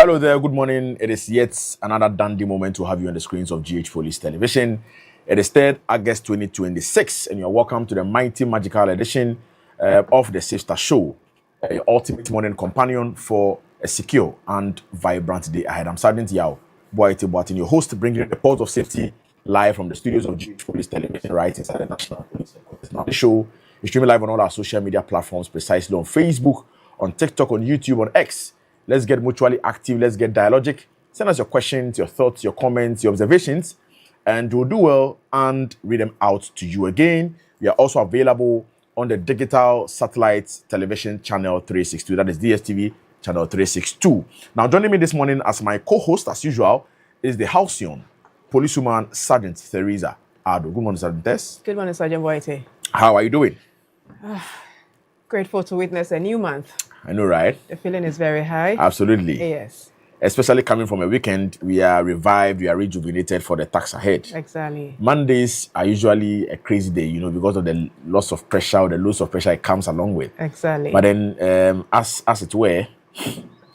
Hello there, good morning. It is yet another dandy moment to have you on the screens of GH Police Television. It is 3rd August 2026, and you're welcome to the mighty magical edition of the Sister Show, your ultimate morning companion for a secure and vibrant day ahead. I'm Sergeant Yao Boite Boatin, your host, bringing you the pulse of safety live from the studios of GH Police Television, right inside the National Police Headquarters. Now, the show is streaming live on all our social media platforms, precisely on Facebook, on TikTok, on YouTube, on X. Let's get mutually active. Let's get dialogic. Send us your questions, your thoughts, your comments, your observations, and we'll do well and read them out to you again. We are also available on the digital satellite television channel 362. That is DSTV channel 362. Now, joining me this morning as my co-host, as usual, is the Halcyon policewoman Sergeant Theresa Ado. Good morning, Sergeant Tess. Good morning, Sergeant Boite. How are you doing? Grateful to witness a new month. I know, right? The feeling is very high. Absolutely. Yes. Especially coming from a weekend, we are revived, we are rejuvenated for the task ahead. Exactly. Mondays are usually a crazy day, because of the loss of pressure or the loss of pressure it comes along with. Exactly. But then, as it were,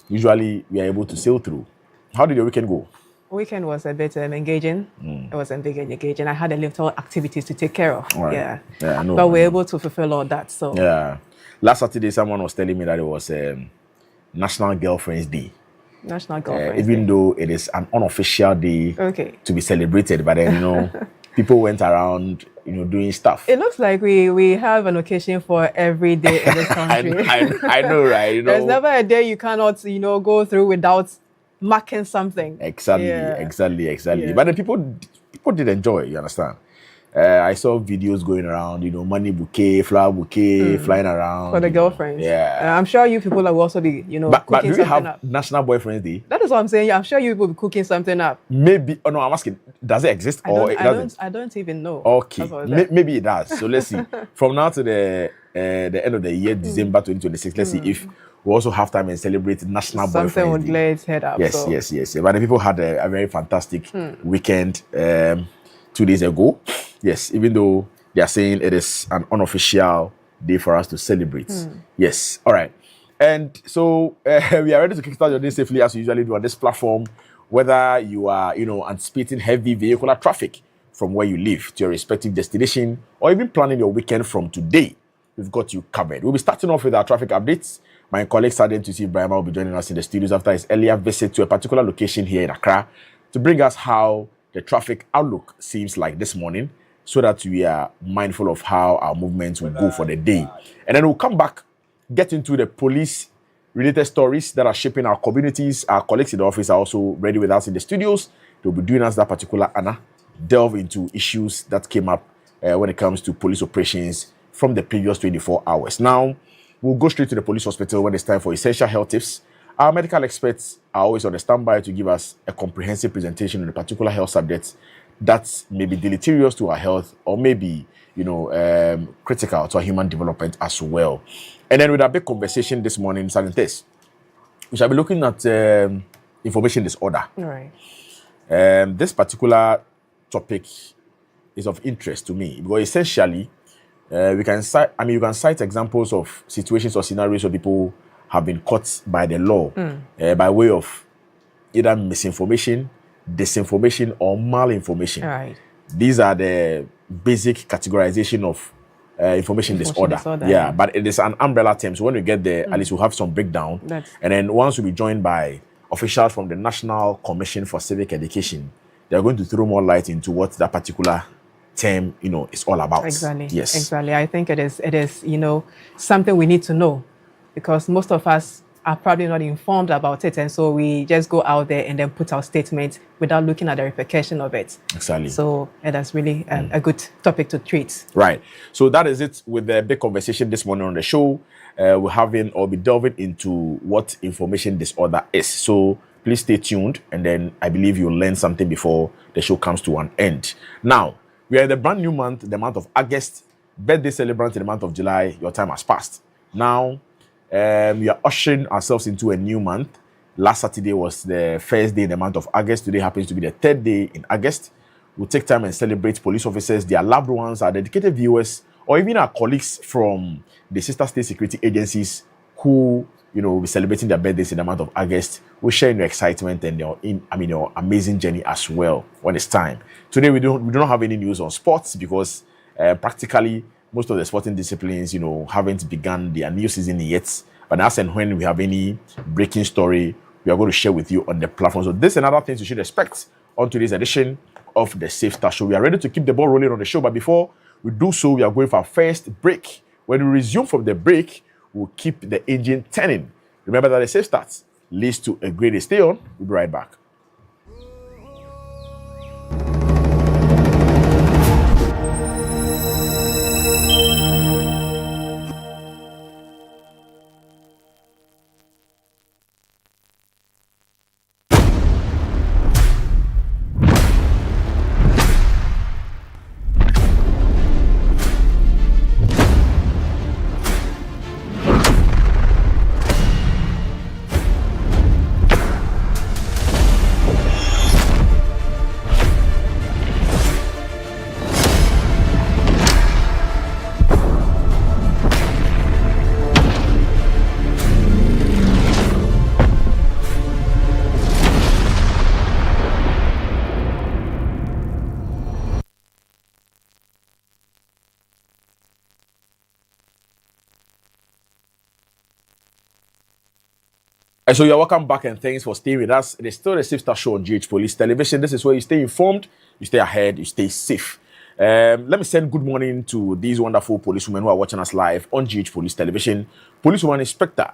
usually we are able to sail through. How did your weekend go? Weekend was a bit engaging. It was engaging. I had a little activities to take care of. Right. Yeah, I know. But we're able to fulfill all that. So Yeah. Last Saturday, someone was telling me that it was National Girlfriends Day. National Girlfriends Even Day. though it is an unofficial day Okay. to be celebrated, but then, people went around, doing stuff. It looks like we have an occasion for every day in this country. I know, right? There's never a day you cannot, go through without marking something. Exactly. Yeah. But the people did enjoy, you understand? I saw videos going around, money bouquet, flower bouquet, flying around. For the girlfriends. Yeah. I'm sure you people will also be, But cooking do we something have up. National Boyfriends Day? That is what I'm saying. I'm sure you will be cooking something up. Maybe. Oh, no, I'm asking, does it exist or it doesn't? I don't even know. Okay. That's what I said. Maybe it does. So let's see. From now to the end of the year, December 2026, let's see if we also have time and celebrate National Something Boyfriends would Day. lay its head up. Yes, so. yes. But the people had a very fantastic weekend 2 days ago. Yes, even though they are saying it is an unofficial day for us to celebrate. Yes, all right. And so we are ready to kickstart your day safely as we usually do on this platform, whether you are, anticipating heavy vehicular traffic from where you live to your respective destination, or even planning your weekend from today. We've got you covered. We'll be starting off with our traffic updates. My colleague Sergeant Tusi Brahma will be joining us in the studios after his earlier visit to a particular location here in Accra to bring us how the traffic outlook seems like this morning, so that we are mindful of how our movements will go for the day. And then we'll come back, get into the police-related stories that are shaping our communities. Our colleagues in the office are also ready with us in the studios. They'll be doing us that particular honor, delve into issues that came up when it comes to police operations from the previous 24 hours. Now, we'll go straight to the police hospital when it's time for essential health tips. Our medical experts are always on the standby to give us a comprehensive presentation on a particular health subject that may be deleterious to our health or maybe, critical to our human development as well. And then with our big conversation this morning, Sergeant Tess, we shall be looking at information disorder. All right. This particular topic is of interest to me because essentially, you can cite examples of situations or scenarios where people have been caught by the law by way of either misinformation, disinformation, or malinformation. All right. These are the basic categorization of information disorder. Yeah, but it is an umbrella term. So when we get there, at least we'll have some breakdown. And then once we'll be joined by officials from the National Commission for Civic Education, they're going to throw more light into what that particular term, is all about. Exactly. Yes. Exactly. I think it is, something we need to know because most of us are probably not informed about it. And so we just go out there and then put our statement without looking at the repercussion of it. Exactly. So that's really a good topic to treat. Right. So that is it with the big conversation this morning on the show. We'll be delving into what information disorder is. So please stay tuned. And then I believe you'll learn something before the show comes to an end. Now, we are in the brand new month, the month of August. Birthday celebrant in the month of July. Your time has passed. Now, we are ushering ourselves into a new month. Last Saturday was the first day in the month of August. Today happens to be the third day in August. We'll take time and celebrate police officers, their loved ones, our dedicated viewers, or even our colleagues from the sister state security agencies who will be celebrating their birthdays in the month of August, will share your excitement and your amazing journey as well when it's time. Today we don't have any news on sports because practically most of the sporting disciplines, haven't begun their new season yet. But as and when we have any breaking story, we are going to share with you on the platform. So this and other things you should expect on today's edition of the Safe Start Show. We are ready to keep the ball rolling on the show, but before we do so, we are going for our first break. When we resume from the break, we'll keep the engine turning. Remember that the Safe Start leads to a great day. Stay on. We'll be right back. And so you're welcome back and thanks for staying with us. It is still the Safe Start Show on GH Police Television. This is where you stay informed, you stay ahead, you stay safe. Let me send good morning to these wonderful policewomen who are watching us live on GH Police Television. Policewoman Inspector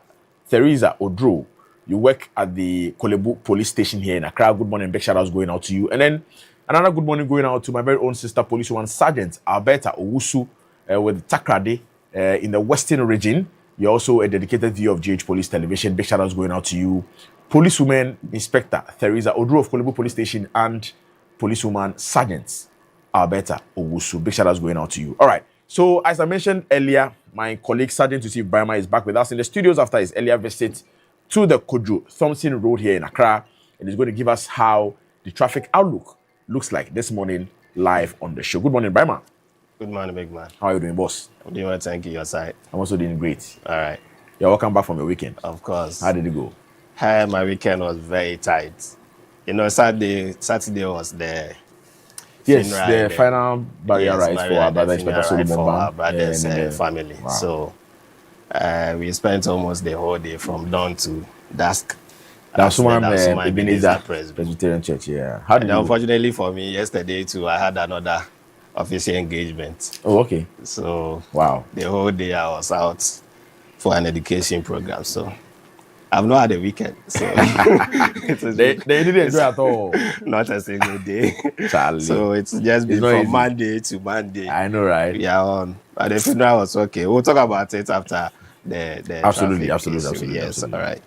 Theresa Odro, you work at the Kolebu Police Station here in Accra. Good morning, big shout outs going out to you. And then another good morning going out to my very own sister, Policewoman Sergeant Alberta Owusu with Takrade in the Western region. You're also a dedicated viewer of GH Police Television. Big shout outs going out to you. Policewoman Inspector Theresa Odro of Kolebu Police Station and Policewoman Sergeant Alberta Owusu. Big shout outs going out to you. All right. So as I mentioned earlier, my colleague Sergeant Yusuf Brahma is back with us in the studios after his earlier visit to the Kojo Thompson Road here in Accra. And he's going to give us how the traffic outlook looks like this morning live on the show. Good morning, Brahma. Good morning, big man. How are you doing, boss? I'm doing well, thank you. Your side? I'm also doing great. All right. You're welcome back from your weekend. Of course. How did it go? Hey, my weekend was very tight. Saturday was the final barrier rights for our brother Inspector Solomon for our brother's family. Wow. So we spent almost the whole day from dawn to dusk. That's one Ebenezer Presbyterian Church, yeah. And unfortunately for me, yesterday too, I had another official engagement. Oh, okay. So wow, the whole day I was out for an education program. So I've not had a weekend. So they didn't enjoy at all. Not a single day. Charlie. So it's just been from Monday to Monday. I know, right? We are on. But the funeral was okay. We'll talk about it after the absolutely. Yes, absolutely. All right.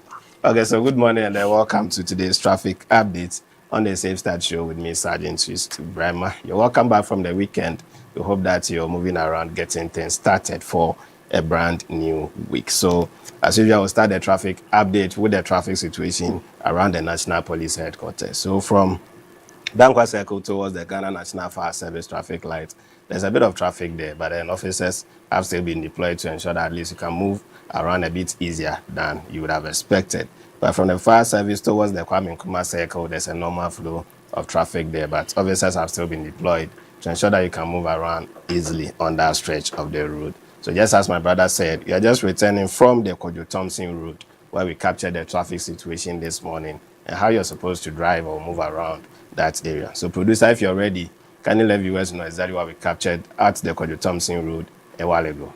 Okay, so good morning and welcome to today's traffic update on the Safe Start Show with me, Sergeant Yusuf Brahma. You're welcome back from the weekend. We hope that you're moving around, getting things started for a brand new week. So, as usual, we'll start the traffic update with the traffic situation around the National Police Headquarters. So, from Dankwa Circle towards the Ghana National Fire Service traffic light, there's a bit of traffic there, but then officers have still been deployed to ensure that at least you can move around a bit easier than you would have expected. But from the fire service towards the Kwame Nkrumah Circle, there's a normal flow of traffic there, but officers have still been deployed to ensure that you can move around easily on that stretch of the road. So just as my brother said, you're just returning from the Kojo Thompson Road, where we captured the traffic situation this morning and how you're supposed to drive or move around that area. So producer, if you're ready, can you let viewers know exactly what we captured at the Kojo Thompson Road a while ago?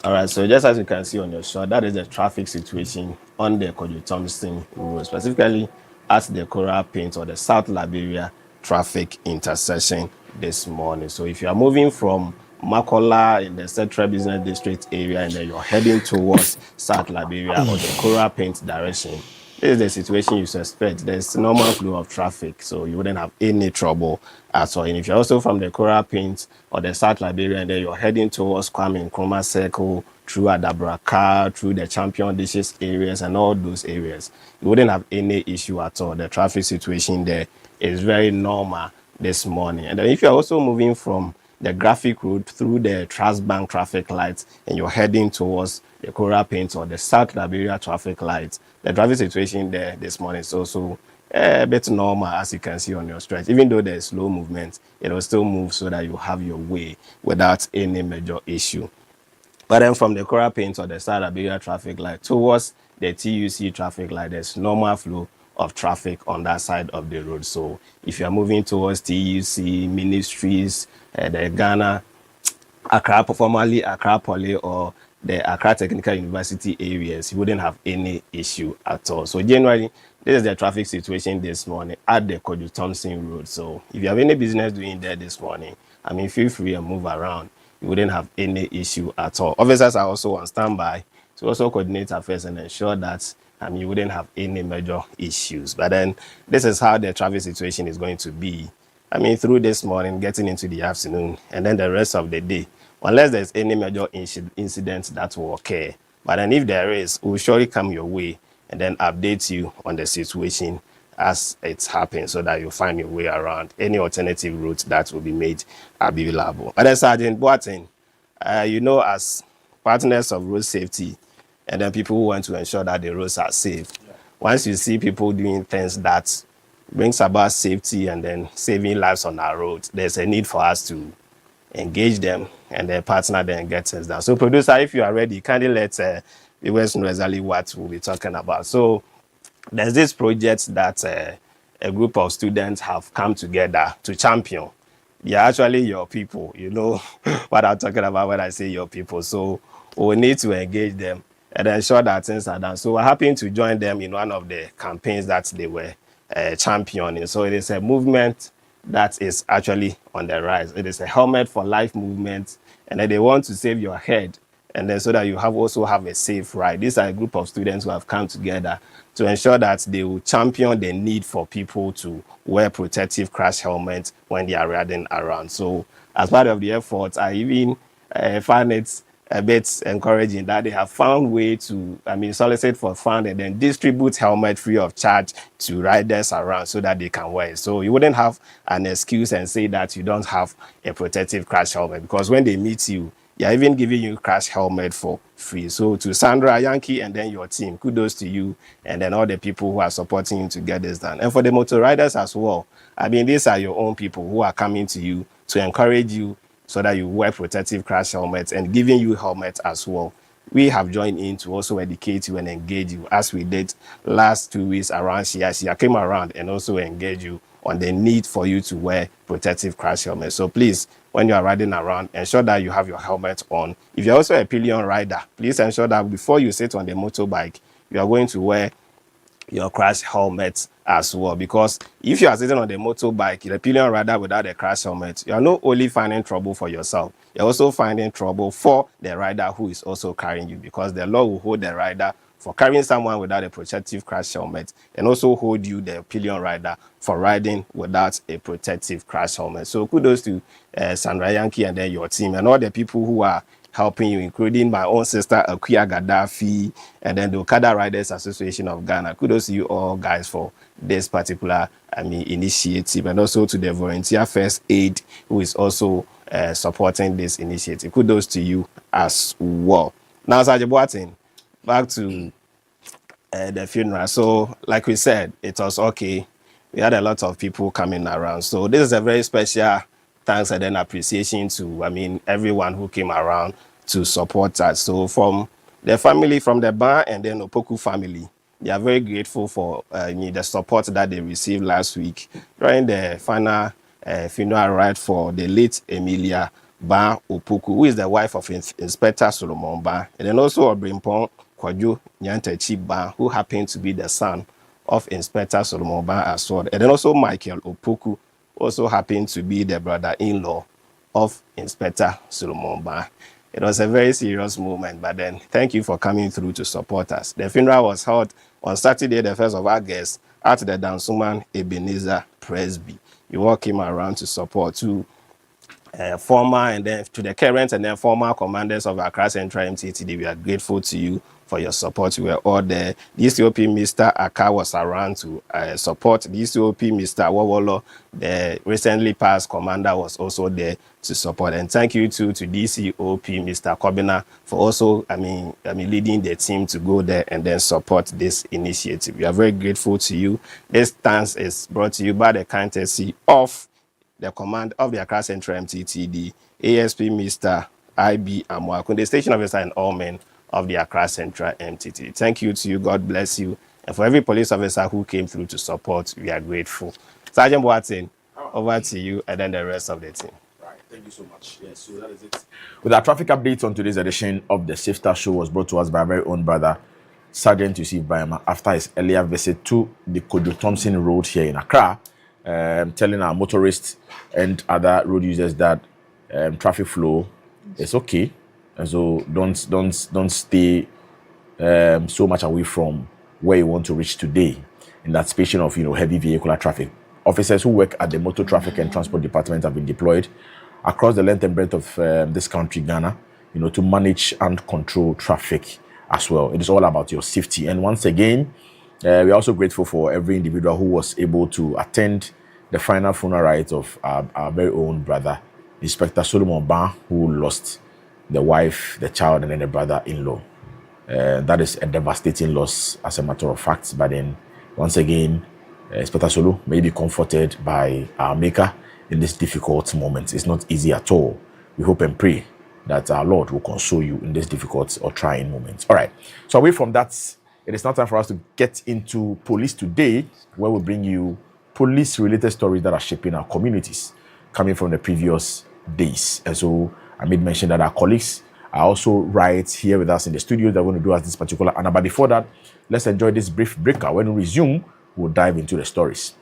All right, so just as you can see on your shot, that is the traffic situation on the Kojo Thompson Road, specifically at the Coral Paint or the South Liberia traffic intersection this morning. So if you are moving from Makola in the Central Business District area and then you're heading towards South Liberia or the Coral Paint direction, this is the situation you suspect. There's normal flow of traffic, so you wouldn't have any trouble at all. And if you're also from the Coral Paint or the South Liberia and then you're heading towards Kwame Nkrumah Circle, through Adabraka, through the Champion Dishes areas and all those areas, you wouldn't have any issue at all. The traffic situation there is very normal this morning. And then if you're also moving from the Graphic Road through the Trust Bank traffic lights and you're heading towards the Coral Paint or the South Liberia traffic lights, the traffic situation there this morning is also a bit normal, as you can see on your stretch. Even though there's slow movement, it will still move so that you have your way without any major issue. But then from the Coral Paint or the South Liberia traffic light towards the TUC traffic light, there's normal flow of traffic on that side of the road. So if you're moving towards TUC, Ministries, the Ghana, Accra, formerly Accra Poly or the Accra Technical University areas, you wouldn't have any issue at all. So generally, this is the traffic situation this morning at the Kodu Thompson Road. So if you have any business doing there this morning, I mean, feel free and move around. You wouldn't have any issue at all. Officers are also on standby to also coordinate affairs and ensure that you wouldn't have any major issues. But then this is how the traffic situation is going to be. I mean, through this morning, getting into the afternoon, and then the rest of the day, unless there's any major incident that will occur. But then if there is, we'll surely come your way and then update you on the situation as it's happening so that you find your way around any alternative routes that will be made available. But then Sergeant Boateng, you know, as partners of road safety, and then people who want to ensure that the roads are safe, once you see people doing things that brings about safety and then saving lives on our roads, there's a need for us to engage them and then partner them and get things done. So producer, if you are ready, kindly let viewers know exactly what we'll be talking about. So there's this project that a group of students have come together to champion. They are actually your people. You know what I'm talking about when I say your people. So we need to engage them and ensure that things are done. So we're happy to join them in one of the campaigns that they were championing. So it is a movement that is actually on the rise. It is a helmet for life movement, and then they want to save your head, and then so that you also have a safe ride. These are a group of students who have come together to ensure that they will champion the need for people to wear protective crash helmets when they are riding around. So as part of the effort, I even find it a bit encouraging that they have found way to, solicit for fund and then distribute helmet free of charge to riders around so that they can wear it. So you wouldn't have an excuse and say that you don't have a protective crash helmet, because when they meet you, they're even giving you crash helmet for free. So to Sandra, Yankee, and then your team, kudos to you and then all the people who are supporting you to get this done. And for the motor riders as well, these are your own people who are coming to you to encourage you so that you wear protective crash helmets and giving you helmets as well. We have joined in to also educate you and engage you, as we did last 2 weeks around Shia came around and also engage you on the need for you to wear protective crash helmets. So please, when you are riding around, ensure that you have your helmet on. If you're also a pillion rider, please ensure that before you sit on the motorbike, you are going to wear your crash helmet as well, because if you are sitting on the motorbike, the pillion rider without a crash helmet, you are not only finding trouble for yourself, you're also finding trouble for the rider who is also carrying you, because the law will hold the rider for carrying someone without a protective crash helmet and also hold you, the pillion rider, for riding without a protective crash helmet. So kudos to Sandra Yankee and then your team and all the people who are helping you, including my own sister Akuya Gaddafi and then the Okada Riders Association of Ghana. Kudos to you all guys for this particular initiative, and also to the Volunteer First Aid who is also supporting this initiative. Kudos to you as well. Now, Sergeant Boateng, back to the funeral. So like we said, it was okay. We had a lot of people coming around. So this is a very special thanks and then appreciation to, everyone who came around to support us. So from the family, from the Ban and then Opoku family, they are very grateful for the support that they received last week during the final funeral rite for the late Emilia Ban Opoku, who is the wife of Inspector Solomon Ban, and then also Obrimpong Kwadwo Nyantachi Ban, who happened to be the son of Inspector Solomon Ban as well, and then also Michael Opoku, also happened to be the brother-in-law of Inspector Solomon Ban. It was a very serious moment, but then thank you for coming through to support us. The funeral was held on Saturday, the 1st of August, at the Dansuman Ebenezer Presby. You all came around to support, to former and then to the current and then former commanders of Accra Central MTTD, we are grateful to you for your support. We were all there. The DCOP Mr. Aka was around to support. The DCOP Mr. Wawolo, the recently passed commander, was also there to support. And thank you to DCOP Mr. Kobina for also, leading the team to go there and then support this initiative. We are very grateful to you. This stance is brought to you by the courtesy of the command of the Accra Central MTTD, ASP Mr. I.B. Amwakun, the station officer and all men of the Accra Central MTTD. Thank you to you. God bless you. And for every police officer who came through to support, we are grateful. Sergeant Boateng, over to you and then the rest of the team. Right. Thank you so much. Yes, so that is it. With our traffic updates on today's edition of the Safe Start Show was brought to us by our very own brother, Sergeant Yusuf Brahma, after his earlier visit to the Kojo Thompson Road here in Accra, telling our motorists and other road users that traffic flow is okay. And so don't stay so much away from where you want to reach today in that space of heavy vehicular traffic. Officers who work at the Motor Traffic and Transport Department have been deployed across the length and breadth of this country, Ghana, to manage and control traffic as well. It is all about your safety. And once again, we're also grateful for every individual who was able to attend the final funeral rites of our very own brother, Inspector Solomon Ban, who lost the wife, the child, and then the brother-in-law. That is a devastating loss, as a matter of fact. But then, once again, Inspector Solo may be comforted by our Maker in this difficult moment. It's not easy at all. We hope and pray that our Lord will console you in this difficult or trying moment. All right. So away from that, it is now time for us to get into Police Today, where we bring you police-related stories that are shaping our communities, coming from the previous days. And so I made mention that our colleagues are also right here with us in the studio. They're going to do us this particular honor. But before that, let's enjoy this brief breaker. When we resume, we'll dive into the stories.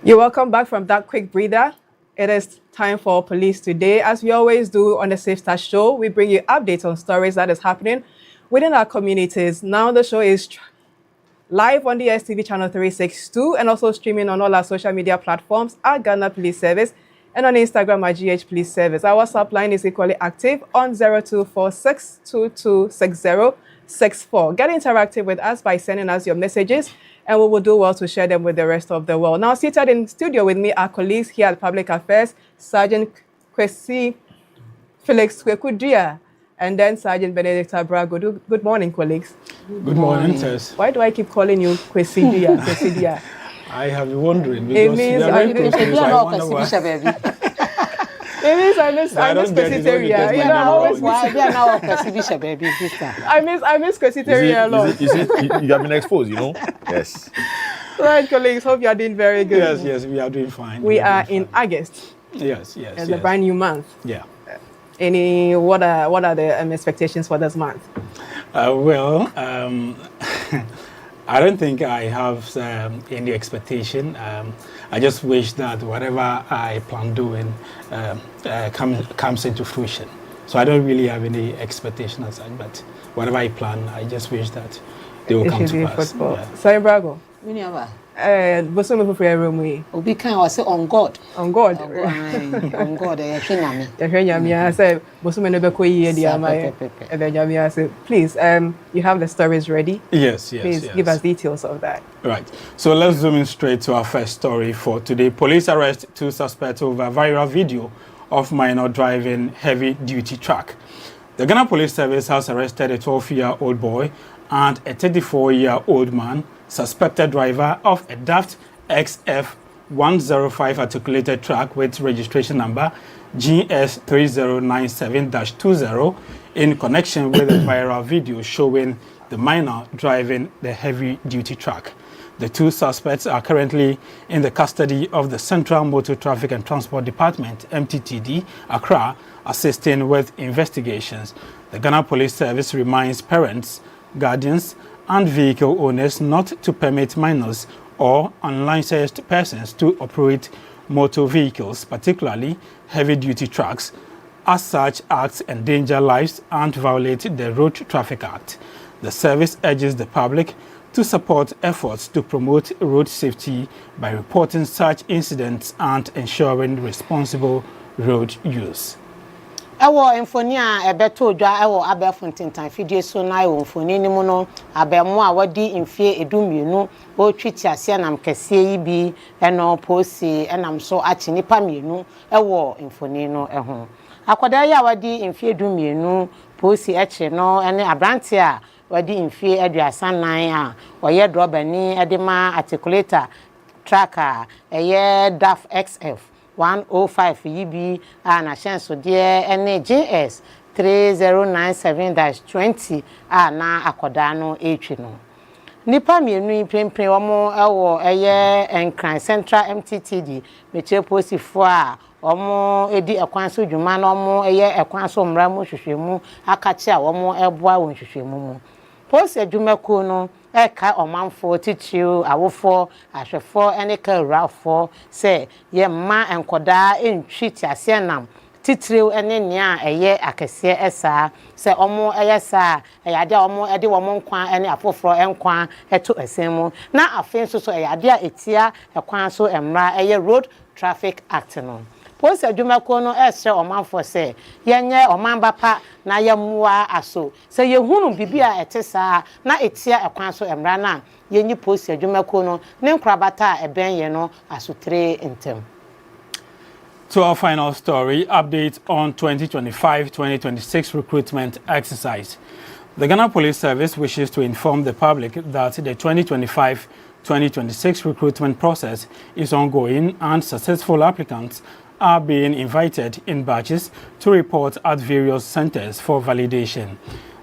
You're welcome back from that quick breather. It is time for Police Today. As we always do on the Safe Start Show, we bring you updates on stories that is happening within our communities. Now the show is live on the STV channel 362 and also streaming on all our social media platforms at Ghana Police Service and on Instagram at GH Police Service. Our WhatsApp line is equally active on 0246226064. Get interactive with us by sending us your messages, and we will do well to share them with the rest of the world. Now, seated in studio with me are colleagues here at Public Affairs, Sergeant Kwesi Felix Kwekudia, and then Sergeant Benedict Brago. Good morning, colleagues. Good morning, Tess. Why do I keep calling you Kwesidia? Kwesidia? I have been wondering because It means you are very close to me, so I wonder why. It means I miss Kwesiteria. You know, I always I miss Kwesiteria a lot. You have been exposed, Yes. Right, colleagues, hope you are doing very good. Yes, we are doing fine. We are in August. Yes. It's a brand new month. Yeah. What are the expectations for this month? I don't think I have any expectation. I just wish that whatever I plan doing comes into fruition. So I don't really have any expectation as such, but whatever I plan, I just wish that they will come to pass. Yeah. Sorry, Brago. Bosom of room we. Obi kan was on God. On God. On God. I said Bosom no be ko yi di amai. I said, please, you have the stories ready? Yes. Please give us details of that. Right. So let's zoom in straight to our first story for today. Police arrest 2 suspects over viral video of minor driving heavy-duty truck. The Ghana Police Service has arrested a 12-year-old boy and a 34-year-old man, suspected driver of a Daft XF105 articulated truck with registration number GS3097-20 in connection with a viral video showing the minor driving the heavy-duty truck. The two suspects are currently in the custody of the Central Motor Traffic and Transport Department, MTTD, Accra, assisting with investigations. The Ghana Police Service reminds parents, guardians, and vehicle owners not to permit minors or unlicensed persons to operate motor vehicles, particularly heavy-duty trucks, as such acts endanger lives and violate the Road Traffic Act. The service urges the public to support efforts to promote road safety by reporting such incidents and ensuring responsible road use. Ewo infoni a ebeto dwa ewo abefuntintan fidie so na ewo infoni ni mu no abemu a wadi infie edumienu o twiti ase nam kese yi bi eno posi enam so achi nipa mienu ewo infoni no eho akoda ya wadi infie edumienu posi eche no ene abrante a wadi infie aduasan nan a oye drobani edema articulator tracker eye DAF XF 105 yibi na shenso de ene JS 3097-20 na akoda no etwi no nipa mienu prempren omo ewo eye Enkran Central MTTD meche posifo a omo edi ekwan so dwuma na omo eye ekwan so mra mu hwehwemu akachi a omo eboa won hwehwemu mu posi adwumako no eka omanfo titiriu awofo ahwefo ene ka rafo se ye ma enkoda entwi tiasenam titiriu ene nia eye akese esa se omo eye sa eyade omo ede wo nkwa ene afoforo enkwa eto esemu na afen so eyade a etia ekwan so emra eye Road Traffic Act no posi adwumako no esre omanfo se yenye omanbapa na yamua aso se yehunu bibia etesa na etia ekwan so emra na yenyi posi adwumako no ne nkrabata ebenye no asotre entem. To our final story, update on 2025-2026 recruitment exercise. The Ghana Police Service wishes to inform the public that the 2025-2026 recruitment process is ongoing and successful applicants are being invited in batches to report at various centers for validation.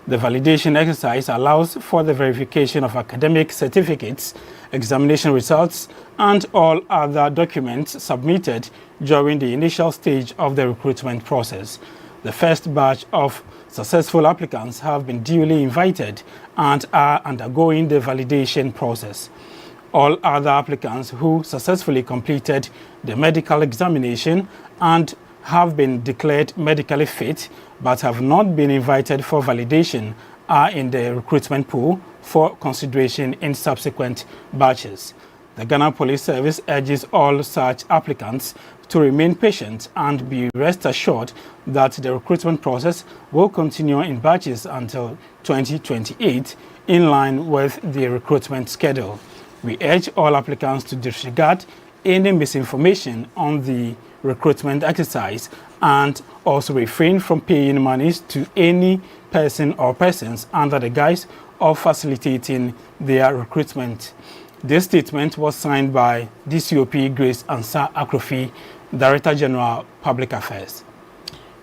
The validation exercise allows for the verification of academic certificates, examination results, and all other documents submitted during the initial stage of the recruitment process. The first batch of successful applicants have been duly invited and are undergoing the validation process. All other applicants who successfully completed the medical examination and have been declared medically fit but have not been invited for validation are in the recruitment pool for consideration in subsequent batches. The Ghana Police Service urges all such applicants to remain patient and be rest assured that the recruitment process will continue in batches until 2028 in line with the recruitment schedule. We urge all applicants to disregard any misinformation on the recruitment exercise and also refrain from paying monies to any person or persons under the guise of facilitating their recruitment. This statement was signed by DCOP Grace Ansa Akrofi, Director General, Public Affairs.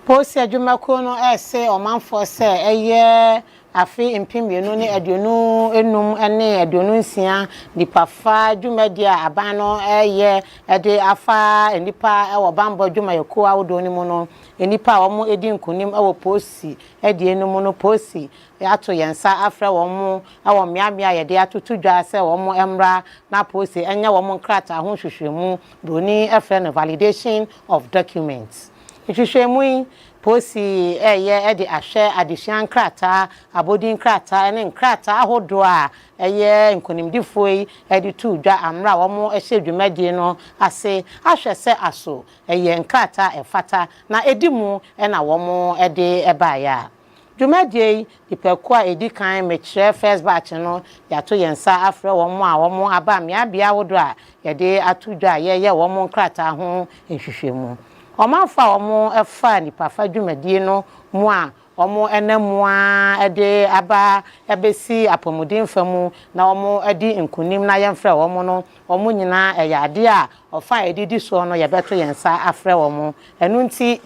Posi adwumako no ese omanfo se eye afi impimienu ne aduonu enum ene aduonu nsia nipafa adwumadi a abano eye ede afa enipa ewo bambo adwumayeko awodo ni mu no enipa wo mo edi nkunim ewo posi ede enum no posi ato yensa afra wo mo ewo miamia ye de atutu dwa se wo mo emra na posi enya wo mo nkrata ho hwehwemu broni efra no validation of documents hwehwemu posi eye ede ahwe adehyan krata abodin krata ene nkrata ahodo a eye nkonimdifoi ede tu dwa amra wo mo ehye dwumadi no ase ahwe se aso eye nkrata efata na edimu ena wo mo ede ebaya dwumadi ipekwa edi kan mechire first batch no yato yensa afre wo mo a wo mo aba miabia ahodo a yede atu dwa ye wo mo nkrata ho ehwehwemu omanfa omo efa nipafa dwumadie no mu a omo enamua ede aba ebesi apomudin famu na omo edi nkunim na yemfrɛ omo no omo nyina eyade a ofa edidi so no yebeto yensa afrɛ omo enu nti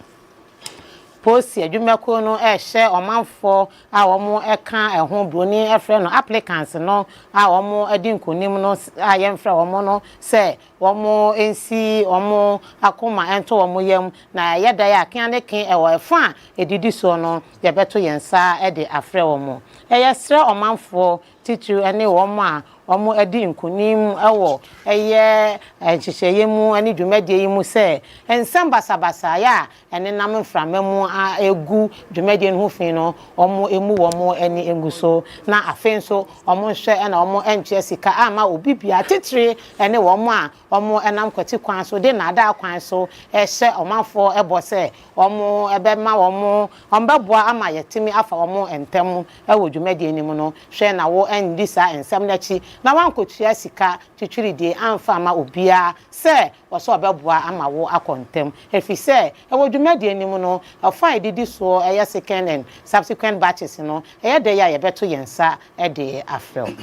post adwumako no ehye omanfo a omo eka eho broni efre no applicants no a omo edi nkonim no a yemfre omo no se omo ensi omo akoma ento omo yam na yeda ya kan ne ken ewo efa edidi so no ye beto yensa e de afre omo eyesre omanfo titru ene omo a omo edi nkonim ewo eye chicheye mu ani dwumadie yi mu se ensam basabasa ya ene nam mframemu a egu dwumadie no hofin no omo emu omo eni enguso na afen so omo hwe na omo enche sika ama obibia titire ene omo a omo enam kwati kwan so de na ada kwan so ehye omanfo ebose omo ebema omo ombeboa ama yetimi afa omo entemu ewo dwumadie ni mu no hwe na wo endi sa ensam na chi na wankotua sika titwiridie amfa ama obia se woso obeboa ama wo akontem efi se ewo dwumadie ni mu no afa edidi so eye second and subsequent batches no eye de ya ye beto yensa e de afrel.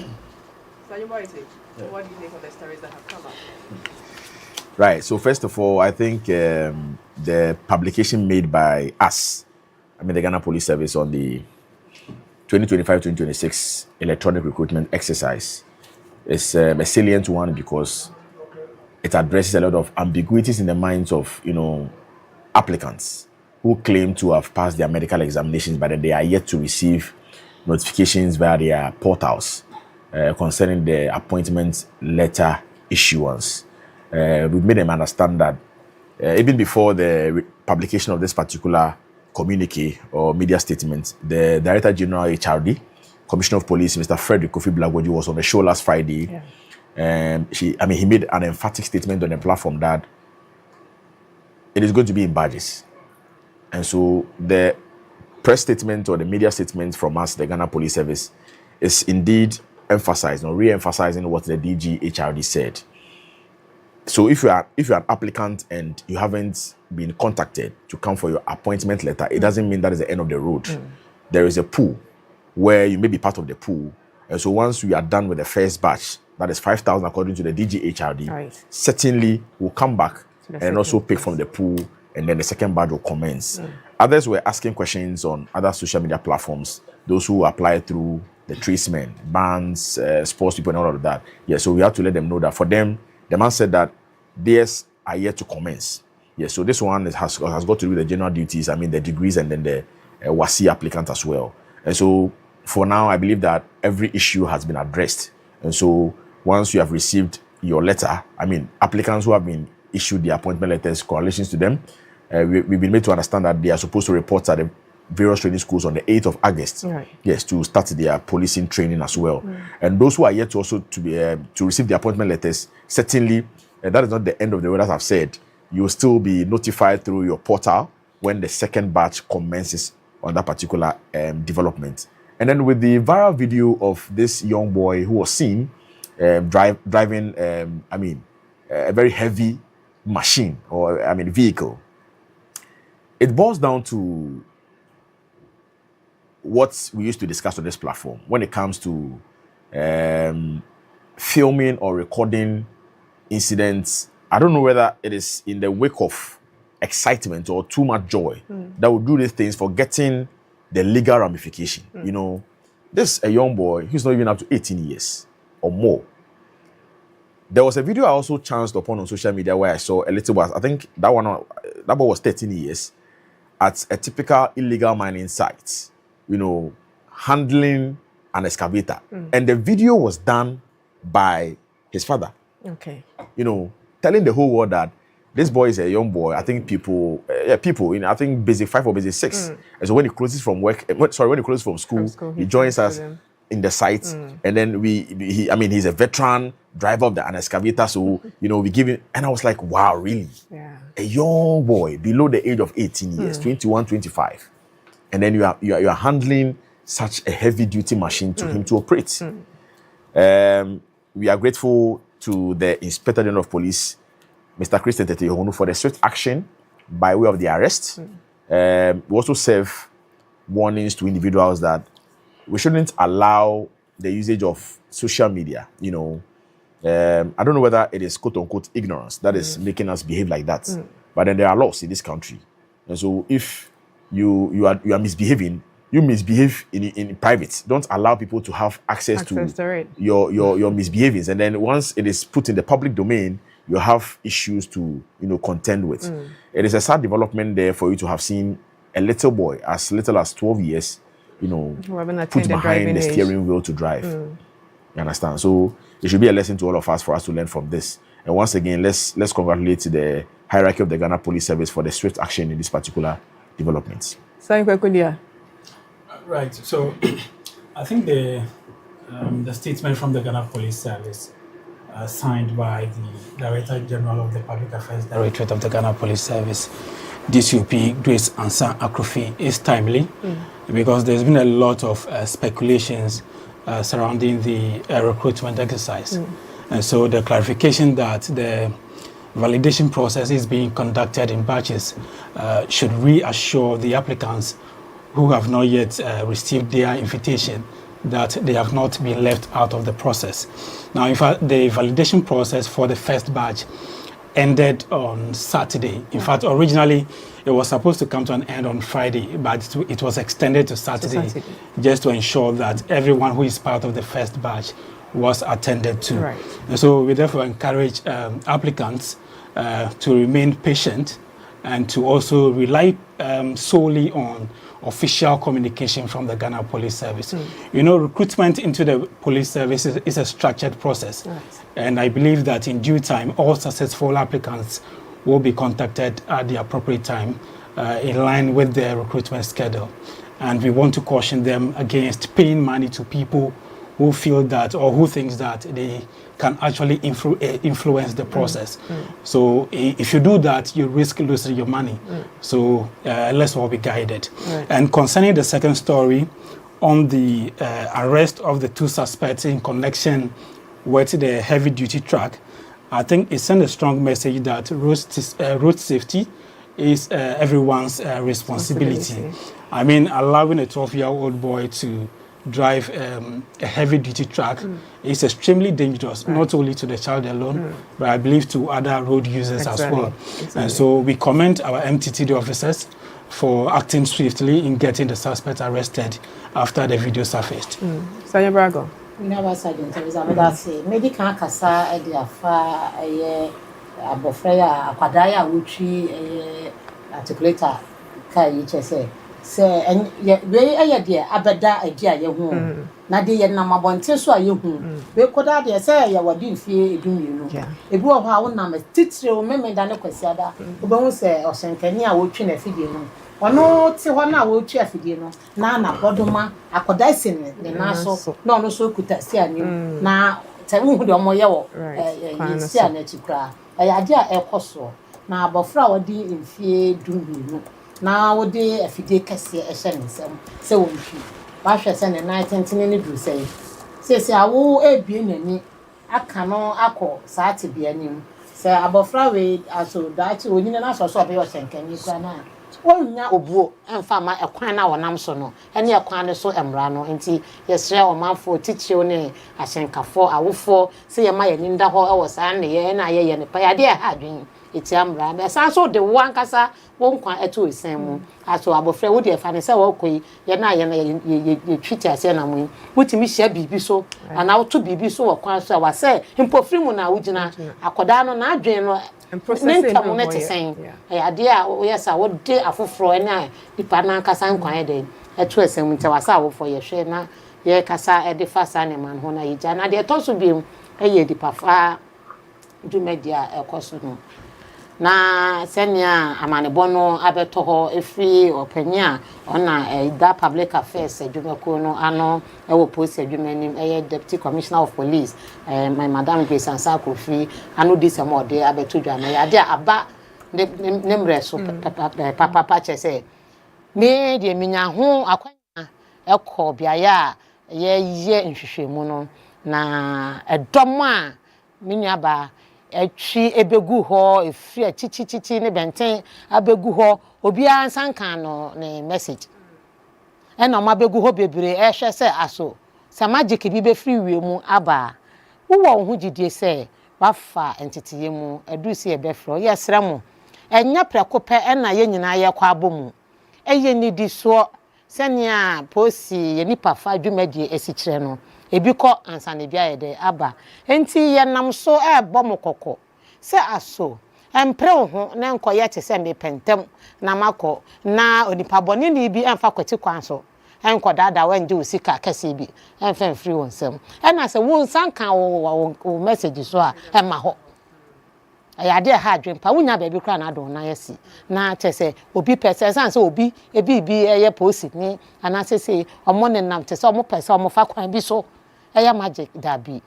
So you what do you think of the stories that have come up? Right. So first of all, I think the publication made by us, I mean the Ghana Police Service, on the 2025-2026 electronic recruitment exercise is a salient one because it addresses a lot of ambiguities in the minds of, applicants who claim to have passed their medical examinations, but then they are yet to receive notifications via their portals concerning the appointment letter issuance. We've made them understand that even before the publication of this particular communique or media statement, the Director General HRD, Commissioner of Police, Mr. Frederick Kofi Blagwoji, was on the show last Friday. Yeah. He made an emphatic statement on the platform that it is going to be in badges. And so the press statement or the media statement from us, the Ghana Police Service, is indeed emphasizing or re-emphasizing what the DG HRD said. So if you're an applicant and you haven't been contacted to come for your appointment letter, it doesn't mean that is the end of the road. There is a pool where you may be part of the pool. And so once we are done with the first batch, that is 5,000 according to the DG HRD, right, certainly we'll come back and also pick from the pool, and then the second batch will commence. Others were asking questions on other social media platforms, those who apply through the tradesmen, bands, sports people and all of that. Yeah, so we have to let them know that for them, the man said that theirs are yet to commence. Yeah, so this one has got to do with the general duties, I mean the degrees, and then the WASI applicant as well. And so for now, I believe that every issue has been addressed. And so once you have received your letter, I mean applicants who have been issued the appointment letters, congratulations to them. We've been made to understand that they are supposed to report at the various training schools on the 8th of August. Right. Yes, to start their policing training as well. And those who are yet to also to receive the appointment letters, certainly that is not the end of the road. As I've said, you will still be notified through your portal when the second batch commences on that particular development. And then with the viral video of this young boy who was seen driving, a very heavy machine or vehicle, it boils down to what we used to discuss on this platform when it comes to filming or recording incidents. I don't know whether it is in the wake of excitement or too much joy that will do these things, forgetting the legal ramification. This a young boy who's not even up to 18 years or more. There was a video I also chanced upon on social media where I saw a little boy, I think that boy was 13 years, at a typical illegal mining site, handling an excavator. And the video was done by his father. Okay. Telling the whole world that this boy is a young boy. I think people in I think basic 5 or basic 6. And so when he closes from when he closes from school, he joins us in the site, and then he's a veteran driver of an excavator. So we give him, and I was like, wow, really? Yeah. A young boy below the age of 18 years, 21, 25, and then you are handling such a heavy duty machine to him to operate. We are grateful to the Inspector General of Police, Mr. Christian Tete, for the swift action by way of the arrest. We also serve warnings to individuals that we shouldn't allow the usage of social media. I don't know whether it is quote unquote ignorance that is making us behave like that, but then there are laws in this country. And so if you are misbehaving, you misbehave in private. Don't allow people to have access to it. your misbehavings. And then once it is put in the public domain, you have issues to contend with. It is a sad development there for you to have seen a little boy as little as 12 years, put behind the steering wheel to drive. You understand? So it should be a lesson to all of us for us to learn from this. And once again, let's congratulate the hierarchy of the Ghana Police Service for the swift action in this particular development. Right. So I think the statement from the Ghana Police Service, signed by the Director General of the Public Affairs Directorate of the Ghana Police Service, DCOP Grace Ansa Akrofi, is timely because there's been a lot of speculations surrounding the recruitment exercise. And so the clarification that the validation process is being conducted in batches should reassure the applicants who have not yet received their invitation that they have not been left out of the process. Now, in fact, the validation process for the first batch ended on Saturday. In fact, originally it was supposed to come to an end on Friday, but it was extended to Saturday, just to ensure that everyone who is part of the first batch was attended to. Right. And so we therefore encourage applicants to remain patient and to also rely solely on official communication from the Ghana Police Service. Recruitment into the police service is a structured process. Right. And I believe that in due time, all successful applicants will be contacted at the appropriate time in line with their recruitment schedule. And we want to caution them against paying money to people who feel that or who thinks that they can actually influence the process. So if you do that, you risk losing your money. So let's all be guided. Right. And concerning the second story on the arrest of the two suspects in connection with the heavy-duty truck, I think it sent a strong message that road safety is everyone's responsibility. I mean, allowing a 12-year-old boy to drive a heavy-duty truck is extremely dangerous, not only to the child alone, but I believe to other road users as well. And so we commend our MTTD officers for acting swiftly in getting the suspect arrested after the video surfaced. Sanya Brago. Never said in terms of that. Medical Casa, Ediafa, a Bofreya, a Padaya, Wuchi, articulator, Kai, say, and yet, very idea, Abada, idea, your home. Nadia Namabonte, so you home. We could have say, you were doing fear, doing you. A boy of our number, teacher, remember Dana Quasiada, who won't say, or Sankania, watching a video. Or no, Tiwana will cheer for dinner. Nana, Bodoma, a codicin, the Naso, no, so could I see you. Now, Tamu, the Moyo, see a native cry. I idea a cosso. Now, about flower D in fear, doing you. Now, day, if you did Cassia, a sentence, so won't you? Basha send a night and tinny do say. Says, I will a being any. I cannot accord, Sati be a name. Say, about flower, I saw that you wouldn't ask us of your shank and you can. Oh, now, Obo, and farmer a quina or namsono, and your quina so embrano, and see, yes, or man for teach your name, I shank a 4 hour 4, say a my Linda Hall was Sunday, and I and a pay idea had it's Ambra. There's also the one casa won't quite at two same. As to our friend, would you find yourself okay? You're not you treat us and we put me share be so, and now to be so or quite so. I say, in Pofrimuna, which now a codano, not general. And processing saying, idea, yes, I would do a full floor and I, the partner Cassan quiet at 2 and winter was out for your share now. Ye Cassa at the first animal, when I eat, and I did also be a year the pafa do media a costume. Na senya amane abeto ho efri openya ona that public affairs adwumako no ano e wo post adwumanim deputy commissioner of police my madam Grace Ansa Akrofi ano this amode abeto dwa na ya de aba nemre so papa chese me de minya ho akwanya ekọ biaya ye nhwehwemu no na edom a minyaba echi ebegu ho efia chichichichi ne benten abegu ho obi ansanka no ne message ena ma begu ho bebre ehwe se aso sa magic bi be free wiemu aba wo ho gidie se wafa entitiye mu edu se ebe fro ye sremo enya prekope ena ye nyina ye kwa abomu eye ni di so senia posi ye nipa fa dwumadi esikyire no ebi kɔ ansane bia ye de aba enti ye nam so bɔ mokɔkɔ se aso empre ho na nkoye te se me pentem na makɔ na onipa bɔne ni bi emfa kwati kwan so enko dada wanje osika kase bi emfa free wonsem na se wo sanka wo message so a ema ho ayade ha adwempa wunya ba bi kra na do na yesi na tese obi pese san se obi ebi eye posi ni anasese omo ne nam tese omo pese omo fa kwan bi so eye magic da bi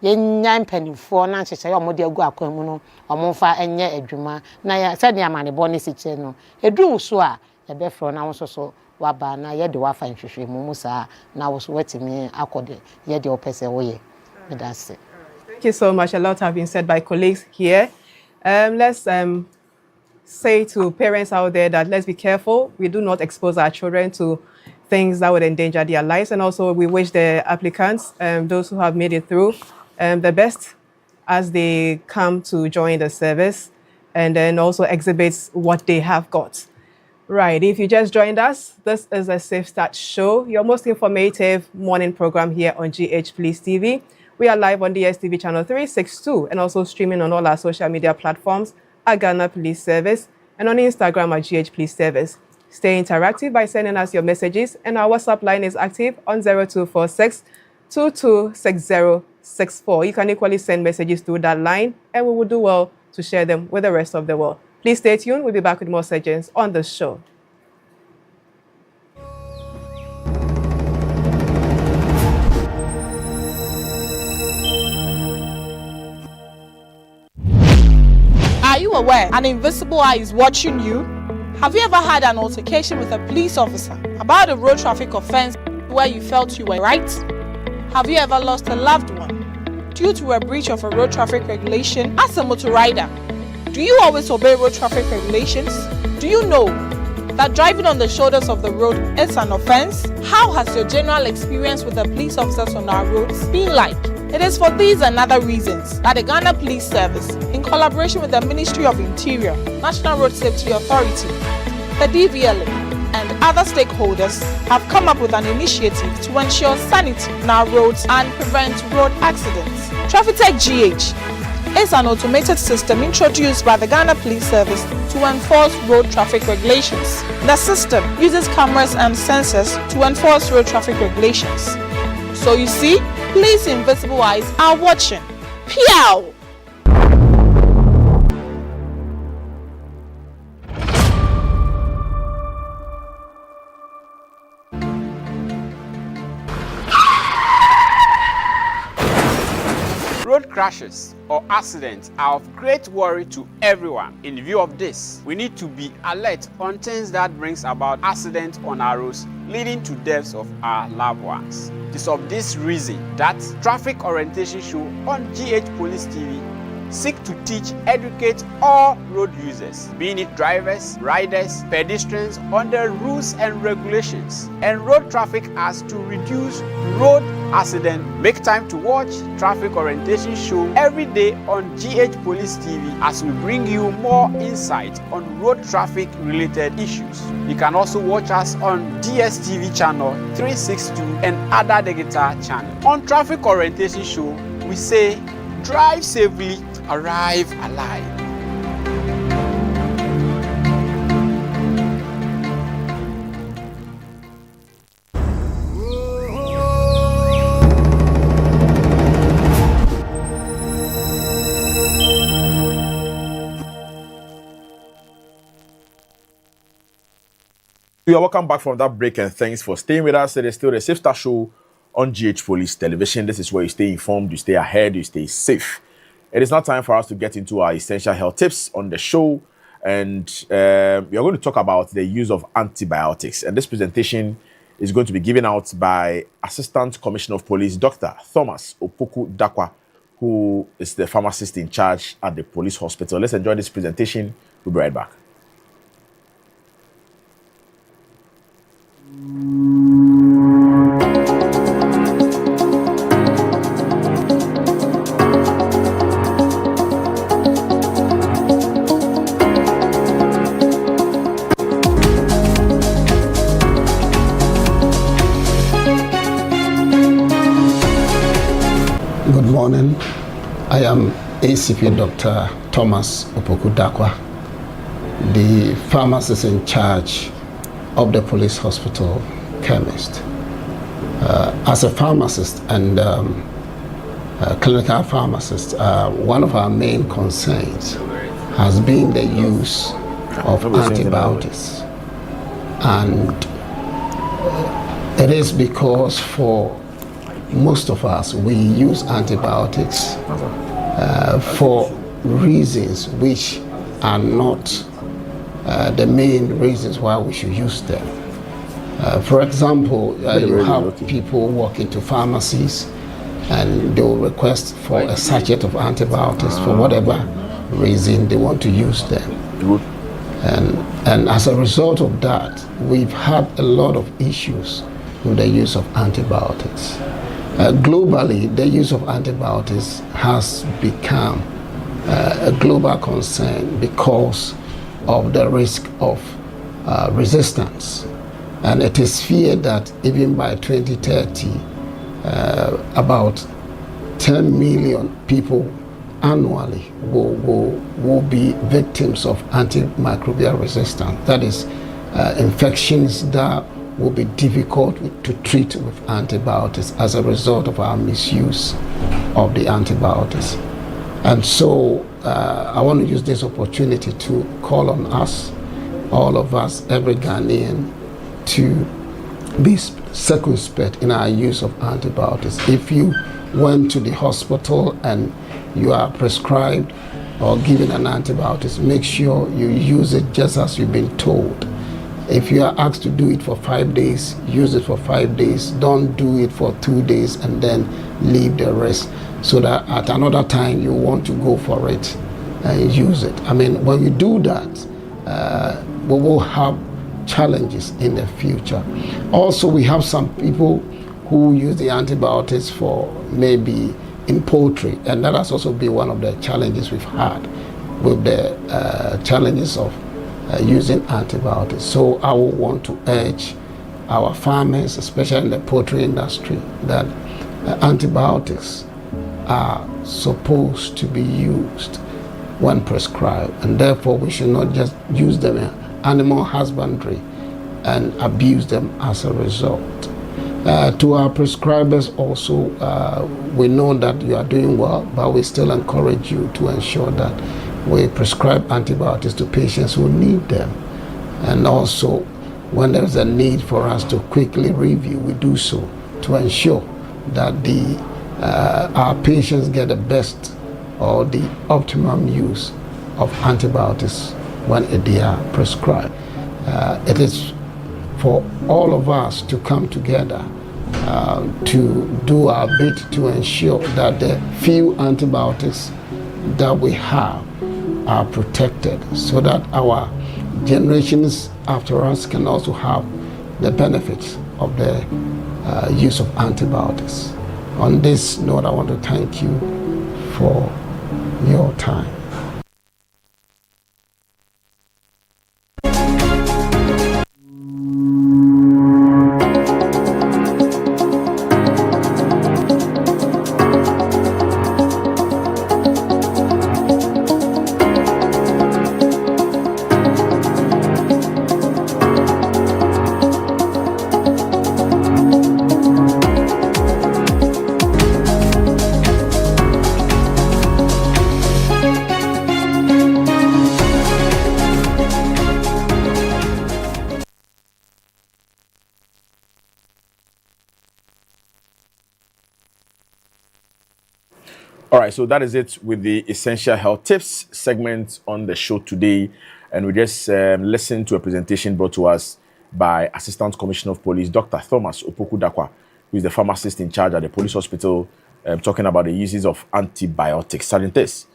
yenya mpanifo na nhyehyɛ omo de agu akwan mu no omo fa enye adwuma na ya se ne amane bo ne siche no edu so a ebe fro na wo so waba na ye de wa fa nhwehwe mu musa na wo so watimi akode ye de opese wo ye that's it. Thank you so much. A lot have been said by colleagues here. Let's say to parents out there that let's be careful. We do not expose our children to things that would endanger their lives. And also we wish the applicants, those who have made it through, the best as they come to join the service and then also exhibit what they have got. Right, if you just joined us, this is a Safe Start Show, your most informative morning program here on GH Police TV. We are live on DSTV channel 362 and also streaming on all our social media platforms at Ghana Police Service and on Instagram at GH Police Service. Stay interactive by sending us your messages, and our WhatsApp line is active on 0246 226064. You can equally send messages through that line and we will do well to share them with the rest of the world. Please stay tuned. We'll be back with more segments on the show. Are you aware an invisible eye is watching you? Have you ever had an altercation with a police officer about a road traffic offense where you felt you were right? Have you ever lost a loved one due to a breach of a road traffic regulation as a motor rider? Do you always obey road traffic regulations? Do you know that driving on the shoulders of the road is an offense? How has your general experience with the police officers on our roads been like? It is for these and other reasons that the Ghana Police Service, in collaboration with the Ministry of Interior, National Road Safety Authority, the DVLA, and other stakeholders, have come up with an initiative to ensure sanity on our roads and prevent road accidents. TrafficTech GH is an automated system introduced by the Ghana Police Service to enforce road traffic regulations. The system uses cameras and sensors to enforce road traffic regulations. So you see, police invisible eyes are watching. Pew! Road crashes or accidents are of great worry to everyone. In view of this, we need to be alert on things that brings about accidents on our roads, leading to deaths of our loved ones. It is of this reason that Traffic Orientation Show on GH Police TV seek to teach, educate all road users, being it drivers, riders, pedestrians, on the rules and regulations and road traffic as to reduce road accident. Make time to watch Traffic Orientation Show every day on GH Police TV as we bring you more insight on road traffic related issues. You can also watch us on DSTV channel 362 and other digital channels. On Traffic Orientation Show, we say drive safely, arrive alive. You are welcome back from that break and thanks for staying with us. It is still the Safe Start Show on GH Police Television. This is where you stay informed, you stay ahead, you stay safe. It is now time for us to get into our essential health tips on the show. And we are going to talk about the use of antibiotics. And this presentation is going to be given out by Assistant Commissioner of Police, Dr. Thomas Opoku Dakwa, who is the pharmacist in charge at the police hospital. Let's enjoy this presentation. We'll be right back. morning. I am ACP Dr. Thomas Opoku Dakwa, the pharmacist in charge of the police hospital chemist. As a pharmacist and clinical pharmacist, one of our main concerns has been the use of antibiotics. And it is because for most of us, we use antibiotics for reasons which are not the main reasons why we should use them. For example, you have people walk into pharmacies and they will request for a sachet of antibiotics for whatever reason they want to use them. And as a result of that, we've had a lot of issues with the use of antibiotics. Globally, the use of antibiotics has become a global concern because of the risk of resistance. And it is feared that even by 2030, about 10 million people annually will be victims of antimicrobial resistance. That is, infections that will be difficult to treat with antibiotics as a result of our misuse of the antibiotics. And so I want to use this opportunity to call on us, all of us, every Ghanaian, to be circumspect in our use of antibiotics. If you went to the hospital and you are prescribed or given an antibiotic, make sure you use it just as you've been told. If you are asked to do it for 5 days, use it for 5 days. Don't do it for 2 days and then leave the rest, so that at another time you want to go for it and use it. I mean, when we do that, we will have challenges in the future. Also, we have some people who use the antibiotics for maybe in poultry, and that has also been one of the challenges we've had with the challenges of using antibiotics. So I would want to urge our farmers, especially in the poultry industry, that antibiotics are supposed to be used when prescribed, and therefore we should not just use them in animal husbandry and abuse them as a result. To our prescribers also, we know that you are doing well, but we still encourage you to ensure that we prescribe antibiotics to patients who need them. And also, when there's a need for us to quickly review, we do so to ensure that our patients get the best or the optimum use of antibiotics when they are prescribed. It is for all of us to come together to do our bit to ensure that the few antibiotics that we have are protected, so that our generations after us can also have the benefits of the use of antibiotics. On this note, I want to thank you for your time. All right, so that is it with the Essential Health Tips segment on the show today. And we just listened to a presentation brought to us by Assistant Commissioner of Police, Dr. Thomas Opoku Dakwa, who is the pharmacist in charge at the police hospital, talking about the uses of antibiotics. Sergeant Tess,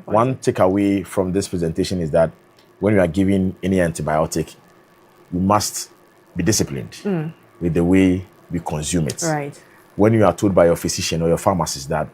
one takeaway from this presentation is that when you are giving any antibiotic, you must be disciplined with the way we consume it. Right. When you are told by your physician or your pharmacist that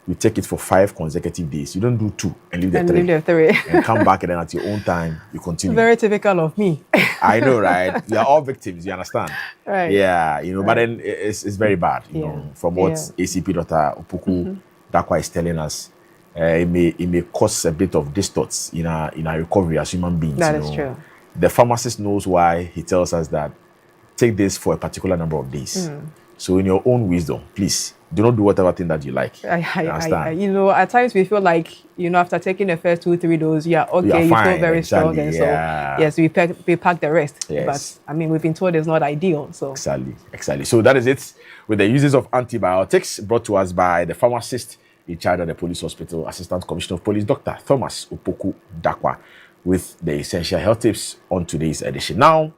you take it for 5 consecutive days, you don't do 2 and leave the 3 and come back and then at your own time you continue. Very typical of me. I know, right? We are all victims, you understand? Right. Yeah, but then it's very bad, you know, from what ACP Dr. Opoku Dakwa is telling us, it may cause a bit of distorts in our recovery as human beings. That is true. The pharmacist knows why he tells us that take this for a particular number of days. So in your own wisdom, please do not do whatever thing that you like. I at times we feel like, after taking the first 2-3 doses, okay, you feel very strong, and so yes, we pack the rest. Yes. But we've been told it's not ideal. So exactly. So that is it with the uses of antibiotics, brought to us by the pharmacist in charge of the police hospital, Assistant Commissioner of Police, Dr. Thomas Opoku Dakwa, with the essential health tips on today's edition. Now,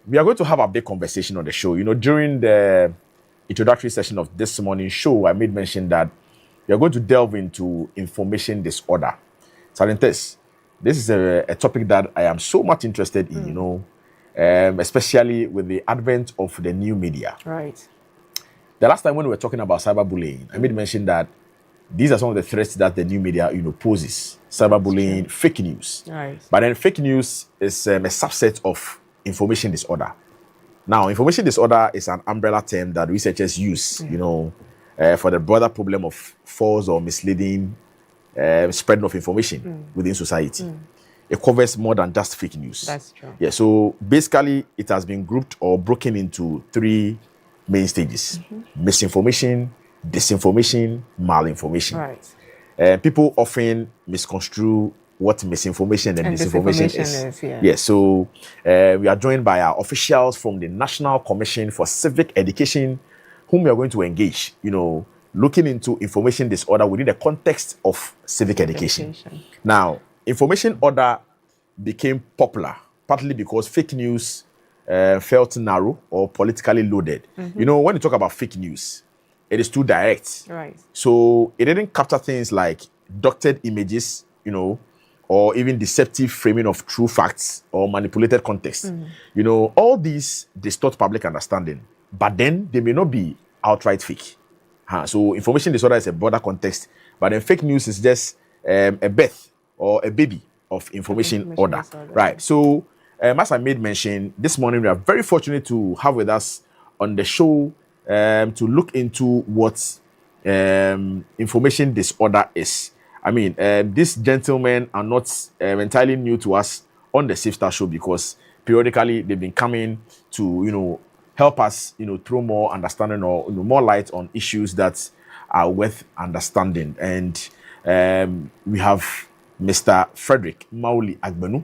we are going to have a big conversation on the show. During the introductory session of this morning's show, I made mention that we are going to delve into information disorder. Silentes, this is a topic that I am so much interested in, especially with the advent of the new media. Right. The last time when we were talking about cyberbullying, I made mention that these are some of the threats that the new media, poses. Cyberbullying, fake news. Right. But then fake news is a subset of information disorder. Now, information disorder is an umbrella term that researchers use, for the broader problem of false or misleading spreading of information within society. It covers more than just fake news. That's true. Yeah, so basically, it has been grouped or broken into 3 main stages: misinformation, disinformation, malinformation. Right. People often misconstrue what misinformation and disinformation is. Yes, so we are joined by our officials from the National Commission for Civic Education, whom we are going to engage, looking into information disorder within the context of civic education. Now, information order became popular, partly because fake news felt narrow or politically loaded. When you talk about fake news, it is too direct. Right. So it didn't capture things like doctored images, or even deceptive framing of true facts or manipulated context. All these distort public understanding, but then they may not be outright fake. So information disorder is a broader context, but then fake news is just a birth or a baby of information order. Right. So as I made mention, this morning we are very fortunate to have with us on the show to look into what information disorder is. These gentlemen are not entirely new to us on the Safe Start Show, because periodically they've been coming to, help us, throw more understanding or more light on issues that are worth understanding. And we have Mr. Frederick Mauli Agbenu,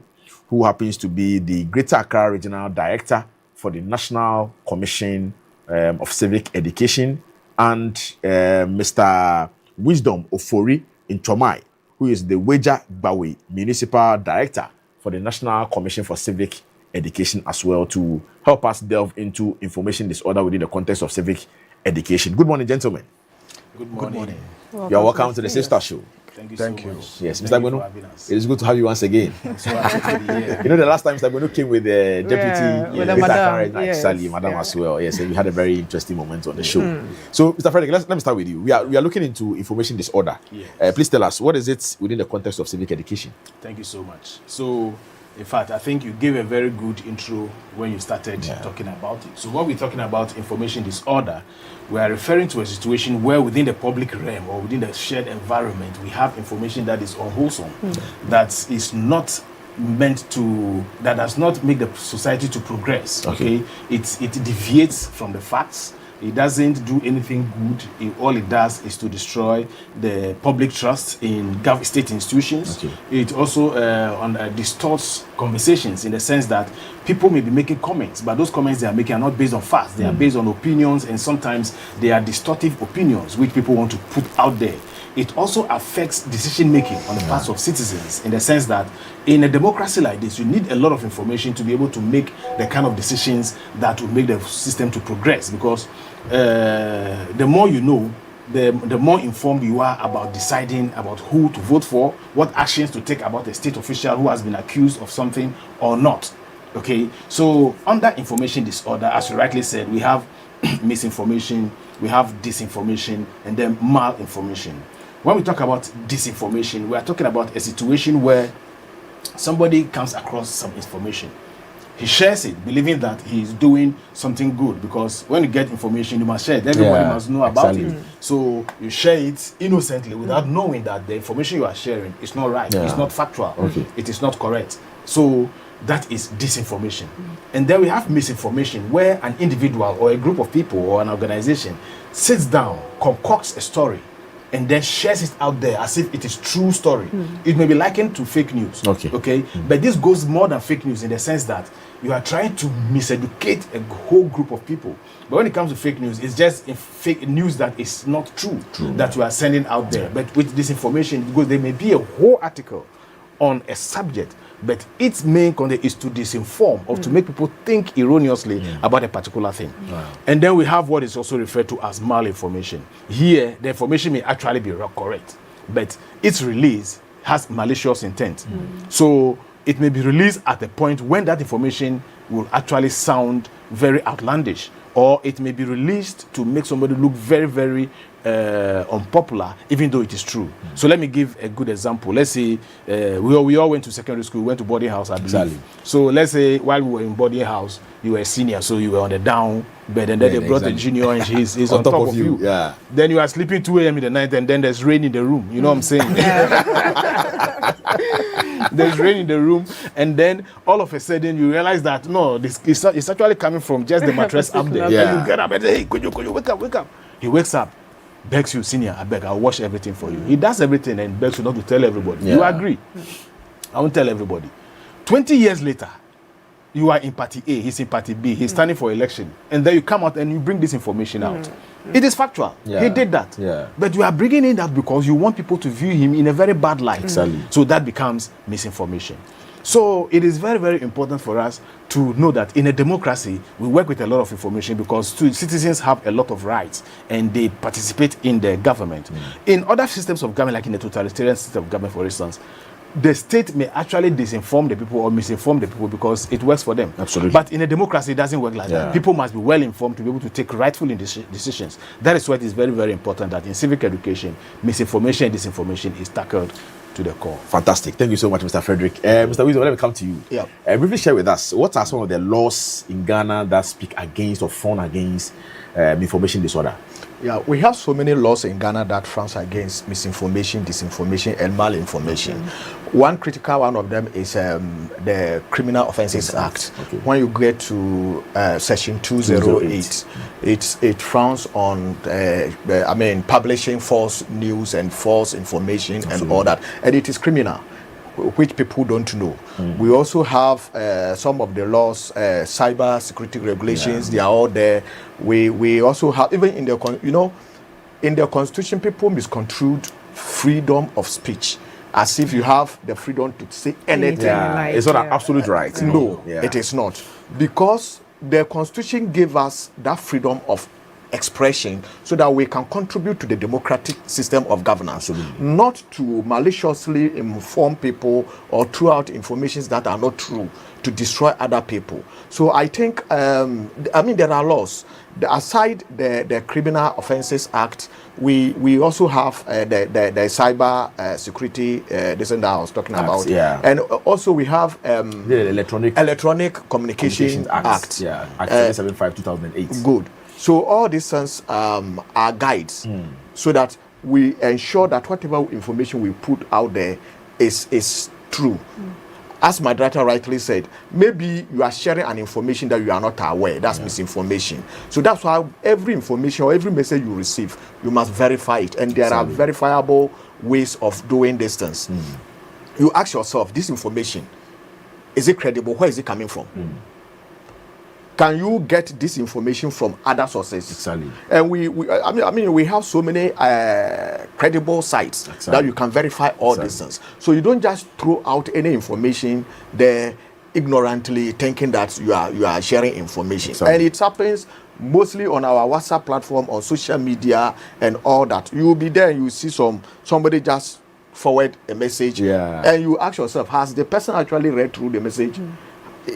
who happens to be the Greater Accra Regional Director for the National Commission of Civic Education, and Mr. Wisdom Ofori Inchomai, who is the Weja Bawe Municipal Director for the National Commission for Civic Education as well, to help us delve into information disorder within the context of civic education. Good morning, gentlemen. Good morning. You're welcome to the Safe Start Show. Thank you. Yes, Mr. Agbenu, it is good to have you once again. The last time Mr. Agbenu came with the deputy, with the madam, madam as well. Yes, and we had a very interesting moment on the show. So, Mr. Frederick, let me start with you. We are looking into information disorder. Yes. Please tell us, what is it within the context of civic education? Thank you so much. So, in fact, I think you gave a very good intro when you started talking about it. So when we're talking about information disorder, we are referring to a situation where within the public realm or within the shared environment, we have information that is unwholesome, that is not meant to, that does not make the society to progress. Okay. It deviates from the facts. It doesn't do anything good. All it does is to destroy the public trust in state institutions. It also distorts conversations, in the sense that people may be making comments, but those comments they are making are not based on facts. They are based on opinions, and sometimes they are distortive opinions which people want to put out there. It also affects decision making on the parts of citizens, in the sense that in a democracy like this, you need a lot of information to be able to make the kind of decisions that will make the system to progress, because the more you know, the more informed you are about deciding about who to vote for, what actions to take about a state official who has been accused of something or not. Okay, so under information disorder, as you rightly said, we have misinformation, we have disinformation, and then malinformation. When we talk about disinformation, we are talking about a situation where somebody comes across some information, he shares it, believing that he's doing something good, because when you get information, you must share it. Everybody must know about it. So you share it innocently without knowing that the information you are sharing is not right, it's not factual, it is not correct. So that is disinformation. And then we have misinformation, where an individual or a group of people or an organization sits down, concocts a story, and then shares it out there as if it is true story. It may be likened to fake news. But this goes more than fake news, in the sense that you are trying to miseducate a whole group of people. But when it comes to fake news, it's just a fake news that is not true. That you are sending out there. But with disinformation, because there may be a whole article on a subject, but its main content is to disinform or to make people think erroneously about a particular thing. And then we have what is also referred to as malinformation. Here, the information may actually be correct, but its release has malicious intent. So it may be released at a point when that information will actually sound very outlandish, or it may be released to make somebody look very, very unpopular, even though it is true. So let me give a good example. Let's say we all went to secondary school, went to boarding house, I believe. So let's say while we were in boarding house, you were a senior, so you were on the down bed, and then they brought a junior and he's on top of you. Then you are sleeping 2 a.m. in the night, and then there's rain in the room. You know what I'm saying? There's rain in the room, and then all of a sudden you realize that no, this is it's actually coming from just the mattress up there. And you get up and say, hey, could you wake up? He wakes up, begs you, senior, I beg, I'll wash everything for you. He does everything and begs you not to tell everybody. You agree? I won't tell everybody. 20 years later, you are in party A, he's in party B, he's standing for election, and then you come out and you bring this information out. It is factual. He did that. But you are bringing in that because you want people to view him in a very bad light. So that becomes misinformation. So it is very, very important for us to know that in a democracy, we work with a lot of information, because citizens have a lot of rights and they participate in the government. In other systems of government, like in the totalitarian system of government, for instance, the state may actually disinform the people or misinform the people because it works for them. But in a democracy, it doesn't work like that. People must be well informed to be able to take rightful decisions. That is why it is very, very important that in civic education, misinformation and disinformation is tackled to the core. Fantastic. Thank you so much, Mr. Frederick. Mr. Wisdom, let me come to you. Briefly share with us, what are some of the laws in Ghana that speak against or front against information disorder? We have so many laws in Ghana that front against misinformation, disinformation, and malinformation. One critical one of them is the Criminal Offences Act. When you get to Section 208, it frowns on publishing false news and false information and all that, and it is criminal, which people don't know. We also have some of the laws, cyber security regulations. They are all there. We also have, even in the in the constitution, people misconstrued freedom of speech as if you have the freedom to say anything. It's not an absolute right. No, it is not, because the constitution gave us that freedom of expression so that we can contribute to the democratic system of governance, not to maliciously inform people or throw out information that are not true to destroy other people. So I think, there are laws. Aside the Criminal Offences Act, we also have the cyber security, this and that I was talking about. And also we have the Electronic Communications Act. Act 775 2008. Good. So all these things are guides, so that we ensure that whatever information we put out there is true. As my director rightly said, maybe you are sharing an information that you are not aware. That's misinformation. So that's why every information or every message you receive, you must verify it. And there are verifiable ways of doing these things. You ask yourself, this information, is it credible? Where is it coming from? Can you get this information from other sources? And we have so many credible sites that you can verify all these things. So you don't just throw out any information there ignorantly, thinking that you are sharing information. And it happens mostly on our WhatsApp platform, on social media, and all that. You will be there and you see somebody just forward a message, and you ask yourself, has the person actually read through the message?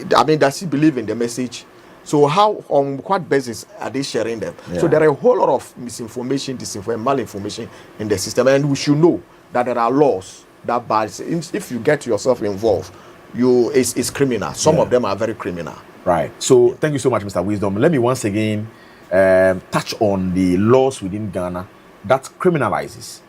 Does he believe in the message? So on what basis are they sharing them? So there are a whole lot of misinformation, disinformation, malinformation in the system, and we should know that there are laws that bars. If you get yourself involved, is criminal. Some of them are very criminal. Right. So thank you so much, Mr. Wisdom. Let me once again touch on the laws within Ghana that criminalizes,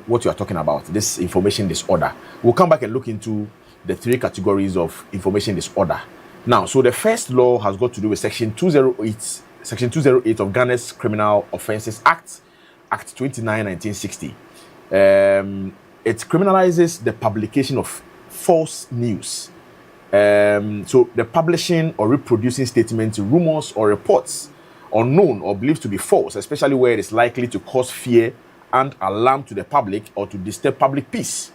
what you are talking about, this information disorder. We'll come back and look into the 3 categories of information disorder. Now, so the first law has got to do with Section 208 of Ghana's Criminal Offences Act 29, 1960. It criminalizes the publication of false news. So the publishing or reproducing statements, rumors, or reports unknown or believed to be false, especially where it is likely to cause fear and alarm to the public or to disturb public peace.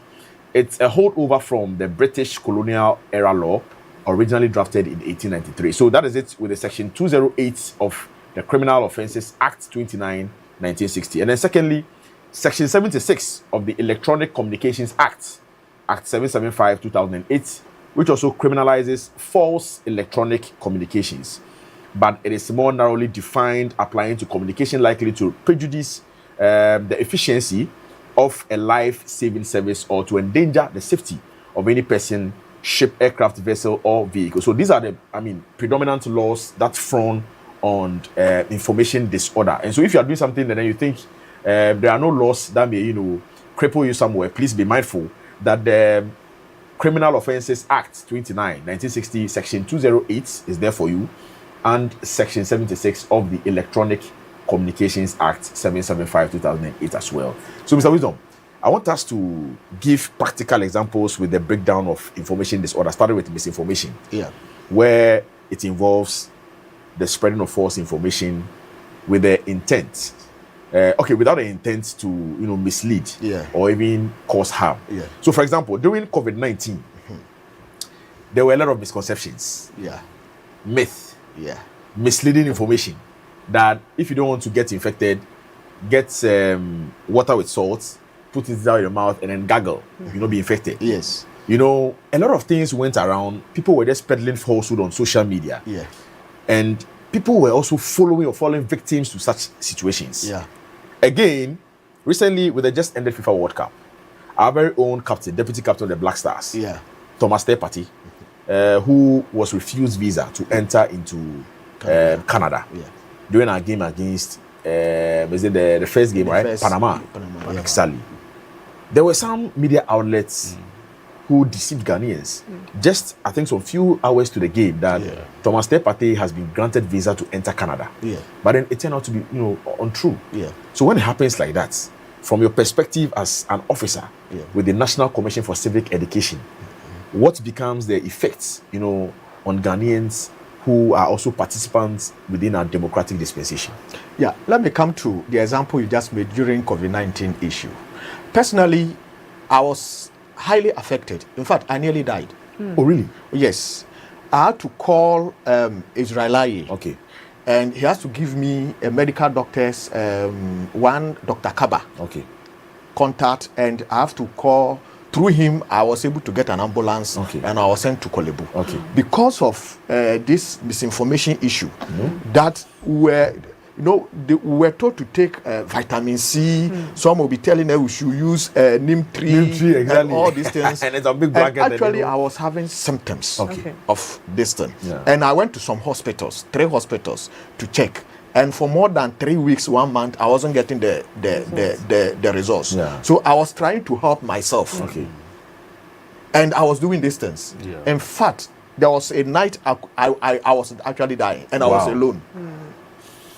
It's a holdover from the British colonial era law, originally drafted in 1893. So that is it with the Section 208 of the Criminal Offences Act 29, 1960. And then secondly, Section 76 of the Electronic Communications Act 775, 2008, which also criminalizes false electronic communications. But it is more narrowly defined, applying to communication likely to prejudice the efficiency of a life-saving service or to endanger the safety of any person, ship, aircraft, vessel, or vehicle. So these are the, predominant laws that frown on information disorder. And so if you are doing something and then you think there are no laws that may, cripple you somewhere, please be mindful that the Criminal Offences Act 29, 1960, Section 208 is there for you, and Section 76 of the Electronic Communications Act 775, 2008 as well. So, Mr. Wisdom, I want us to give practical examples with the breakdown of information disorder, starting with misinformation, where it involves the spreading of false information with the intent, without the intent to, mislead or even cause harm. So, for example, during COVID-19, there were a lot of misconceptions, myth, misleading information that if you don't want to get infected, get water with salt, put it down your mouth, and then gargle. You'll not be infected. Yes. A lot of things went around. People were just peddling falsehood on social media. And people were also falling victims to such situations. Again, recently with the just ended FIFA World Cup, our very own captain, deputy captain of the Black Stars, Thomas Tepati, who was refused visa to enter into Canada during our game against is it the first game, right? Panama. Exactly. There were some media outlets who deceived Ghanaians. Just, I think, some few hours to the game that Thomas Tepati has been granted visa to enter Canada. But then it turned out to be, untrue. So when it happens like that, from your perspective as an officer with the National Commission for Civic Education, what becomes the effects, on Ghanaians who are also participants within our democratic dispensation? Let me come to the example you just made during COVID-19 issue. Personally, I was highly affected. In fact, I nearly died. Oh, really? Yes. I had to call Israeli. Okay. And he has to give me a medical doctor's, one Dr. Kaba. Okay. Contact, and I have to call. Through him, I was able to get an ambulance, and I was sent to Kolebu. Because of this misinformation issue, that we were told to take vitamin C. Some will be telling us we should use neem tree, and all these things. And it's a big blanket. Actually, I was having symptoms of this thing. And I went to some hospitals, 3 hospitals, to check. And for more than 3 weeks, 1 month, I wasn't getting the results. So I was trying to help myself. And I was doing this things. In fact, there was a night I was actually dying, and I was alone.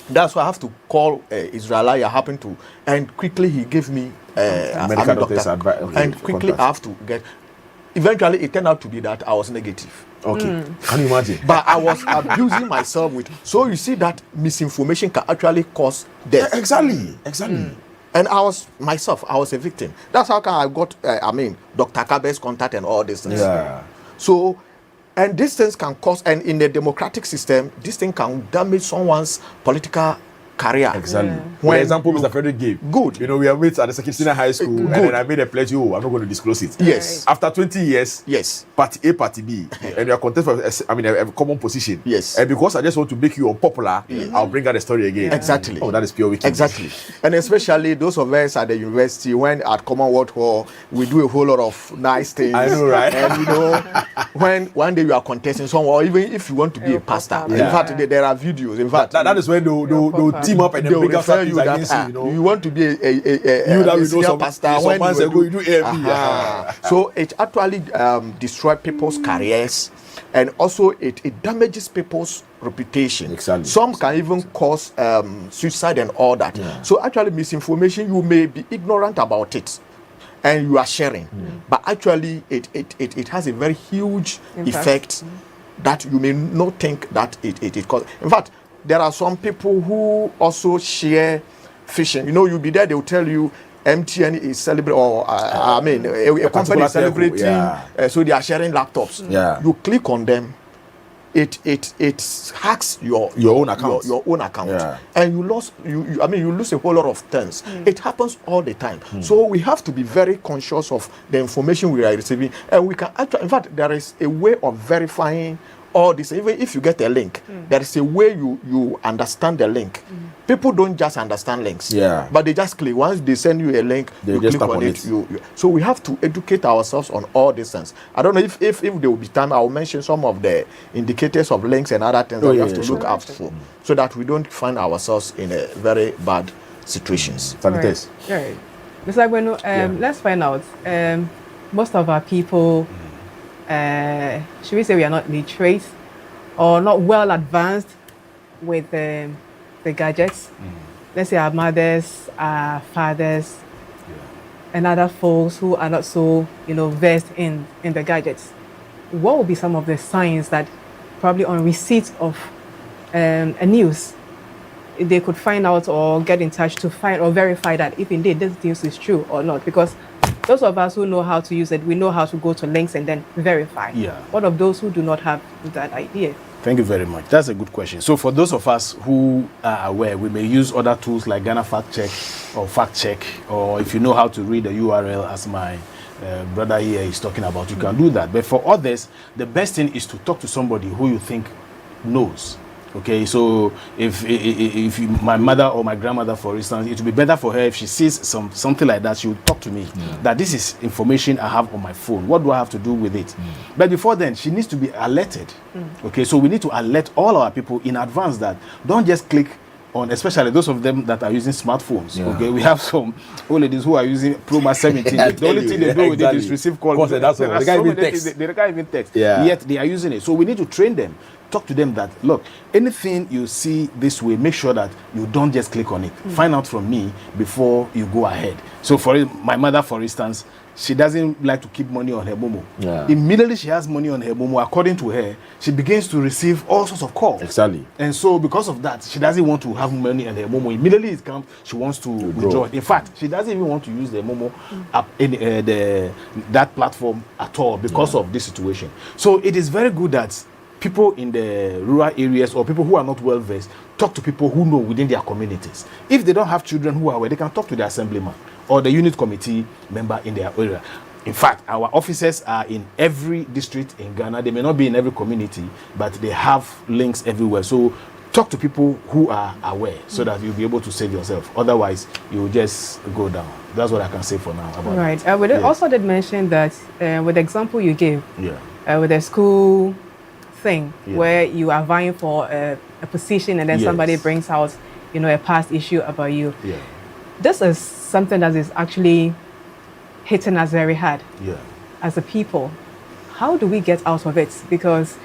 That's why I have to call Israeli. I happened to, and quickly he gave me a medical doctor's advice. And quickly I have to get. Eventually, it turned out to be that I was negative. Can you imagine? But I was abusing myself with. So you see that misinformation can actually cause death. Exactly. And I was a victim. That's how I got, Dr. Kabe's contact and all these things. So, and these things can cause, and in the democratic system, this thing can damage someone's political career. Exactly. For When example, you- Mr. Frederick gave. Good. You know, we are mates at the second senior high school, and then I made a pledge. Oh, I'm not going to disclose it. Yes. After 20 years, Yes. Party A, Party B, and you are contest for, a common position. Yes. And because I just want to make you unpopular, I'll bring out the story again. Exactly. Oh, that is pure wickedness. Exactly. And especially those of us at the university, when at Commonwealth Hall, we do a whole lot of nice things. I know, right? And you know, when one day you are contesting someone, or even if you want to be a pastor, in Yeah. fact, there are videos. In fact, That is when they'll team up and they then will bring us refer up you that against you, you know. you want to be a You that we know senior some pastor. some when months were ago, you do AFB. So it actually destroys people's careers, and also it damages people's reputation. Exactly. Some can even cause suicide and all that. So actually, misinformation, you may be ignorant about it, and you are sharing, but actually it has a very huge effect that you may not think that it causes. In fact, there are some people who also share phishing. You know, you'll be there, they'll tell you MTN is celebrating, or a company is celebrating, so they are sharing laptops. Yeah. You click on them, it hacks your own account. your own account, Yeah. and you lose a whole lot of things. It happens all the time. So we have to be very conscious of the information we are receiving, and we can actually, in fact, there is a way of verifying all this. Even if you get a link, there is a way you understand the link. People don't just understand links, but they just click. Once they send you a link, They you just click tap on on it. So we have to educate ourselves on all these things. I don't know if there will be time, I will mention some of the indicators of links and other things that we have to look out for, so that we don't find ourselves in a very bad situations. Sanitas. Right. Mr. Agbenu, let's find out. Most of our people, should we say we are not literate or not well advanced with the gadgets? Let's say our mothers, our fathers, and other folks who are not so, versed in the gadgets. What would be some of the signs that probably on receipt of a news, they could find out or get in touch to find or verify that if indeed this news is true or not? Because those of us who know how to use it, we know how to go to links and then verify. Yeah. What of those who do not have that idea? Thank you very much. That's a good question. So for those of us who are aware, we may use other tools like Ghana Fact Check, or if you know how to read the URL as my brother here is talking about, you can do that. But for others, the best thing is to talk to somebody who you think knows. Okay, so if my mother or my grandmother, for instance, it would be better for her if she sees something like that, she would talk to me that this is information I have on my phone. What do I have to do with it? But before then, she needs to be alerted. Okay, so we need to alert all our people in advance that don't just click on, especially those of them that are using smartphones. Okay, we have some old ladies who are using Pro Max 17. The only thing they do with it is receive calls. They can't even text. They can't even text. Yet they are using it. So we need to train them. Talk to them that, look, anything you see this way, make sure that you don't just click on it. Find out from me before you go ahead. So for my mother, for instance, she doesn't like to keep money on her Momo. Immediately she has money on her Momo, according to her, she begins to receive all sorts of calls. Exactly. And so because of that, she doesn't want to have money on her Momo. Immediately it comes, she wants to withdraw it. In fact, she doesn't even want to use the Momo app in that platform at all because of this situation. So it is very good that people in the rural areas or people who are not well versed talk to people who know within their communities. If they don't have children who are aware, they can talk to the assemblyman or the unit committee member in their area. In fact, our officers are in every district in Ghana. They may not be in every community, but they have links everywhere. So talk to people who are aware so that you'll be able to save yourself. Otherwise, you'll just go down. That's what I can say for now about Right. We also did mention that with the example you gave, with the school thing where you are vying for a position and then somebody brings out, a past issue about you. This is something that is actually hitting us very hard as a people. How do we get out of it? Because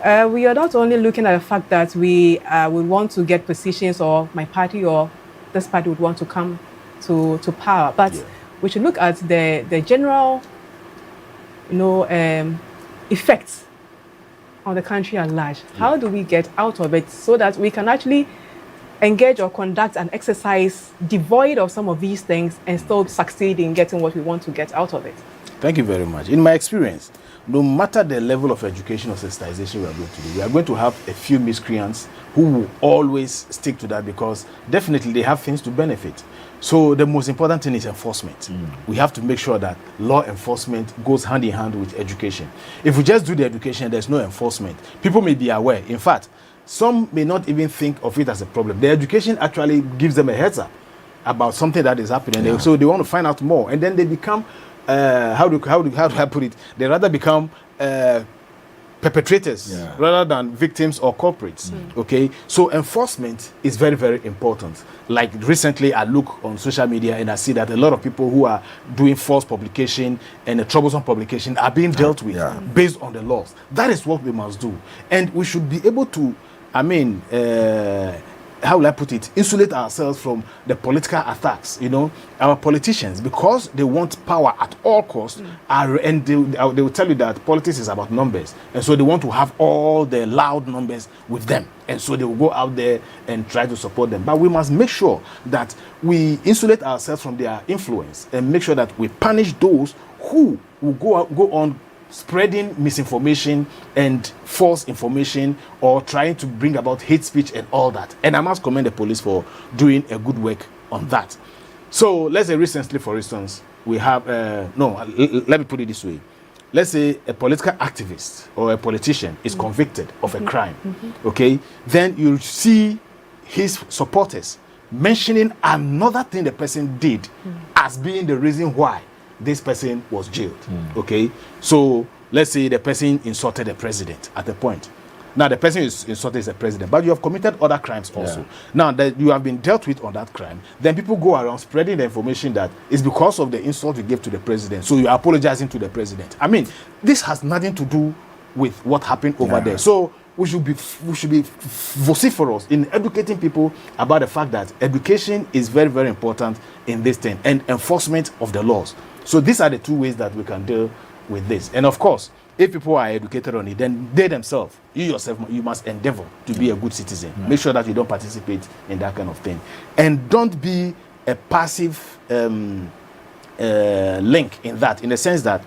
we are not only looking at the fact that we would want to get positions, or my party or this party would want to come to power, but we should look at the general, effects on the country at large. How do we get out of it so that we can actually engage or conduct an exercise devoid of some of these things and still succeed in getting what we want to get out of it? Thank you very much. In my experience, no matter the level of education or sensitization we are going to do, we are going to have a few miscreants who will always stick to that because definitely they have things to benefit. So the most important thing is enforcement. We have to make sure that law enforcement goes hand in hand with education. If we just do the education, there's no enforcement. People may be aware. In fact, some may not even think of it as a problem. The education actually gives them a heads up about something that is happening. So they want to find out more. And then they become, how do I put it? They rather become perpetrators rather than victims or culprits. Okay, so enforcement is very, very important. Like recently, I look on social media and I see that a lot of people who are doing false publication and troublesome publication are being dealt with based on the laws. That is what we must do, and we should be able to, how will I put it, insulate ourselves from the political attacks. You know, our politicians, because they want power at all costs, and they will tell you that politics is about numbers, and so they want to have all the loud numbers with them, and so they will go out there and try to support them. But we must make sure that we insulate ourselves from their influence and make sure that we punish those who will go on spreading misinformation and false information or trying to bring about hate speech and all that. And I must commend the police for doing a good work on that. So let's say recently, for instance, we have, let me put it this way. Let's say a political activist or a politician is convicted of a crime, okay? Then you see his supporters mentioning another thing the person did as being the reason why this person was jailed. Okay, so let's say the person insulted the president at a point. Now the person is insulted the president, but you have committed other crimes also. Now that you have been dealt with on that crime, then people go around spreading the information that it's because of the insult you gave to the president, so you are apologizing to the president. I mean, this has nothing to do with what happened over there. So we should be vociferous in educating people about the fact that education is very, very important in this thing, and enforcement of the laws. So these are the two ways that we can deal with this. And of course, if people are educated on it, then they themselves, you yourself, you must endeavor to be a good citizen. Make sure that you don't participate in that kind of thing. And don't be a passive link in that, in the sense that,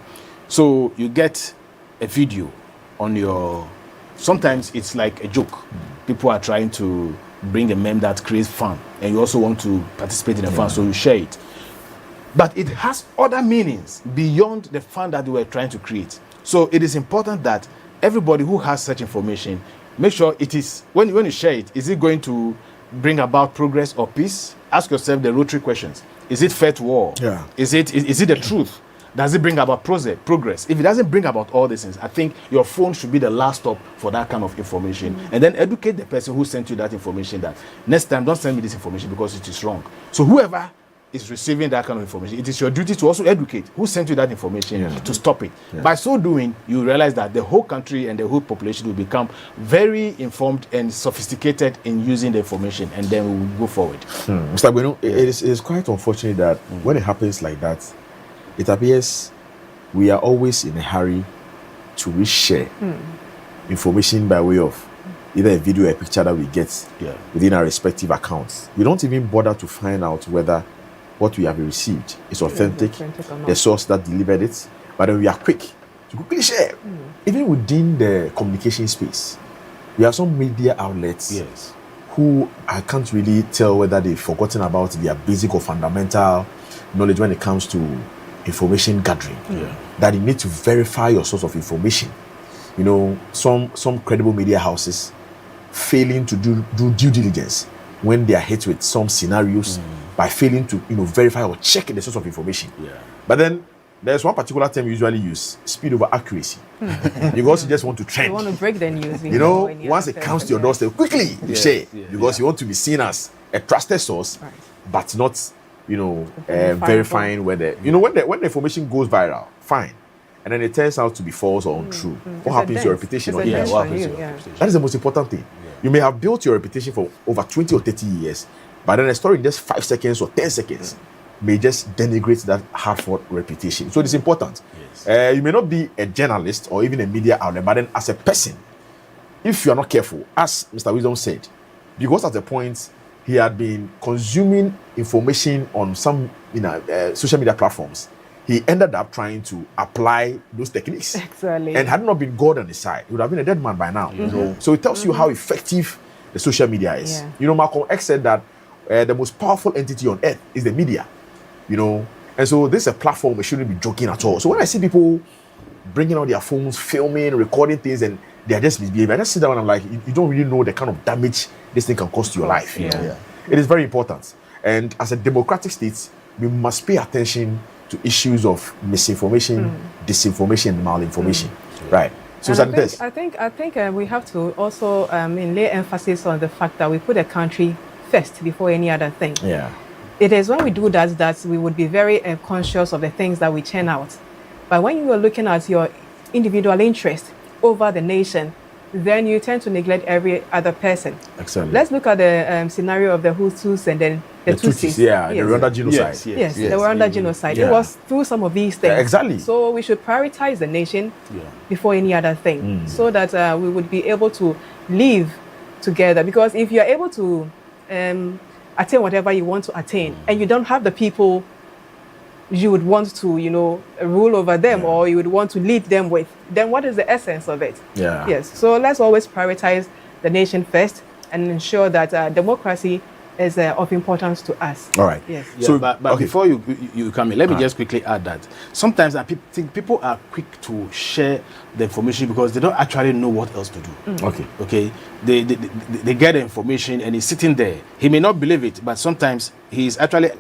so you get a video on your, sometimes it's like a joke. People are trying to bring a meme that creates fun, and you also want to participate in the fun, so you share it. But it has other meanings beyond the fun that we were trying to create. So it is important that everybody who has such information, make sure it is, when you share it, is it going to bring about progress or peace? Ask yourself the rotary questions. Is it fair to all? Is it the truth? Does it bring about progress? If it doesn't bring about all these things, I think your phone should be the last stop for that kind of information. And then educate the person who sent you that information that next time, don't send me this information because it is wrong. So whoever is receiving that kind of information, it is your duty to also educate who sent you that information to stop it. By so doing, you realize that the whole country and the whole population will become very informed and sophisticated in using the information, and then we will go forward. Mr. Bueno, it is quite unfortunate that when it happens like that, it appears we are always in a hurry to reshare information by way of either a video or a picture that we get within our respective accounts. We don't even bother to find out whether what we have received is authentic, the source that delivered it, but then we are quick to quickly share. Even within the communication space, we have some media outlets who I can't really tell whether they've forgotten about their basic or fundamental knowledge when it comes to information gathering. That you need to verify your source of information. You know, some credible media houses failing to do due diligence when they are hit with some scenarios by failing to verify or check the source of information. But then there's one particular term you usually use: speed over accuracy. You also just want to trend. You want to break the news. Once it comes to your doorstep, quickly you share because you want to be seen as a trusted source, but not verifying whether when the information goes viral, fine, and then it turns out to be false or untrue. What happens to your reputation? That is the most important thing. You may have built your reputation for over 20 or 30 years, but then a story in just 5 seconds or 10 seconds may just denigrate that hard-fought reputation. So it is important. You may not be a journalist or even a media outlet, but then as a person, if you are not careful, as Mr. Wisdom said, because at the point he had been consuming information on some social media platforms, he ended up trying to apply those techniques. Exactly. And had it not been God on his side, he would have been a dead man by now. You know? So it tells you how effective the social media is. Yeah. You know, Malcolm X said that the most powerful entity on earth is the media. You know, and so this is a platform we shouldn't be joking at all. So when I see people bringing out their phones, filming, recording things, and they are just misbehaving, I just sit down and I'm like, you don't really know the kind of damage this thing can cause to your life. You know? It is very important. And as a democratic state, we must pay attention to issues of misinformation, disinformation, and malinformation. Right. So I think we have to also lay emphasis on the fact that we put the country first before any other thing. Yeah. It is when we do that we would be very conscious of the things that we churn out. But when you are looking at your individual interest over the nation, then you tend to neglect every other person. Excellent. Let's look at the scenario of the Hutus and then the Tutsis. Yeah, the Rwanda genocide. Yes, the Rwanda genocide. Yeah. It was through some of these things. Yeah, exactly. So we should prioritize the nation before any other thing, so that we would be able to live together. Because if you are able to attain whatever you want to attain, and you don't have the people you would want to, rule over them, or you would want to lead them with, then what is the essence of it? Yeah. Yes. So let's always prioritize the nation first and ensure that democracy is of importance to us. All right. Yes. Yeah, so, but before you come in, let me just quickly add that sometimes I think people are quick to share the information because they don't actually know what else to do. Okay. They get the information and he's sitting there. He may not believe it, but sometimes he's actually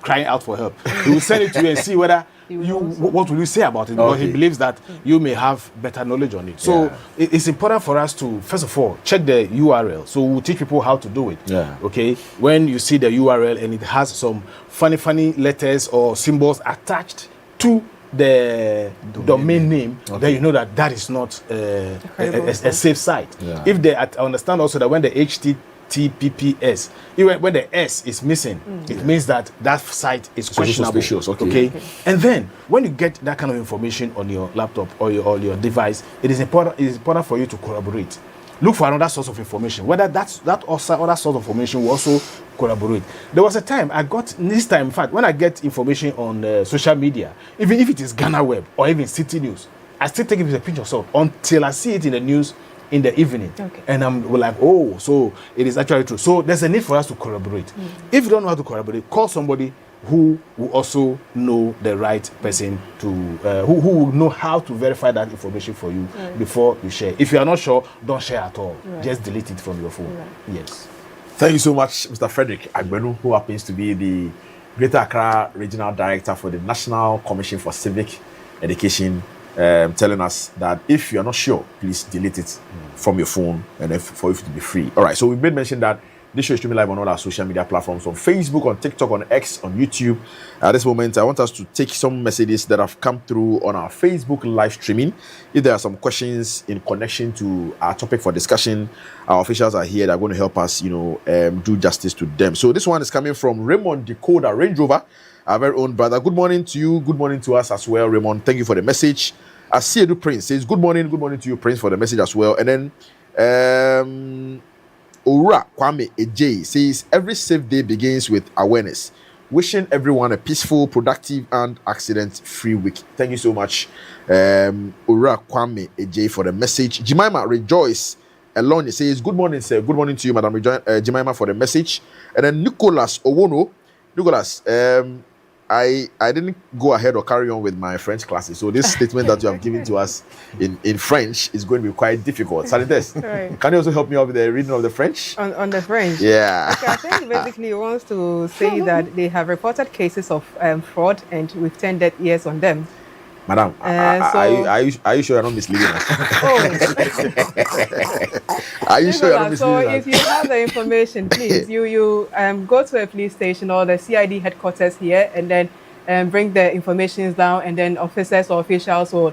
crying out for help. He will send it to you and see whether what will you say about it, because he believes that you may have better knowledge on it. So it's important for us to, first of all, check the URL. So we'll teach people how to do it. Okay. When you see the URL and it has some funny letters or symbols attached to the domain name, then you know that is not a safe site. If they understand also that when the HTTPS, even when the S is missing, it means that site is questionable. Okay. And then when you get that kind of information on your laptop or your device, it is important for you to corroborate. Look for another source of information, whether that other source of information will also corroborate. There was a time I got, this time, in fact, when I get information on social media, even if it is Ghana Web or even City News, I still take it with a pinch of salt until I see it in the news in the evening. And I'm like, oh, so it is actually true. So there's a need for us to corroborate. If you don't know how to corroborate, call somebody who will also know the right person to who will know how to verify that information for you before you share. If you are not sure, don't share at all. Just delete it from your phone. Yes. Thank you so much, Mr. Frederick Agbenu, who happens to be the Greater Accra Regional Director for the National Commission for Civic Education, telling us that if you are not sure, please delete it from your phone and for it to be free. All right, so we made mention that this show is streaming live on all our social media platforms, on Facebook, on TikTok, on X, on YouTube. At this moment, I want us to take some messages that have come through on our Facebook live streaming. If there are some questions in connection to our topic for discussion, our officials are here. They're going to help us, do justice to them. So this one is coming from Raymond Decoder, Range Rover, our very own brother. Good morning to you. Good morning to us as well, Raymond. Thank you for the message. Asiedu Prince says, good morning to you, Prince, for the message as well. And then Ora Kwame Ej says, every safe day begins with awareness. Wishing everyone a peaceful, productive, and accident-free week. Thank you so much, Ora Kwame Ej, for the message. Jemima Rejoice Elonye says, good morning, sir. Good morning to you, Madam Jemima, for the message. And then Nicholas Owono. Nicholas, I didn't go ahead or carry on with my French classes, so this statement that you have given to us in French is going to be quite difficult. Salutes. Right. Can you also help me out with the reading of the French? On the French? Yeah. Okay, I think basically he wants to say that they have reported cases of fraud and with 10 dead years on them. Madam, are you sure you're not misleading us? Are you sure you're not misleading us? So if you have the information, please, you go to a police station or the CID headquarters here and then bring the information down, and then officers or officials will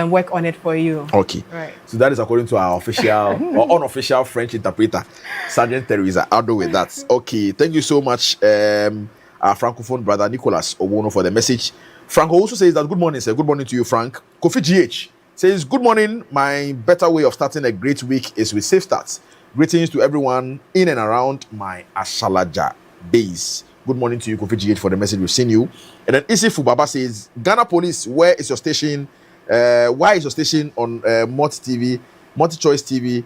work on it for you. Okay. Right. So that is according to our official or unofficial French interpreter, Sergeant Teresa. I'll do with that. Okay. Thank you so much, our Francophone brother Nicholas Owono, for the message. Franco also says that good morning, sir. Good morning to you, Frank. Kofi GH says, good morning. My better way of starting a great week is with safe starts. Greetings to everyone in and around my Ashalaja base. Good morning to you, Kofi GH, for the message. We've seen you. And then Isifu Baba says, Ghana Police, where is your station? Why is your station on multi-choice TV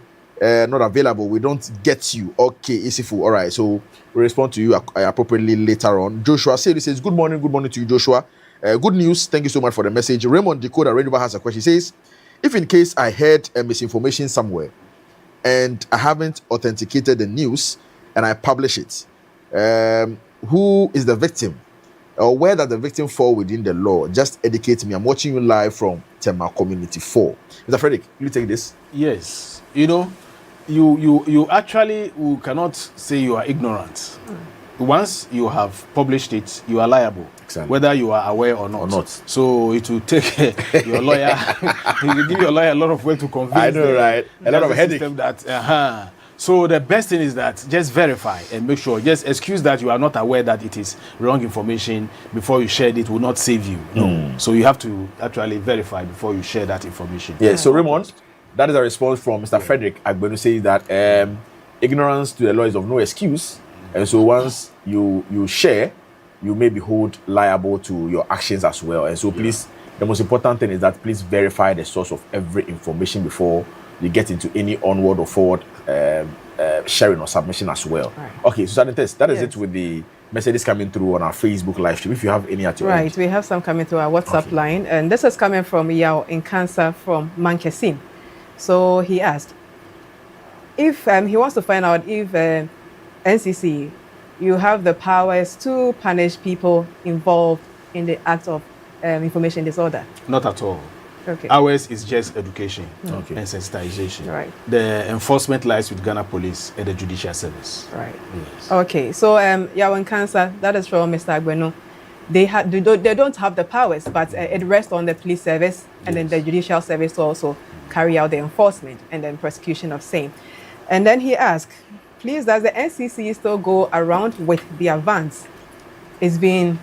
not available? We don't get you. Okay, Isifu. All right. So we'll respond to you appropriately later on. Joshua says, good morning to you, Joshua. Good news. Thank you so much for the message. Raymond Decoder Red River has a question. He says, if in case I heard a misinformation somewhere and I haven't authenticated the news and I publish it, who is the victim? Or where does the victim fall within the law? Just educate me. I'm watching you live from Tema Community 4. Mr. Frederick, will you take this? Yes. You know, you actually cannot say you are ignorant. Once you have published it, you are liable, exactly. Whether you are aware or not. So it will take your lawyer, it will give your lawyer a lot of work to convince. I know, right? A lot of headache. That, So the best thing is that just verify and make sure. Just excuse that you are not aware that it is wrong information before you share it will not save you. No. So you have to actually verify before you share that information. Yeah. So Raymond, that is a response from Mr. Frederick Agbenu saying that ignorance to the law is of no excuse. And so once you share, you may be held liable to your actions as well. And so please, the most important thing is that please verify the source of every information before you get into any onward or forward sharing or submission as well. Right. Okay, so that is it with the messages coming through on our Facebook live stream. If you have any at your end. We have some coming through our WhatsApp line, and this is coming from Yao in Cancer from Mankesim. So he asked if he wants to find out if NCC, you have the powers to punish people involved in the act of information disorder. Not at all. Okay. Ours is just education and sensitization. Right. The enforcement lies with Ghana Police and the Judicial Service. Right. Yes. Okay. So Yawan Cancer, that is from Mr. Agbenu. They don't have the powers, but it rests on the police service and then the Judicial Service to also carry out the enforcement and then prosecution of same. And then he asked, please, does the NCC still go around with their vans? It's been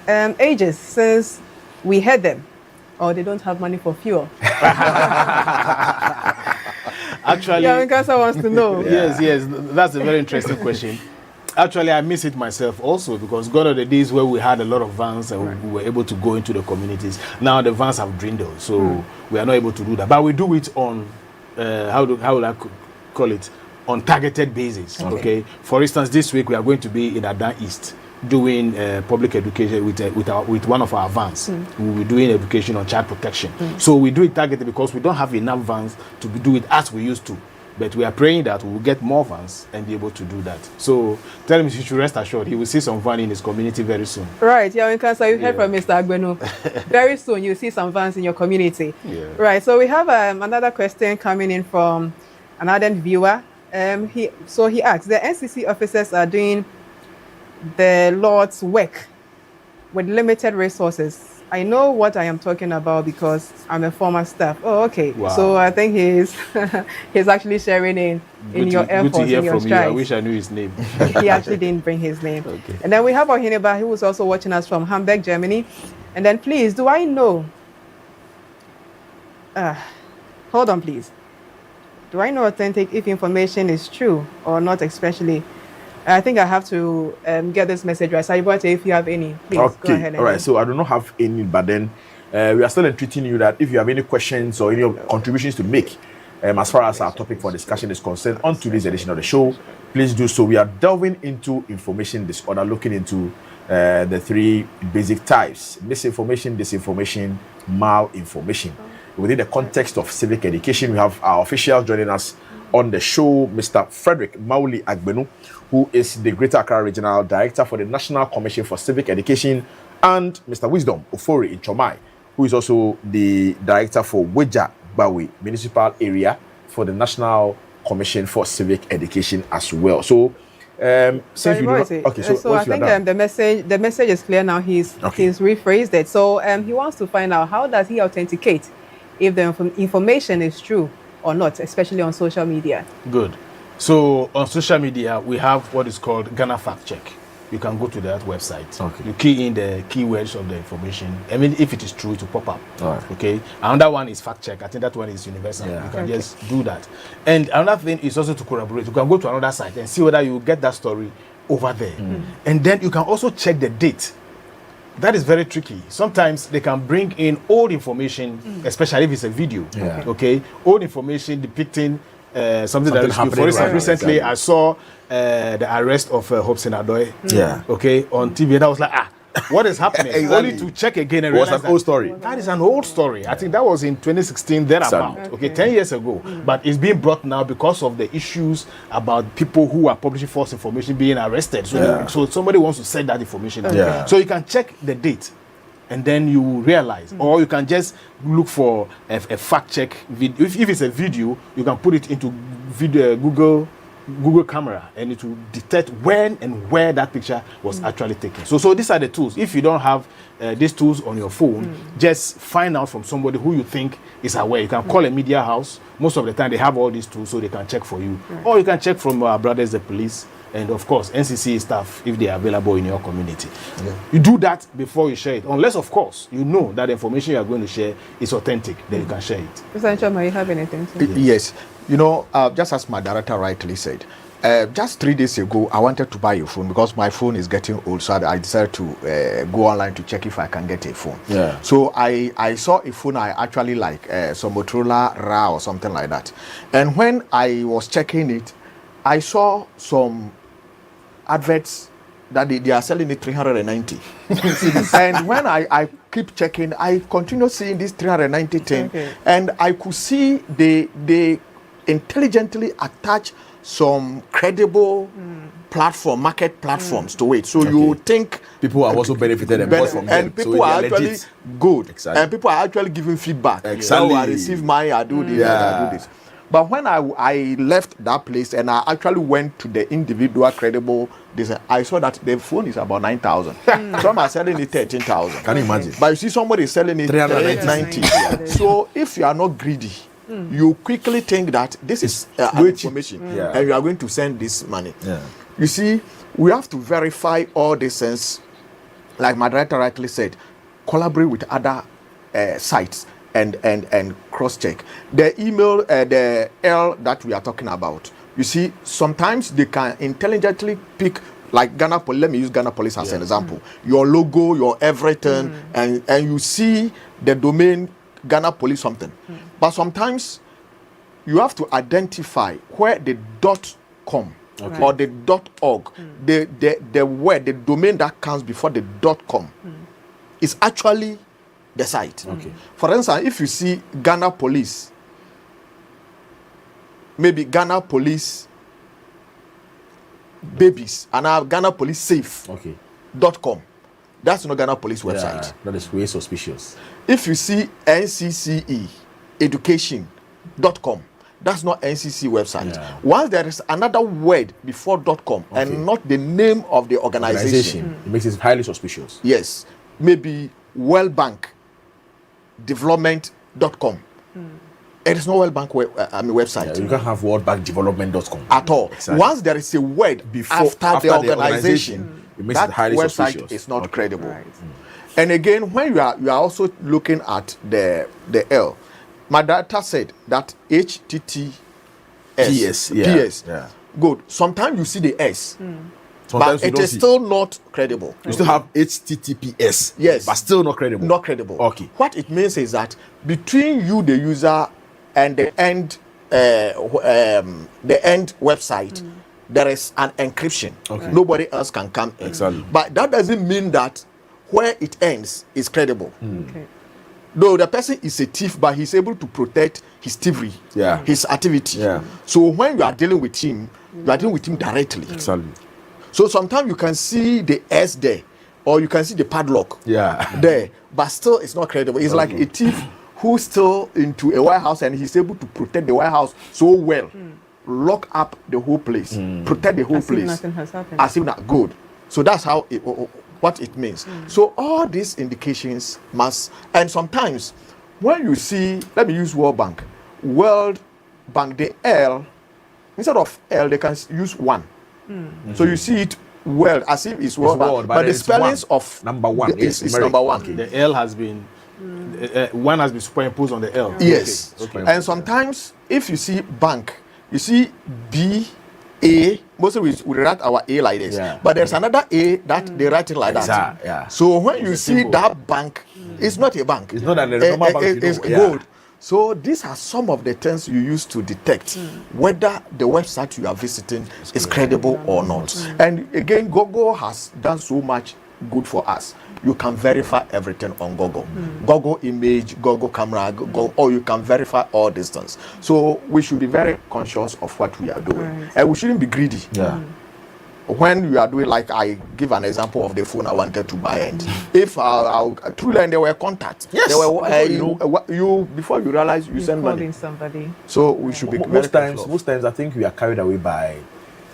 ages since we had them. Or they don't have money for fuel. Actually, Yawan Cancer wants to know. Yes, that's a very interesting question. Actually, I miss it myself also because gone are the days where we had a lot of vans and we were able to go into the communities. Now the vans have dwindled, so we are not able to do that. But we do it on how would I call it? On targeted basis. Okay. For instance, this week we are going to be in Adan East doing public education with one of our vans. We will be doing education on child protection. So we do it targeted because we don't have enough vans to do it as we used to. But we are praying that we will get more vans and be able to do that. So tell him he should rest assured. He will see some van in his community very soon. Right. Yawan Cancer, you heard from Mr. Agbenu. Very soon you'll see some vans in your community. Yeah. Right. So we have another question coming in from another viewer. He asks, the NCC officers are doing the Lord's work with limited resources. I know what I am talking about because I'm a former staff. Oh, okay. Wow. So I think he's actually sharing in your efforts, good to hear in your from strides. you. I wish I knew his name. He actually didn't bring his name. Okay. And then we have Ohineba, who was also watching us from Hamburg, Germany. And then please, do I know? Hold on, please. Do I know authentic if information is true or not, especially? I think I have to get this message right. Saribate, if you have any, please go ahead. All right. So I do not have any, but then we are still entreating you that if you have any questions or any contributions to make as far as our topic for discussion is concerned on today's edition of the show, please do so. We are delving into information disorder, looking into the three basic types: misinformation, disinformation, malinformation. Within the context of civic education, we have our officials joining us on the show, Mr. Frederick Mauli Agbenu, who is the Greater Accra Regional Director for the National Commission for Civic Education, and Mr. Wisdom Ofori in Chomai, who is also the Director for Weja Bawi Municipal Area for the National Commission for Civic Education as well. So, since we do not, okay, so I think the message is clear now. He's rephrased it. So he wants to find out how does he authenticate if the information is true or not, especially on social media. Good. So on social media, we have what is called Ghana Fact Check. You can go to that website. Okay. You key in the keywords of the information. I mean, if it is true, it will pop up. Right. Okay. Another one is Fact Check. I think that one is universal. Yeah. You can just do that. And another thing is also to corroborate. You can go to another site and see whether you get that story over there. And then you can also check the date. That is very tricky. Sometimes they can bring in old information, especially if it's a video. Yeah. Okay, old information depicting something that is happening for instance, right now, recently exactly. I saw the arrest of Hobson Adoy. Yeah. Okay, on TV, and I was like, what is happening? Exactly. Only to check again and It was realize an old story. That is an old story. I think that was in 2016, thereabout. Exactly. Okay, 10 years ago. But it's being brought now because of the issues about people who are publishing false information being arrested. So, Yeah. so somebody wants to set that information out. Yeah. So you can check the date and then you will realize, or you can just look for a fact check video. If it's a video, you can put it into video, Google camera, and it will detect when and where that picture was actually taken. So these are the tools. If you don't have these tools on your phone, just find out from somebody who you think is aware. You can call a media house. Most of the time they have all these tools so they can check for you. Or you can check from our brothers, the police, and of course NCC staff if they are available in your community. You do that before you share it, unless of course you know that the information you are going to share is authentic, then you can share it. Mr. Nchoma, you have anything to say? Yes. You know, just as my director rightly said, just 3 days ago, I wanted to buy a phone because my phone is getting old. So I decided to go online to check if I can get a phone. Yeah. So I saw a phone I actually like, some Motorola RA or something like that. And when I was checking it, I saw some adverts that they are selling it 390. And when I keep checking, I continue seeing this 390 thing. Okay. And I could see they intelligently attach some credible market platforms to it. So you think People are also benefited and bought from them. and people So they are actually legit. good. Exactly. And people are actually giving feedback. Exactly. Oh, I receive money, I do this, Yeah. I do this. But when I left that place and I actually went to the individual credible design, I saw that the phone is about 9,000. Some are selling it 13,000. Can you imagine? But you see somebody is selling it 390. 390. So if you are not greedy, you quickly think that this is information Yeah. and you are going to send this money. Yeah. You see, we have to verify all these things. Like my director rightly said, collaborate with other sites and cross-check. The email, the L that we are talking about, you see, sometimes they can intelligently pick, like Ghana Police, let me use Ghana Police as an example, your logo, your everything, and you see the domain Ghana Police something. But sometimes you have to identify where the .com or the .org, the word, the domain that comes before the .com is actually the site. For instance, if you see Ghana Police, maybe Ghana Police babies, and now Ghana Police safe .com, that's not Ghana Police website. Yeah, that is way suspicious. If you see NCCE education.com, that's not NCC website. Yeah. Once there is another word before .com and not the name of the organization, It makes it highly suspicious. yes, maybe World Bank development.com. It is not World Bank website You can't have worldbankdevelopment.com at all. Exactly. Once there is a word Before- after after the the organization, it makes that it highly website suspicious. is not credible. Right. And again, when you are also looking at the L, my director said that HTTPS. PS, yeah, PS. yeah. Good. Sometimes you see the S, Sometimes but you it don't is see. still not credible. You still have HTTPS. Yes. But still not credible. Not credible. Okay. What it means is that between you, the user, and the end website, there is an encryption. Okay. Nobody else can come in. Exactly. But that doesn't mean that where it ends is credible. Okay. Though the person is a thief, but he's able to protect his thievery, Yeah. his activity. Yeah. So when you are dealing with him, you are dealing with him directly. Exactly. So sometimes you can see the S there, or you can see the padlock Yeah. there, but still it's not credible. It's like a thief who's still into a warehouse and he's able to protect the warehouse so well, lock up the whole place, protect the whole As if place, nothing has happened. as if not good. So that's how what it means. So all these indications must, and sometimes when you see, let me use World Bank, the L, instead of L, they can use one. So you see it well as if it's World Bank, but the it's spellings one. of Number one is numeric. number one. Okay. The L has been one has been superimposed on the L. Yes. Okay. And sometimes if you see bank, you see B A. Mostly we write our A like this, but there's another A that they write it like that. Yeah. So when you see that bank, it's not a bank. It's not a normal bank. It's gold. So these are some of the things you use to detect whether the website you are visiting is credible or not. And again, Google has done so much good for us. You can verify everything on Google. Google image, Google camera, Google, or you can verify all distance. So we should be very conscious of what we are doing. And we shouldn't be greedy. When you are doing, like I give an example of the phone I wanted to buy, and if truly there were contacts, there were you before you realize you send money. Somebody. So we should be most times I think we are carried away by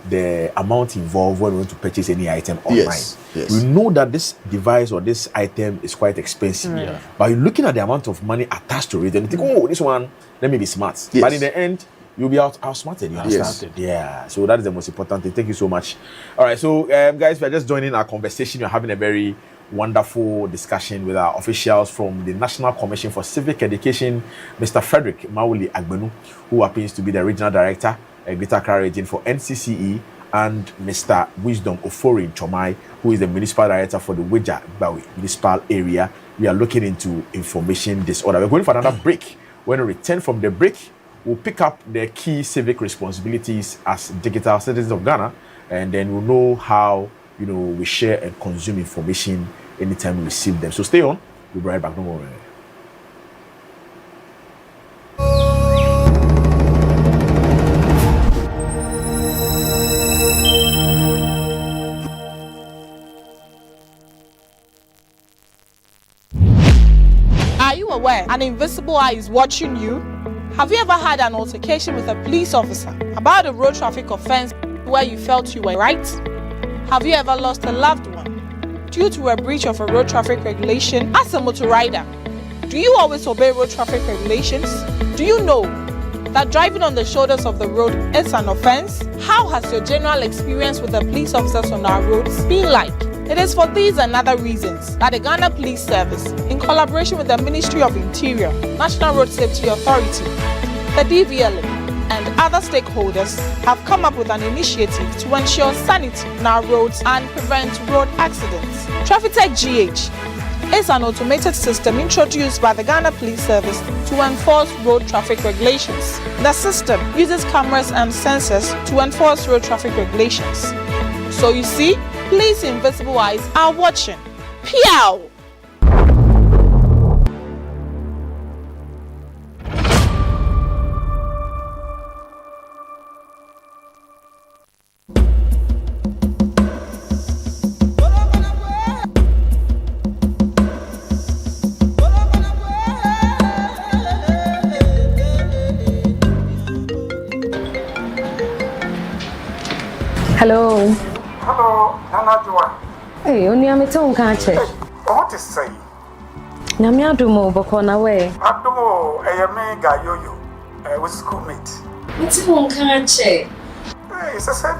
the amount involved when we want to purchase any item online. Yes. We know that this device or this item is quite expensive, but you're looking at the amount of money attached to it and you think, oh, this one, let me be smart. But in the end, you'll be outsmarted. You understand? Yeah. So that is the most important thing. Thank you so much. All right. So, guys, we're just joining our conversation. We're having a very wonderful discussion with our officials from the National Commission for Civic Education, Mr. Frederick Mawuli Agbenu, who happens to be the Regional Director, Greater Accra Region for NCCE, and Mr. Wisdom Ofori Chomai, who is the Municipal Director for the Weja Bawi Municipal Area. We are looking into information disorder. We're going for another break. When we return from the break, we'll pick up the key civic responsibilities as digital citizens of Ghana, and then we'll know how we share and consume information anytime we receive them. So stay on. We'll be right back. No more. Are you aware an invisible eye is watching you? Have you ever had an altercation with a police officer about a road traffic offense where you felt you were right? Have you ever lost a loved one due to a breach of a road traffic regulation as a motor rider? Do you always obey road traffic regulations? Do you know that driving on the shoulders of the road is an offense? How has your general experience with the police officers on our roads been like? It is for these and other reasons that the Ghana Police Service, in collaboration with the Ministry of Interior, National Road Safety Authority, the DVLA, and other stakeholders have come up with an initiative to ensure sanity on our roads and prevent road accidents. TrafficTech GH is an automated system introduced by the Ghana Police Service to enforce road traffic regulations. The system uses cameras and sensors to enforce road traffic regulations. So you see, police invisible eyes are watching. Pew! Hello. Hello, Nana Joa. Hey, only I'm a tongue catch. What is say? Namiadumo, Bokona way. Adumo, a mega yo-yo, with schoolmate. What's one catch? Hey, it's a said,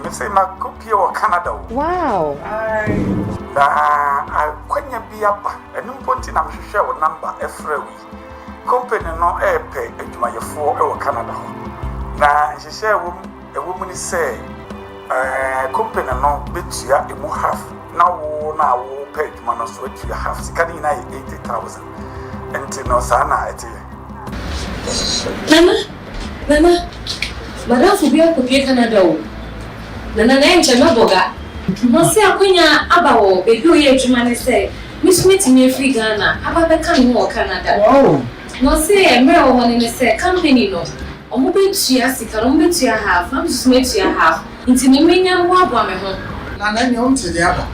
it's a Macupio or Canada. Wow. I couldn't be up, and no point in I'm sure number every week. Company no air pay at my 4 or Canada. Now, she said, a woman is say, company no bet you a more half. Now pay man so to your half. Scanning 80,000. And no sana at Nana, Madame Fubia could be Canada. Nana named Chamaboga. No say a quina about a good year to man say, Miss meeting me free Ghana, about the coming more Canada. Oh, no say a mere one in a say company no. O mo be tia sika no be tia half am just make tia half nti me menya mo aboa me ho na na nyom te dia ba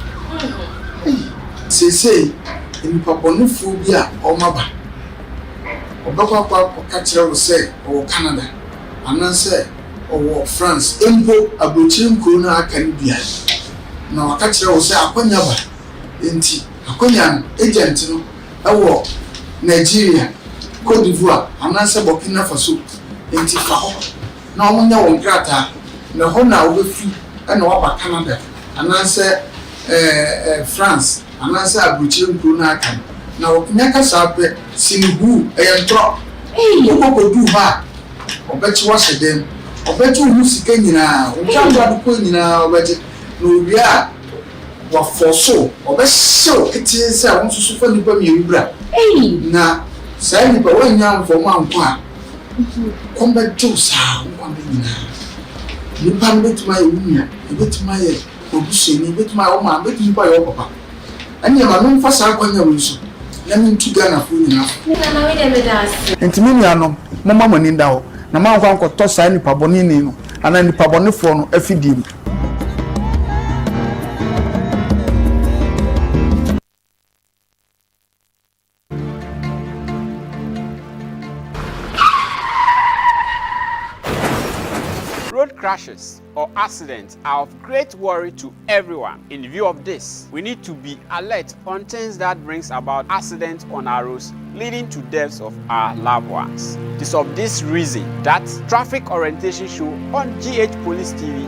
sei in paponufu bi a o maba obakwa kwa ka kire wo say o Canada anan say o France empo abrochim ko na aka ni bia na ka kire wo say akonya ba nti akonya agent no ewo Nigeria Cote d'Ivoire anan say Burkina Faso enti fa ho na omunya won krata na ho na obefi na waba Canada ananse France ananse abuchi nkru na aka na okunya ka sape sinibu eyentro okokodu ha obechi wase dem obetu hu sika nyina otwa do ko nyina obete no bia wa foso obehyew kete se won susu fa nipa mi ewura na sai nipa wanya mfom anko a kombe jusa kombe nyina nipa betuma ewunya betuma ye obuseni betuma o ma betuma ye papa ani ma no mfa sa kwanya wonso na mintu Ghana fu nyina na we dem das entimi nuanom mama mani nda ho na ma nkwa nkɔtɔ saa nipa bɔne ni no ana nipa bɔne fo no afidim. Road crashes or accidents are of great worry to everyone. In view of this, we need to be alert on things that brings about accidents on our roads, leading to deaths of our loved ones. It is of this reason that Traffic Orientation Show on GH Police TV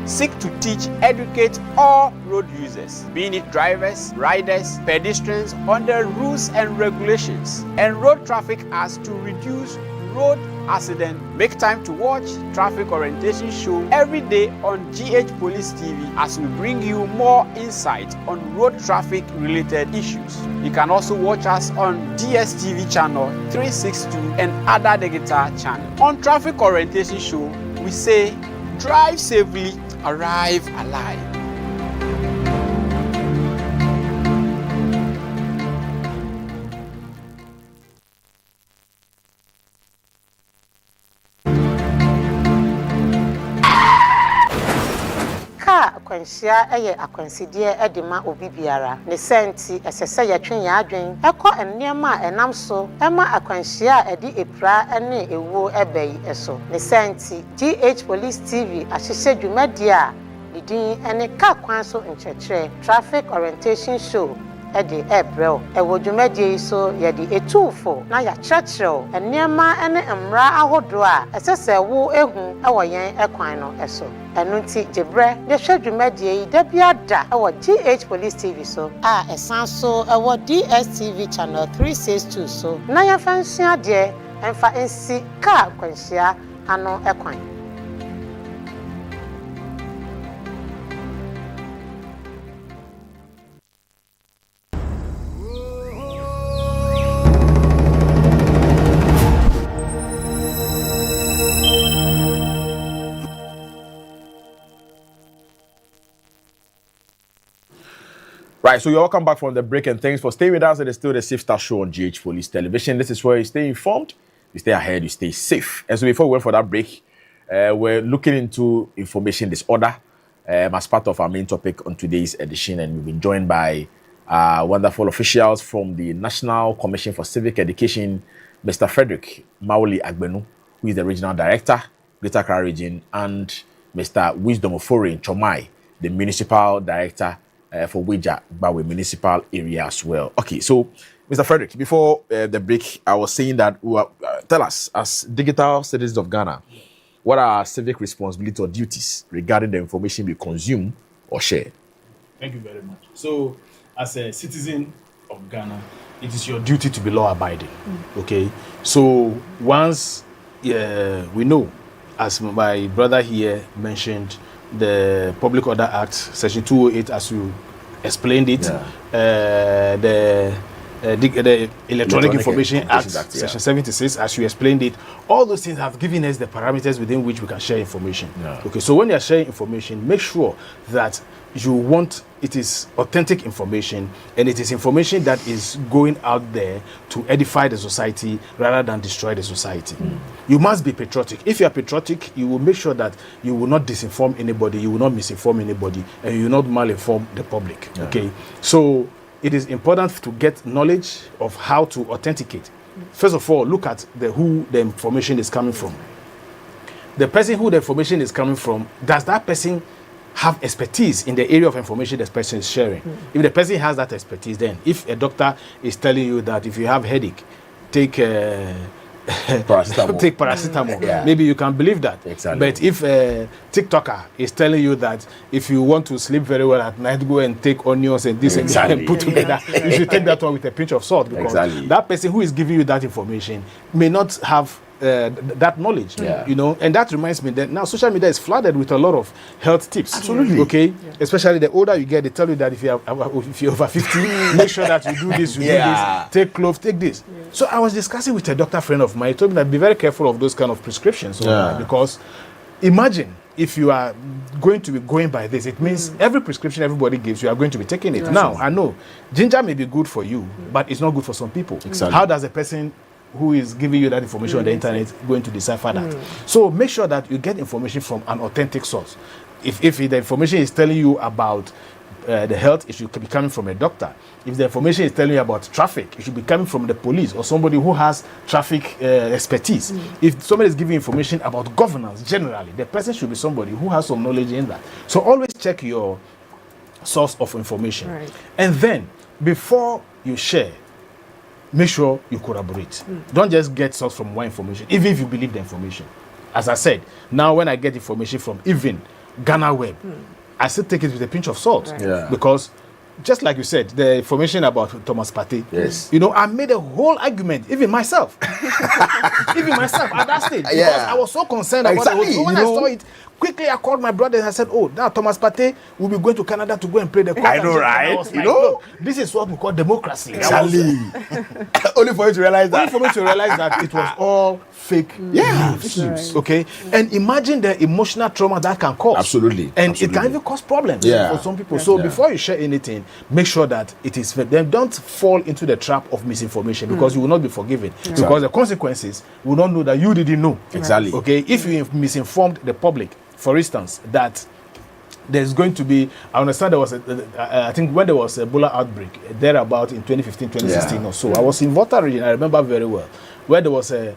seek to teach, educate all road users, being it drivers, riders, pedestrians, on the rules and regulations and road traffic as to reduce road accident. Make time to watch Traffic Orientation Show every day on GH Police TV as we bring you more insight on road traffic related issues. You can also watch us on DSTV channel 362 and other digital channels. On Traffic Orientation Show, we say drive safely, arrive alive. akwanhyia eye akwansidie edema obi biara ne senti esese yetwe ya adwen ekọ enema enam so ema akwanhyia edi epra ene ewo ebei eso ne senti GH Police TV ahyehye dwumadi a didin ene ka kwan so nkyekere Traffic Orientation Show edi ebrel ewo dwumadi so yedi etufo na ya kyerkyerɛw enema ene mmra ahodo a esese wo ehu ewo yen ekwan no eso Enunti Jebre, the Shedumedi, Debiada, our GH Police TV so, Esanso, our DSTV channel 362 so, Naya Fansia dear, and for NC car Quensia, Ano Equine. Right, so you're welcome back from the break and thanks for staying with us. It is still the Safe Start Show on GH Police Television. This is where you stay informed, you stay ahead, you stay safe. And so before we went for that break, we're looking into information disorder as part of our main topic on today's edition. And we've been joined by wonderful officials from the National Commission for Civic Education, Mr. Frederick Maoli Agbenu, who is the Regional Director, Greater Accra Region, and Mr. Wisdom Ofori Chomai, the Municipal Director for Weija Bawe Municipal Area as well. Okay, so Mr. Frederick, before the break, I was saying that tell us, as digital citizens of Ghana, what are our civic responsibilities or duties regarding the information we consume or share? Thank you very much. So, as a citizen of Ghana, it is your duty to be law-abiding. Okay, so once we know, as my brother here mentioned, the Public Order Act, Section 208, as you explained it, the Electronic Information Act, Section 76, as you explained it, all those things have given us the parameters within which we can share information. Okay, so when you are sharing information, make sure that you want it is authentic information and it is information that is going out there to edify the society rather than destroy the society. You must be patriotic. If you are patriotic, you will make sure that you will not disinform anybody, you will not misinform anybody, and you will not malinform the public. Okay, so it is important to get knowledge of how to authenticate. First of all, look at who the information is coming from. The person who the information is coming from, does that person have expertise in the area of information this person is sharing? If the person has that expertise, then if a doctor is telling you that if you have headache, take paracetamol. Take paracetamol. Maybe you can believe that. Exactly. But if a TikToker is telling you that if you want to sleep very well at night, go and take onions and this and that and put together, you should take that one with a pinch of salt, because that person who is giving you that information may not have that knowledge. Yeah. You know, and that reminds me that now social media is flooded with a lot of health tips. Absolutely. Okay, especially the older you get, they tell you that if you're over 50, make sure that you do this, you do this, take clove, take this. So I was discussing with a doctor friend of mine. He told me that be very careful of those kind of prescriptions because imagine if you are going to be going by this, it means every prescription everybody gives you are going to be taking it. Now, I know ginger may be good for you, but it's not good for some people. Exactly. How does a person who is giving you that information on the internet going to decipher that? So make sure that you get information from an authentic source. If the information is telling you about the health, it should be coming from a doctor. If the information is telling you about traffic, it should be coming from the police or somebody who has traffic expertise. If somebody is giving information about governance generally, the person should be somebody who has some knowledge in that. So always check your source of information. Right. And then, before you share, make sure you corroborate. Don't just get source from one information, even if you believe the information. As I said, now when I get information from even Ghana Web, I still take it with a pinch of salt. Right. Yeah. Because just like you said, the information about Thomas Partey, Yes. you know, I made a whole argument, even myself. Even myself at that stage. Because Yeah. I was so concerned about Exactly, it. So when you I know. saw it, quickly I called my brother and I said, oh, now Thomas Partey will be going to Canada to go and play the I know, quarter. right? And I was You like, know. look, this is what we call democracy. Exactly. Only for you to realize Only that. for me to realize that it was all fake news. Okay? And imagine the emotional trauma that can cause. Absolutely. And it Absolutely. can even cause problems Yeah. for some people. So Yeah. before you share anything, make sure that it is fair. Then don't fall into the trap of misinformation because you will not be forgiven. Because the consequences will not know that you didn't know. Exactly. Okay? If you misinformed the public, for instance, that there's going to be, I understand there was, I think when there was a Ebola outbreak, there about in 2015, 2016 or so, I was in Volta region, I remember very well, where there was a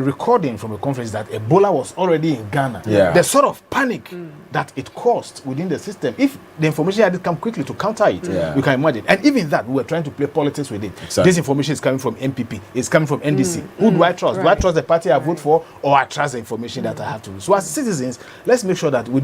recording from a conference that Ebola was already in Ghana. Yeah. The sort of panic that it caused within the system, if the information had come quickly to counter it, you can imagine. And even that, we were trying to play politics with it. Exactly. This information is coming from MPP, it's coming from NDC. Who do I trust? Do I trust the party I vote for, or I trust the information that I have to do? So as citizens, let's make sure that we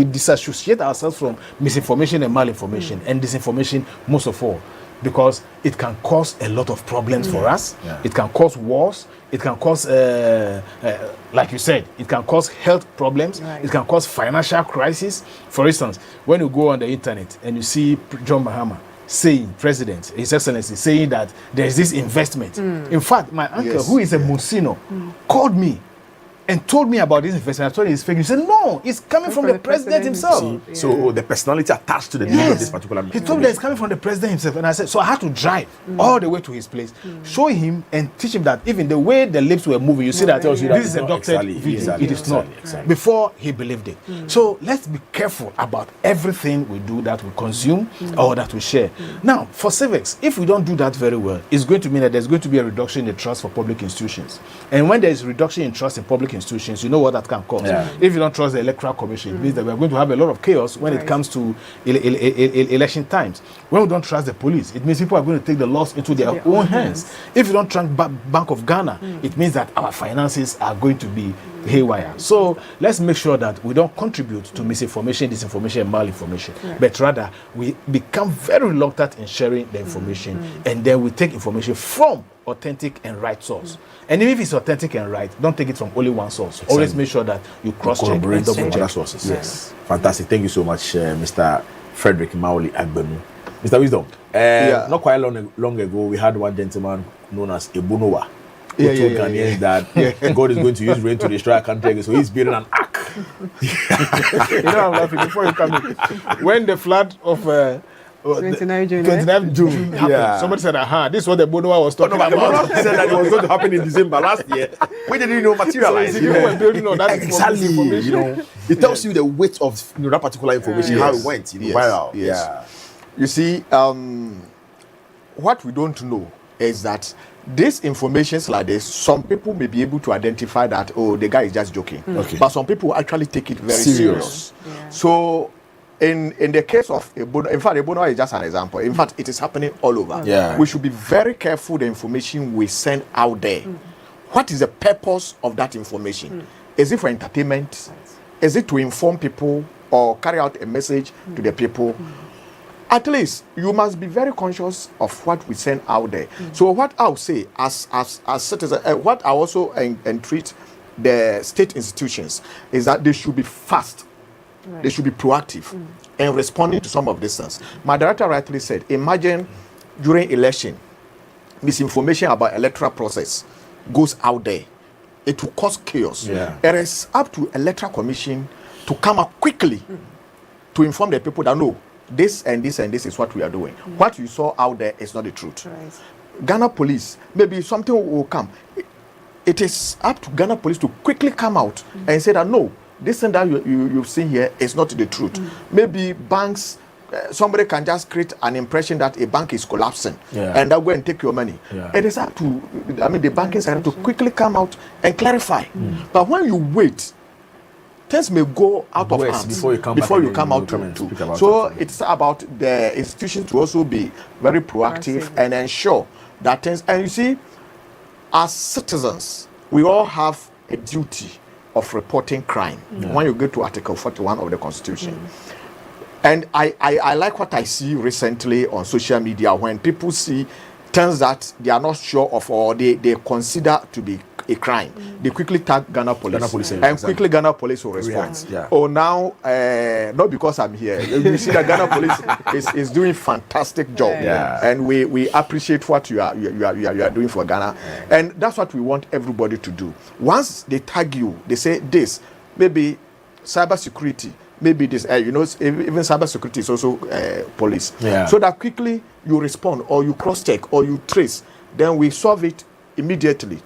disassociate ourselves from misinformation and malinformation and disinformation most of all. Because it can cause a lot of problems for us. Yeah. It can cause wars. It can cause, like you said, it can cause health problems. Right. It can cause financial crisis. For instance, when you go on the internet and you see John Mahama saying, President, His Excellency, saying that there is this investment. In fact, my uncle, who is a Monsino, called me and told me about this investment. I told him it's fake. He said, no, it's coming from the president himself. So the personality attached to the name of this particular He told me that it's coming from the president himself. And I said, so I had to drive all the way to his place, show him and teach him that even the way the lips were moving, you see that tells you that this is a doctored video. It is not. Before he believed it. So let's be careful about everything we do that we consume or that we share. Now, for civics, if we don't do that very well, it's going to mean that there's going to be a reduction in the trust for public institutions. And when there is reduction in trust in public institutions, you know what that can cause. If you don't trust the Electoral Commission, it means that we're going to have a lot of chaos when it comes to election times. When we don't trust the police, it means people are going to take the laws into their own hands. If you don't trust Bank of Ghana, it means that our finances are going to be haywire. So let's make sure that we don't contribute to misinformation, disinformation, and malinformation, but rather we become very reluctant in sharing the information, and then we take information from authentic and right source. And even if it's authentic and right, don't take it from only one source. Always make sure that you cross-check and Corroborate double from check. other sources. Yes. Fantastic. Thank you so much, Mr. Frederick Maoli Agbemu. Mr. Wisdom, not quite long ago, we had one gentleman known as Ebunowa, who told Ghanaians that God is going to use rain to destroy our country. So he's building an ark. You know, I'm laughing before you come in. When the flood of 29 June. 29 June happened, somebody said, this is what the Bonowa was talking about. He said that it was going to happen in December last year. We didn't know materialize. So people were building on that Exactly. You know, it tells you the weight of that particular information, how it went viral. Yes. Yeah. You see, what we don't know is that these informations like this, some people may be able to identify that, oh, the guy is just joking. Okay. But some people actually take it very serious. So in the case of Ebola, in fact, Ebola is just an example. In fact, it is happening all over. Yeah. We should be very careful the information we send out there. What is the purpose of that information? Is it for entertainment? Is it to inform people or carry out a message to the people? at least you must be very conscious of what we send out there. So what I'll say as citizens, what I also entreat the state institutions is that they should be fast. Right. They should be proactive in responding to some of these things. My director rightly said, imagine during election, misinformation about electoral process goes out there. It will cause chaos. Yeah. It is up to Electoral Commission to come up quickly to inform the people that no, this and this and this is what we are doing. What you saw out there is not the truth. Right. Ghana Police, maybe something will come. It is up to Ghana Police to quickly come out and say that no, this thing that you've seen here is not the truth. Maybe banks, somebody can just create an impression that a bank is collapsing and they'll go and take your money. It is up to, the banking sector to quickly come out and clarify. But when you wait, things may go out of hands before you come out to. So it's about the institutions to also be very proactive and ensure that things, and you see, as citizens, we all have a duty of reporting crime when you get to Article 41 of the Constitution. And I like what I see recently on social media when people see things that they are not sure of or they consider to be a crime. They quickly tag Ghana Police and quickly Ghana Police will respond. Oh, now, not because I'm here. You see that Ghana Police is doing fantastic job. And we appreciate what you are doing for Ghana. And that's what we want everybody to do. Once they tag you, they say this, maybe cyber security, maybe this, even cyber security is also police. So that quickly you respond or you cross-check or you trace, then we solve it immediately.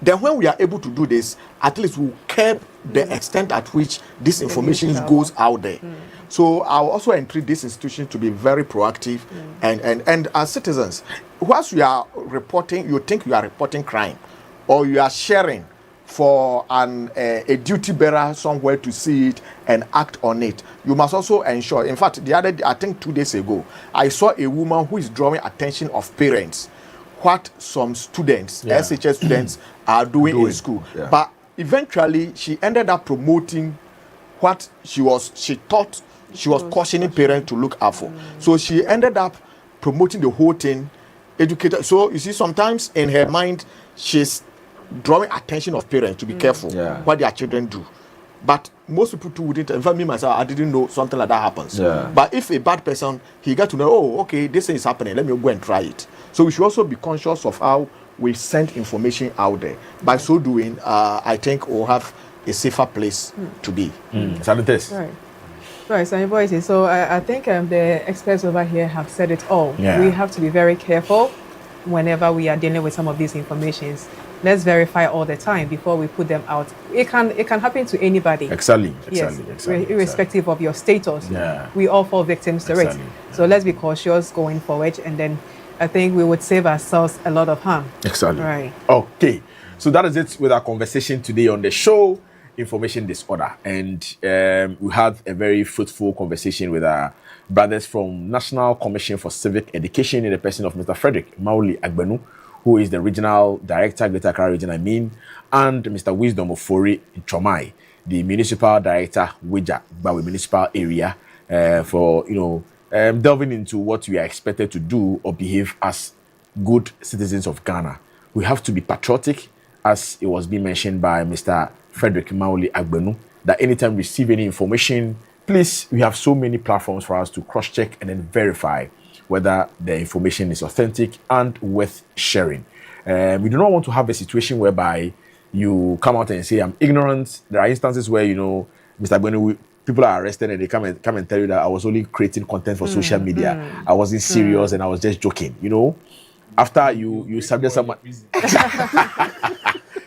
Then when we are able to do this, at least we'll curb the extent at which this information goes out there. So I'll also entreat this institution to be very proactive and as citizens, whilst you are reporting, you think you are reporting crime or you are sharing for a duty bearer somewhere to see it and act on it, you must also ensure. In fact, the other day, I think 2 days ago, I saw a woman who is drawing attention of parents what some students, SHS students, are doing in school. But eventually, she ended up promoting what she thought she was cautioning parents to look out for. So she ended up promoting the whole thing, educated. So you see, sometimes in her mind, she's drawing attention of parents to be careful what their children do. But most people too wouldn't. In fact, me myself, I didn't know something like that happens. But if a bad person, he got to know, oh, okay, this thing is happening, let me go and try it. So we should also be conscious of how we send information out there. By so doing, I think we'll have a safer place to be. Right, so voices. So I think the experts over here have said it all. We have to be very careful whenever we are dealing with some of these informations. Let's verify all the time before we put them out. It can happen to anybody. Exactly. Irrespective of your status. We all fall victims to it. So let's be cautious going forward, and then I think we would save ourselves a lot of harm. Right. Okay. So that is it with our conversation today on the show, Information Disorder. And we had a very fruitful conversation with our brothers from National Commission for Civic Education in the person of Mr. Frederick Mauli Agbenu, who is the Regional Director, Greater Accra Region, and Mr. Wisdom Ofori Chomai, the Municipal Director, Wija Bawe Municipal Area, for, delving into what we are expected to do or behave as good citizens of Ghana. We have to be patriotic, as it was being mentioned by Mr. Frederick Mauli Agbenu, that anytime we receive any information, please, we have so many platforms for us to cross-check and then verify whether the information is authentic and worth sharing. We do not want to have a situation whereby you come out and say, I'm ignorant. There are instances where, Mr. Agbenu, people are arrested and they come and tell you that I was only creating content for social media. I wasn't serious and I was just joking. After you subject someone,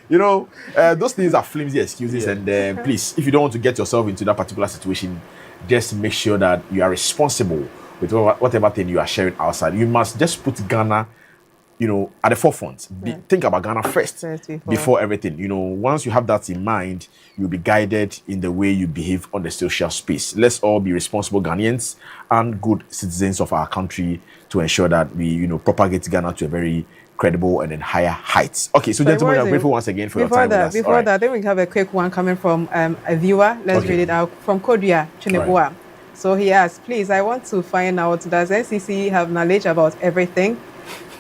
those things are flimsy excuses. And please, if you don't want to get yourself into that particular situation, just make sure that you are responsible with whatever thing you are sharing outside. You must just put Ghana, at the forefront. Think about Ghana first before everything. Once you have that in mind, you'll be guided in the way you behave on the social space. Let's all be responsible Ghanaians and good citizens of our country to ensure that we, propagate Ghana to a very credible and then higher heights. Okay, so gentlemen, I'm grateful once again for your time with us. Before that, I think we have a quick one coming from a viewer. Let's read it out from Kodia Chinebua. So he asked, please, I want to find out, does NCC have knowledge about everything?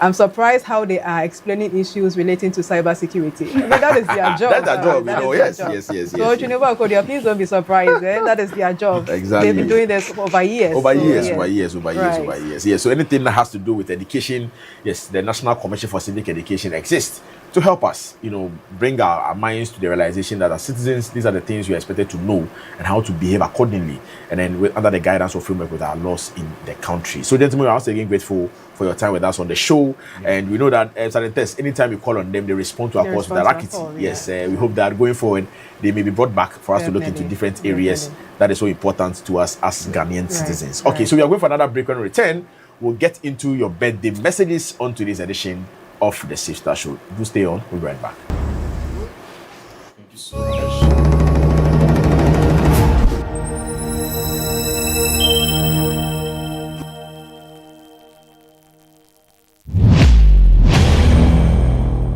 I'm surprised how they are explaining issues relating to cybersecurity. I mean, that is their job. That's their job, yes. So, Chineba Okodia, please don't be surprised. That is their job. Exactly. They've been doing this over years. Over years. Yes, so anything that has to do with education, yes, the National Commission for Civic Education exists to help us, bring our minds to the realization that as citizens, these are the things we are expected to know and how to behave accordingly, and then under the guidance of framework with our laws in the country. So, gentlemen, we're also again grateful for your time with us on the show, and we know that anytime you call on them, they respond to our calls with alacrity. Yes, we hope that going forward, they may be brought back for us to look into different areas that is so important to us as Ghanaian citizens. Okay, so we are going for another break. When we return, we'll get into your birthday messages on today's edition of the Safe Start Show. Do stay on. We'll be right back. Thank you so much.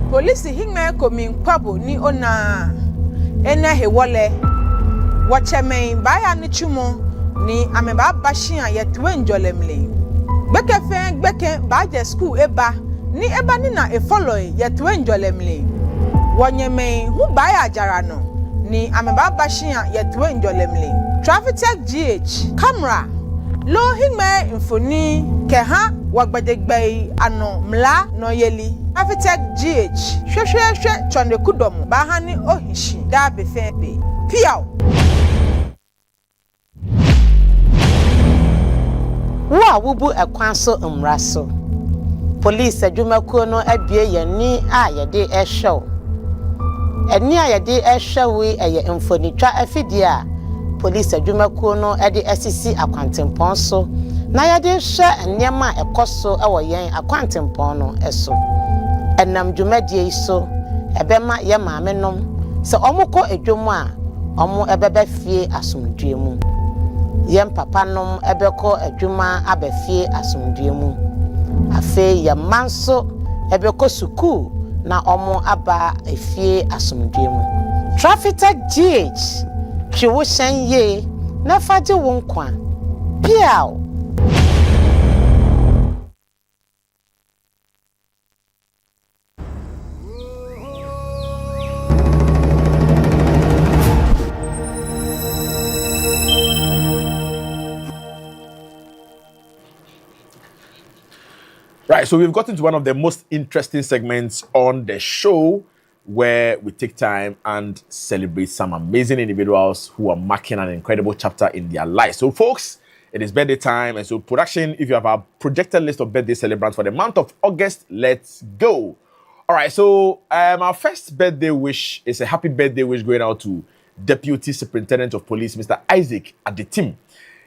Police hingme komin kwabo ni ona ene hewole wachemen baya ni chumo ni ameba bashia yetwe njolemle gbeke fe gbeke baje school eba ni eba ni na e follow yetwe njolemle wonyemen hu baya jarano ni ameba bashia yetwe njolemle Traffic Tech GH camera lo hingme infoni keha wagbadegbe ano mla no yeli Traffic Tech GH hwehwehwe chonde kudom bahani ohishi da befebe piao wa wubu ekwan so mra so police adwumakuo no abie yani a yede ehwew eni a yede ehwew eye mfonitwa afidie a police adwumakuo no ede asisi akwantempon so na yede hwe enema ekoso ewo yen akwantempon no eso enam dwumadie so ebema ye maame nom se omukọ edwomu a omo ebebe fie asomdue mu yem papa nom ebekọ edwuma abefie asomdue mu afe ye manso ebekọ suku na omo aba efie asomdue mu Traffic Tech GH twiwo hyen ye na faje wo nkwa piao. Right, so we've gotten to one of the most interesting segments on the show where we take time and celebrate some amazing individuals who are marking an incredible chapter in their lives. So, folks, it is birthday time. And so, production, if you have a projected list of birthday celebrants for the month of August, let's go. All right, so our first birthday wish is a happy birthday wish going out to Deputy Superintendent of Police, Mr. Isaac Adetim.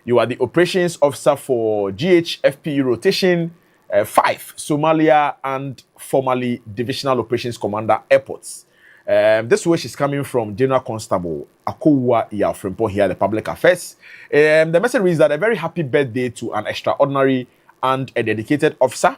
You are the operations officer for GHFPU rotation 5, Somalia, and formerly Divisional Operations Commander Airports. This wish is coming from General Constable Akowa Iyafrempo here, the Public Affairs. The message reads that a very happy birthday to an extraordinary and a dedicated officer.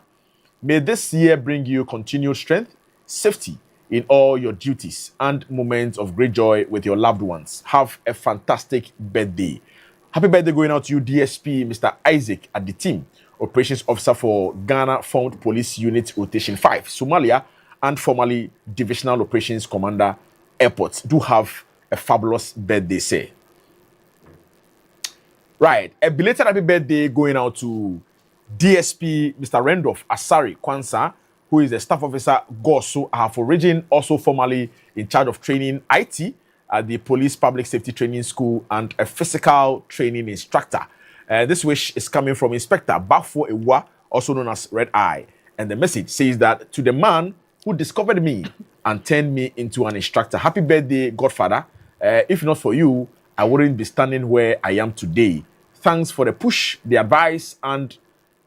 May this year bring you continued strength, safety in all your duties, and moments of great joy with your loved ones. Have a fantastic birthday. Happy birthday going out to you, DSP Mr. Isaac Adetim, Operations Officer for Ghana Formed Police Unit Rotation 5, Somalia, and formerly Divisional Operations Commander Airports. Do have a fabulous birthday, say. Right, a belated happy birthday going out to DSP Mr. Randolph Asari Kwansa, who is a staff officer Gosu Ahafo region, also formerly in charge of training IT at the Police Public Safety Training School and a physical training instructor. This wish is coming from Inspector Bafo Ewa, also known as Red Eye. And the message says that to the man who discovered me and turned me into an instructor, happy birthday, Godfather. If not for you, I wouldn't be standing where I am today. Thanks for the push, the advice, and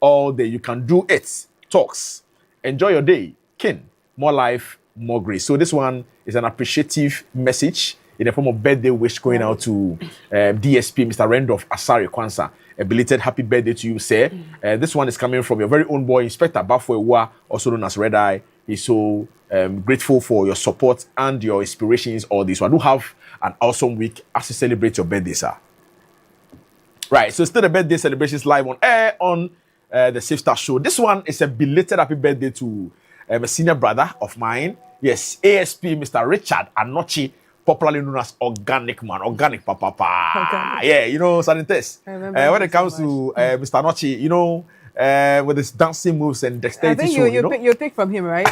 all the you can do it talks. Enjoy your day. Kin, more life, more grace. So this one is an appreciative message in the form of birthday wish going out to DSP Mr. Randolph Asari Kwansa. A belated happy birthday to you, sir. This one is coming from your very own boy, Inspector Bafo Ewa, also known as Red Eye. He's so grateful for your support and your inspirations all this. So I do have an awesome week as you celebrate your birthday, sir. Right, so still the birthday celebrations live on air on the Safe Start Show. This one is a belated happy birthday to a senior brother of mine. Yes, ASP Mr. Richard Anochi, popularly known as Organic Man, Organic Papa. Yeah, you know, Sanitest. When it comes to Mr. Anochi, you know, with his dancing moves and dexterity. I think you take from him, right?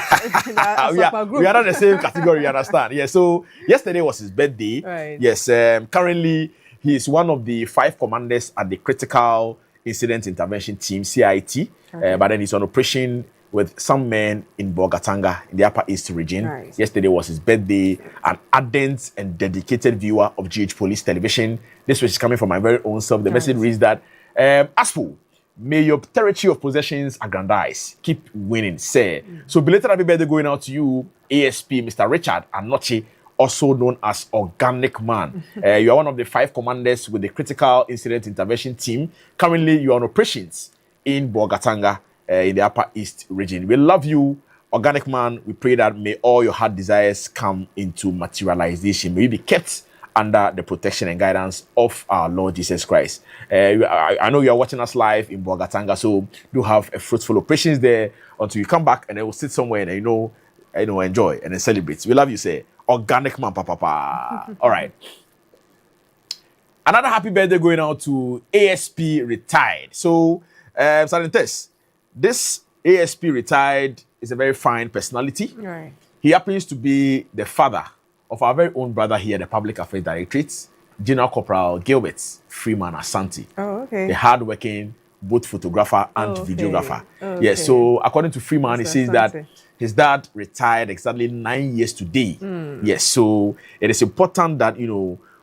We are not the same category, you understand? Yeah, so yesterday was his birthday. Right. Yes, currently he is one of the 5 commanders at the Critical Incident Intervention Team, CIT. Okay. But then he's on operation with some men in Bogatanga in the Upper East region. Nice. Yesterday was his birthday. An ardent and dedicated viewer of GH Police Television. This was coming from my very own self. The message reads that, Aspo, may your territory of possessions aggrandize. Keep winning, sir. So belated happy birthday going out to you, ASP Mr. Richard Anochi, also known as Organic Man. You are one of the 5 commanders with the Critical Incident Intervention Team. Currently, you are on operations in Bogatanga in the Upper East region. We love you, Organic Man. We pray that may all your heart desires come into materialization. May you be kept under the protection and guidance of our Lord Jesus Christ. I know you are watching us live in Bogatanga, so do have a fruitful operations there until you come back, and then we'll sit somewhere and enjoy and then celebrate. We love you, say Organic Man, papa. All right. Another happy birthday going out to ASP Retired. So, Sanitest, this ASP Retired is a very fine personality. Right. He happens to be the father of our very own brother here at the Public Affairs Directorate, General Corporal Gilbert Freeman Asante. Oh, okay. The hard-working both photographer and videographer. Okay. Yes, so according to Freeman, he Mr. says Asante. that his dad retired exactly 9 years today. Yes, so it is important that,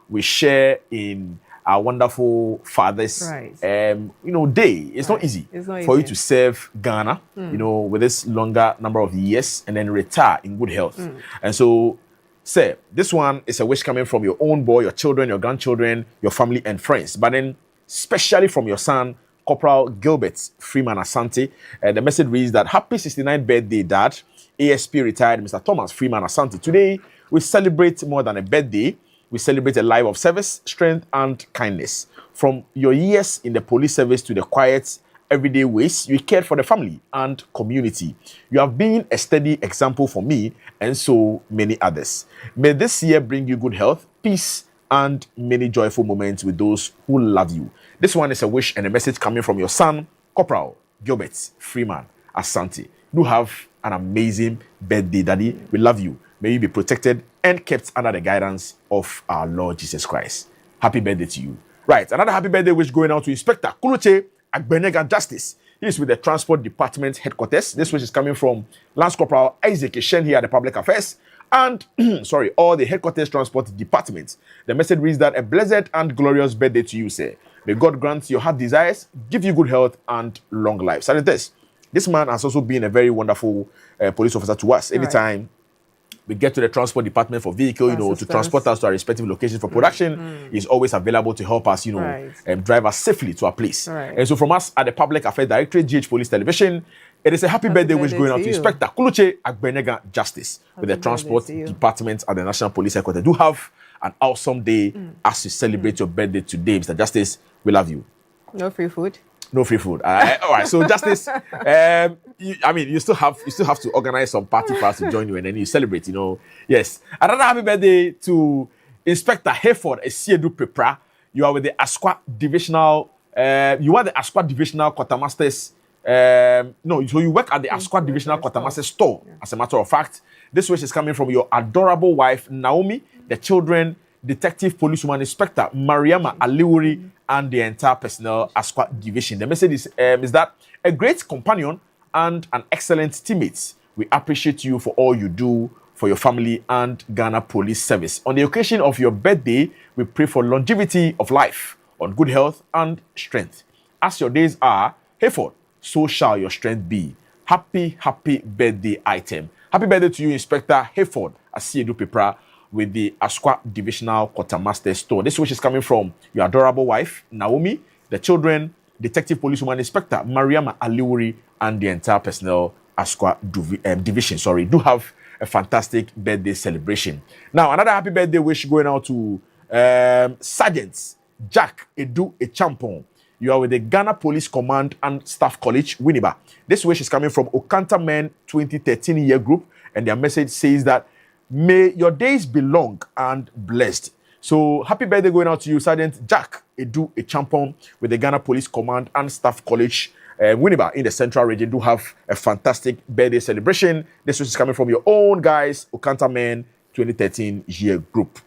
we share in our wonderful father's, day. It's not easy for you to serve Ghana, with this longer number of years and then retire in good health. And so, sir, this one is a wish coming from your own boy, your children, your grandchildren, your family and friends. But then, especially from your son, Corporal Gilbert Freeman Asante. The message reads that, happy 69th birthday, Dad. ASP retired Mr. Thomas Freeman Asante. Today, we celebrate more than a birthday. We celebrate a life of service, strength, and kindness. From your years in the police service to the quiet, everyday ways, you cared for the family and community. You have been a steady example for me and so many others. May this year bring you good health, peace, and many joyful moments with those who love you. This one is a wish and a message coming from your son, Corporal Gilbert Freeman Asante. Do have an amazing birthday, Daddy. We love you. May you be protected and kept under the guidance of our Lord Jesus Christ. Happy birthday to you. Right, another happy birthday wish going out to Inspector Kuluche Agbenega Justice. He is with the Transport Department headquarters. This wish is coming from Lance Corporal Isaac Ishen here at the Public Affairs and, all the headquarters transport departments. The message reads that a blessed and glorious birthday to you, sir. May God grant your heart desires, give you good health and long life. Sanitest, this man has also been a very wonderful police officer to us. Anytime we get to the transport department for vehicle, to transport us to our respective locations for production, he's always available to help us, drive us safely to our place. And so from us at the Public Affairs Directorate, GH Police Television, it is a happy birthday wish going out to Inspector Kuluche Agbenega Justice with the Transport Department at the National Police Headquarters. Do have an awesome day as you celebrate your birthday today, Mr. Justice. We love you. No free food. No free food. All right. So Justice, you still have to organize some party for us to join you and then you celebrate. Yes. Another happy birthday to Inspector Hayford Esiedu Prepra. You are with the Asqua Divisional. You are the Asqua Divisional Quartermasters. So you work at the Asqua Divisional Quartermaster store. As a matter of fact, this wish is coming from your adorable wife Naomi, the children, Detective Policewoman Inspector Mariama Aliwuri, and the entire personnel Asqua Division. The message is that a great companion and an excellent teammate. We appreciate you for all you do for your family and Ghana Police Service. On the occasion of your birthday, we pray for longevity of life, on good health and strength. As your days are, Hayford, so shall your strength be. Happy birthday item. Happy birthday to you, Inspector Hayford Asiedu Pepra, with the Asqua Divisional Quartermaster store. This wish is coming from your adorable wife, Naomi, the children, Detective Policewoman Inspector Mariama Aliwuri, and the entire personnel Asqua Division. Do have a fantastic birthday celebration. Now, another happy birthday wish going out to Sergeant Jack Edu Echampon. You are with the Ghana Police Command and Staff College, Winneba. This wish is coming from Okanta Men 2013 year group, and their message says that may your days be long and blessed. So happy birthday going out to you, Sergeant Jack Edu Echampon with the Ghana Police Command and Staff College, Winneba in the Central Region. Do have a fantastic birthday celebration. This wish is coming from your own guys, Okanta Men 2013 year group.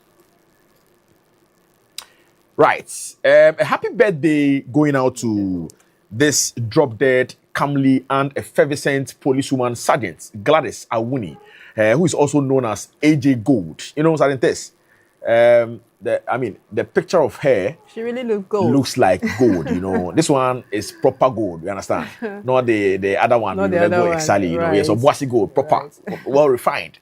Right. A happy birthday going out to this drop-dead, comely, and effervescent policewoman, Sergeant Gladys Awuni, who is also known as AJ Gold. You know, Sergeant Tess? The picture of her, she really looks like gold, you know. This one is proper gold, you understand? Not the other one, not the other one, exactly, you know. Yes, Obwasi gold, proper, well refined.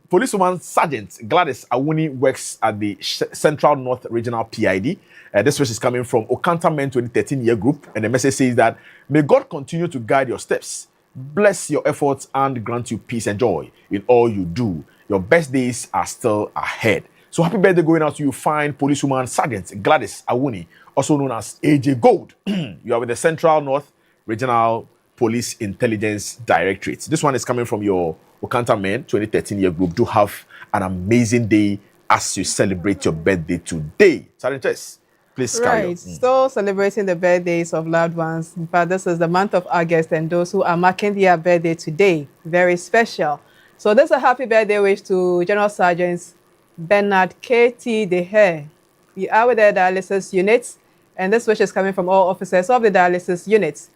Policewoman Sergeant Gladys Awuni works at the Central North Regional PID. This wish is coming from Okanta Men 2013 year group, and the message says that may God continue to guide your steps, bless your efforts, and grant you peace and joy in all you do. Your best days are still ahead. So happy birthday going out to you, fine policewoman Sergeant Gladys Awuni, also known as AJ Gold. You are with the Central North Regional Police Intelligence Directorate. This one is coming from your Okanta Men 2013 year group. Do have an amazing day as you celebrate your birthday today. Sergeant Tess, please carry on. Still celebrating the birthdays of loved ones. In fact, this is the month of August, and those who are marking their birthday today, very special. So this is a happy birthday wish to General Sergeant Bernard K.T. Dehe. You are with the dialysis unit, and this wish is coming from all officers of the dialysis unit.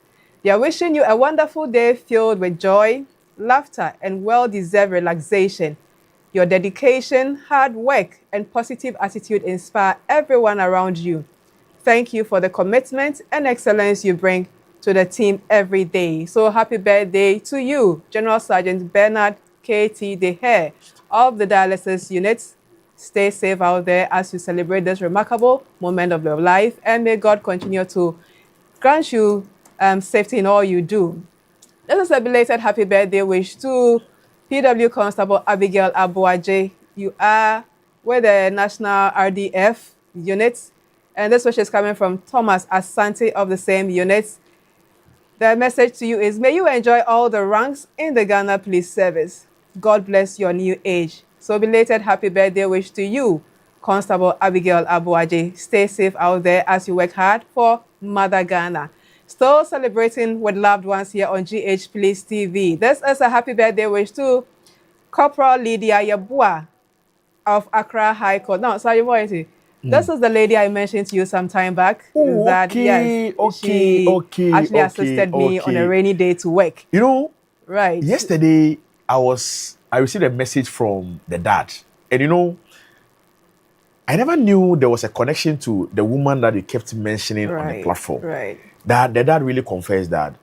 They are wishing you a wonderful day filled with joy, laughter, and well-deserved relaxation. Your dedication, hard work, and positive attitude inspire everyone around you. Thank you for the commitment and excellence you bring to the team every day. So happy birthday to you, General Sergeant Bernard K.T. Dehe of the dialysis unit. Stay safe out there as you celebrate this remarkable moment of your life, and may God continue to grant you safety in all you do. This is a belated happy birthday wish to PW Constable Abigail Abuaje. You are with the National RDF unit, and this wish is coming from Thomas Asante of the same unit. The message to you is, may you enjoy all the ranks in the Ghana Police Service. God bless your new age. So belated happy birthday wish to you, Constable Abigail Abuaje. Stay safe out there as you work hard for Mother Ghana. Still celebrating with loved ones here on GH Police TV. This is a happy birthday wish to Corporal Lydia Yabua of Accra High Court. No, sorry, what is it? This is the lady I mentioned to you some time back. Oh, that, okay, yes, she actually assisted me on a rainy day to work. You know, right. Yesterday, I received a message from the dad. And you know, I never knew there was a connection to the woman that you kept mentioning on the platform. Right. That the dad really confessed that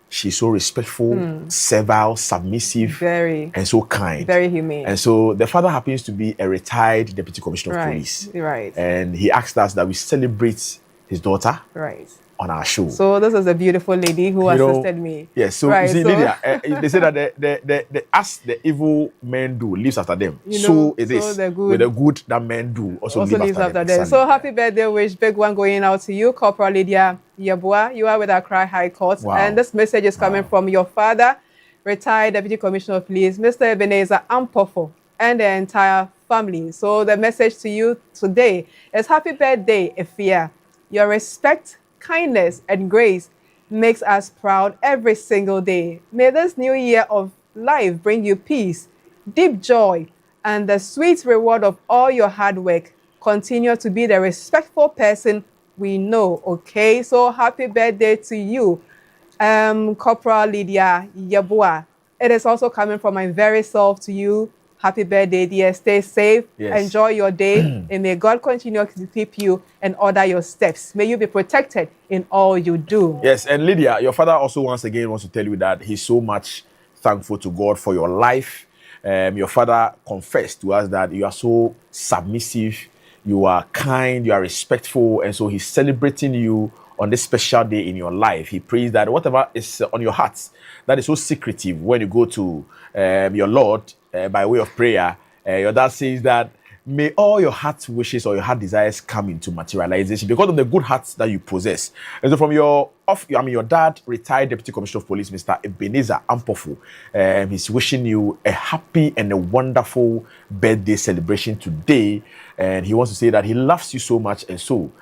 she's so respectful, servile, submissive, and so kind. Very humane. And so the father happens to be a retired deputy commissioner of police. Right. And he asked us that we celebrate his daughter. Right. On our show. So this is a beautiful lady who assisted me. Yes, so you see, Lydia, they say that the as the evil men do lives after them. You know, so it is with the good that men do also lives after them. So happy birthday wish, big one going out to you, Corporal Lydia Yabua. You are with Accra High Court. Wow. And this message is coming from your father, retired Deputy Commissioner of Police, Mr. Ebenezer Ampofo, and the entire family. So the message to you today is happy birthday, Efia. Your respect, kindness, and grace makes us proud every single day. May this new year of life bring you peace, deep joy, and the sweet reward of all your hard work. Continue to be the respectful person we know, okay? So happy birthday to you, Corporal Lydia Yabua. It is also coming from my very self to you. Happy birthday, dear. Stay safe. Yes. Enjoy your day. And may God continue to keep you and order your steps. May you be protected in all you do. Yes, and Lydia, your father also once again wants to tell you that he's so much thankful to God for your life. Your father confessed to us that you are so submissive, you are kind, you are respectful, and so he's celebrating you on this special day in your life. He prays that whatever is on your heart that is so secretive, when you go to your Lord by way of prayer, your dad says that may all your heart wishes or your heart desires come into materialization because of the good hearts that you possess. And so from your dad, retired Deputy Commissioner of Police, Mr. Ebenezer Ampofu, he's wishing you a happy and a wonderful birthday celebration today. And he wants to say that he loves you so much, and so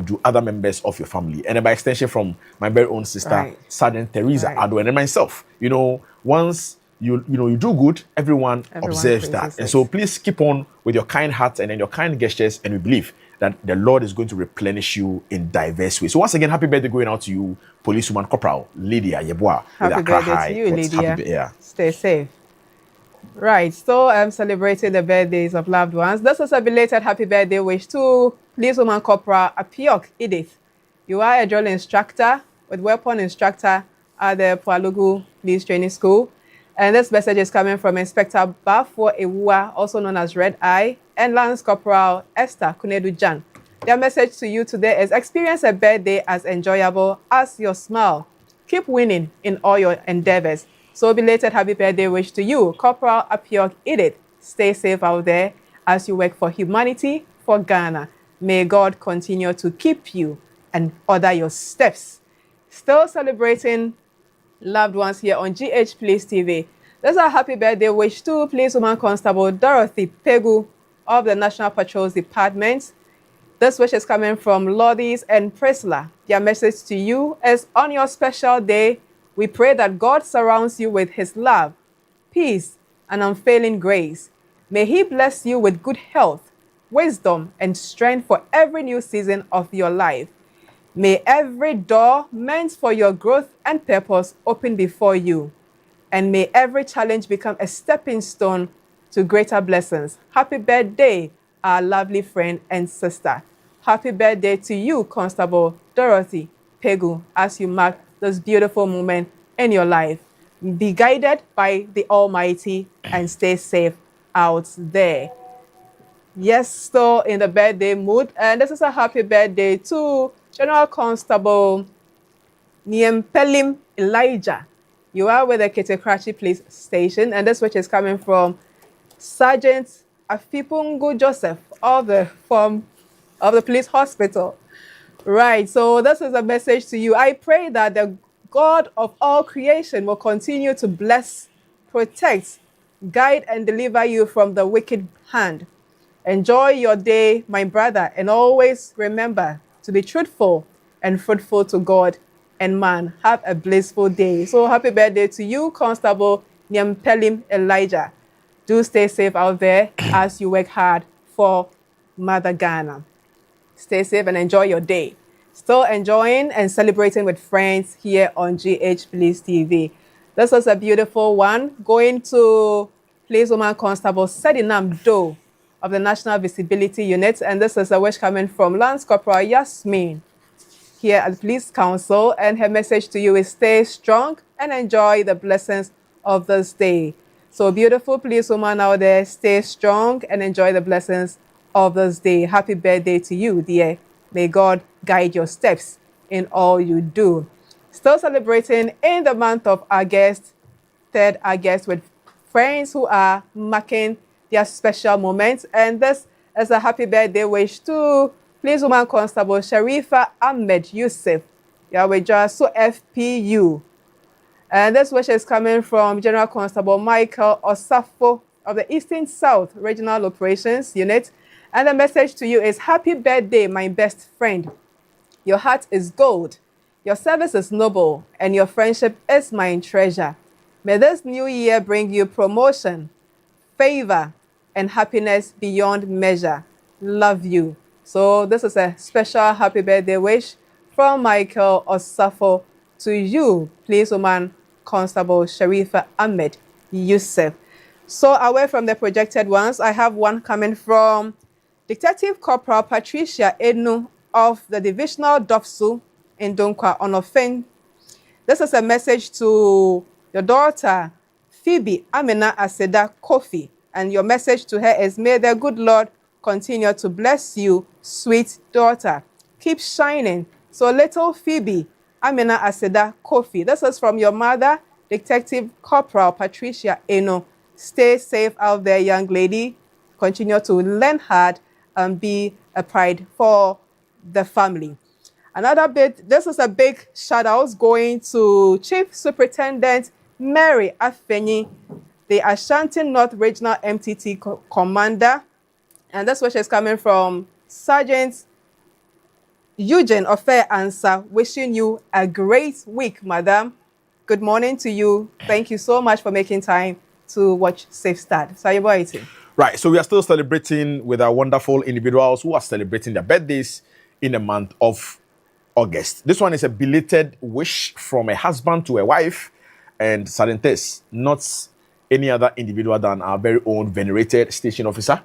do other members of your family. And by extension from my very own sister, Sergeant Teresa Ado, and myself. Once you do good, everyone observes that. And so please keep on with your kind hearts and then your kind gestures, and we believe that the Lord is going to replenish you in diverse ways. So once again, happy birthday going out to you, Policewoman Corporal Lydia Yeboah. Happy birthday to you, Lydia. Stay safe. Right, so I'm celebrating the birthdays of loved ones. This is a belated happy birthday wish to Policewoman Corporal Apiok Edith. You are a drill instructor with weapon instructor at the Pualugu Police Training School. And this message is coming from Inspector Bafo Ewua, also known as Red Eye, and Lance Corporal Esther Kunedu Jan. Their message to you today is experience a birthday as enjoyable as your smile. Keep winning in all your endeavors. So belated happy birthday wish to you, Corporal Apiok Edith. Stay safe out there as you work for humanity, for Ghana. May God continue to keep you and order your steps. Still celebrating loved ones here on GH Police TV. This is a happy birthday wish to Policewoman Constable Dorothy Pegu of the National Patrols Department. This wish is coming from Lordis and Priscilla. Their message to you is on your special day, we pray that God surrounds you with his love, peace, and unfailing grace. May he bless you with good health, wisdom, and strength for every new season of your life. May every door meant for your growth and purpose open before you. And may every challenge become a stepping stone to greater blessings. Happy birthday, our lovely friend and sister. Happy birthday to you, Constable Dorothy Pegu, as you mark this beautiful moment in your life. Be guided by the Almighty and stay safe out there. Yes, still in the birthday mood. And this is a happy birthday to General Constable Niempelim Elijah. You are with the Ketekrachi Police Station, and this which is coming from Sergeant Afipungu Joseph of the police hospital. Right, so this is a message to you. I pray that the God of all creation will continue to bless, protect, guide, and deliver you from the wicked hand. Enjoy your day, my brother, and always remember to be truthful and fruitful to God and man. Have a blissful day. So happy birthday to you, Constable Nyampelim Elijah. Do stay safe out there as you work hard for Mother Ghana. Stay safe and enjoy your day. Still enjoying and celebrating with friends here on GH Police TV. This was a beautiful one. Going to Policewoman Constable Sedinam Doe of the National Visibility Unit. And this is a wish coming from Lance Corporal Yasmin here at the Police Council. And her message to you is stay strong and enjoy the blessings of this day. So beautiful policewoman out there, stay strong and enjoy the blessings of this day. Happy birthday to you, dear. May God guide your steps in all you do. Still celebrating in the month of August, 3rd August, with friends who are marking their special moments. And this is a happy birthday wish to Policewoman Constable Sharifa Ahmed Yusuf. So FPU. And this wish is coming from General Constable Michael Osafo of the Eastern South Regional Operations Unit. And the message to you is happy birthday, my best friend. Your heart is gold, your service is noble, and your friendship is my treasure. May this new year bring you promotion, favor, and happiness beyond measure. Love you. So this is a special happy birthday wish from Michael Osafo to you, Policewoman Constable Sharifa Ahmed Yusuf. So away from the projected ones, I have one coming from Detective Corporal Patricia Ednu of the Divisional DOFSU in Donkwa Onofen. This is a message to your daughter, Phoebe Amina Aseda Kofi. And your message to her is, may the good Lord continue to bless you, sweet daughter. Keep shining. So little Phoebe Amina Aseda Kofi. This is from your mother, Detective Corporal Patricia Eno. Stay safe out there, young lady. continue to learn hard and be a pride for the family. Another bit, this is a big shout out going to Chief Superintendent Mary Afeni, the Ashanti North Regional MTT Commander. And this wish is coming from Sergeant Eugene Ofe Ansah, wishing you a great week, madam. Good morning to you. Thank you so much for making time to watch Safe Start. So you're waiting. Right, so we are still celebrating with our wonderful individuals who are celebrating their birthdays in the month of August. This one is a belated wish from a husband to a wife, and Salintes, not any other individual than our very own venerated station officer,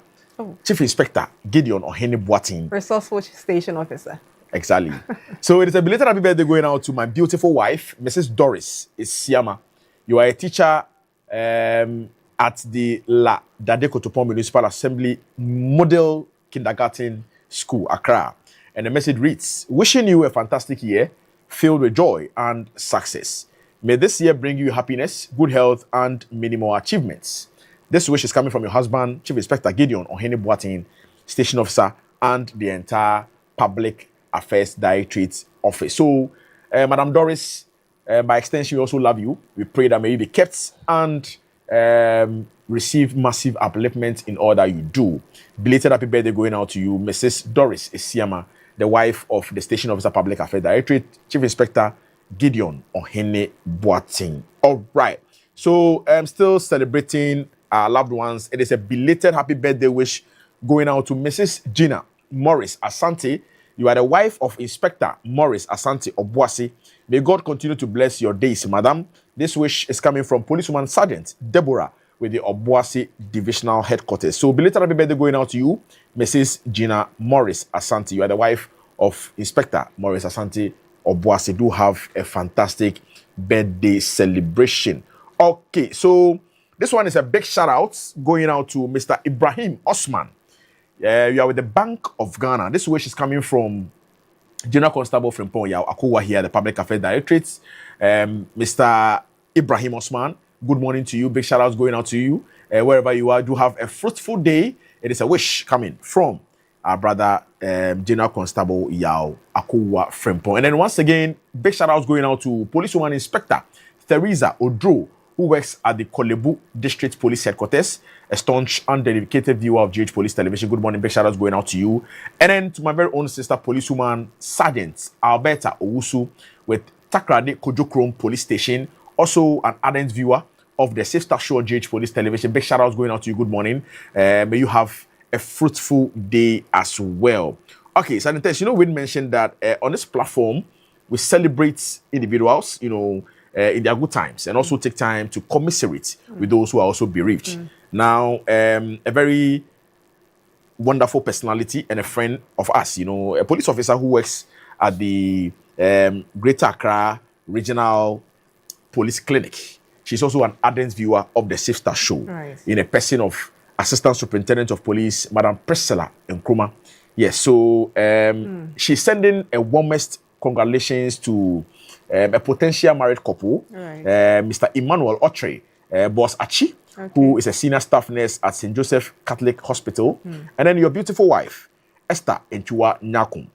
Chief Inspector Gideon Ohene Boating. Resourceful station officer. Exactly. So it is a belated happy birthday going out to my beautiful wife, Mrs. Doris Isiama. You are a teacher at the La Dade Kotopon Municipal Assembly Model Kindergarten School, Accra. And the message reads, wishing you a fantastic year filled with joy and success. May this year bring you happiness, good health, and many more achievements. This wish is coming from your husband, Chief Inspector Gideon Ohene Boating, Station Officer, and the entire Public Affairs Directorate Office. So, Madam Doris, by extension, we also love you. We pray that may you be kept and receive massive upliftment in all that you do. Belated happy birthday going out to you, Mrs. Doris Isiama, the wife of the Station Officer Public Affairs Directorate, Chief Inspector Gideon Ohene Boating. All right. So I'm still celebrating our loved ones. It is a belated happy birthday wish going out to Mrs. Gina Morris Asante. You are the wife of Inspector Morris Asante Obuasi. May God continue to bless your days, madam. This wish is coming from Policewoman Sergeant Deborah with the Obuasi Divisional Headquarters. So belated happy birthday going out to you, Mrs. Gina Morris Asante. You are the wife of Inspector Morris Asante Obuasi. Do have a fantastic birthday celebration. Okay, so this one is a big shout out going out to Mr. Ibrahim Osman. You are with the Bank of Ghana. This wish is coming from General Constable Frimpong Yao Akuwa here, the Public Affairs Directorate. Mr. Ibrahim Osman, good morning to you. Big shout outs going out to you. Wherever you are, do have a fruitful day. It is a wish coming from our brother, General Constable Yao Akuwa Frimpong. And then once again, big shout outs going out to Policewoman Inspector Theresa Odro, who works at the Kolebu District Police Headquarters, a staunch and dedicated viewer of GH Police Television. Good morning, big shout outs going out to you. And then to my very own sister, Policewoman Sergeant Alberta Owusu with Takrade Kojokrom Police Station, also an ardent viewer of the Safe Start Show on GH Police Television. Big shout outs going out to you. Good morning. May you have a fruitful day as well. Okay, Sergeant, we mentioned that on this platform, we celebrate individuals, in their good times, and also take time to commiserate with those who are also bereaved. Now, a very wonderful personality and a friend of us, a police officer who works at the Greater Accra Regional Police Clinic. She's also an ardent viewer of the Safe Start Show, in a person of Assistant Superintendent of Police, Madam Priscilla Nkrumah. Yes, so she's sending a warmest congratulations to a potential married couple, Mr. Emmanuel Otre, Boss Achi, who is a senior staff nurse at St. Joseph Catholic Hospital, and then your beautiful wife, Esther Enchua Nyakum.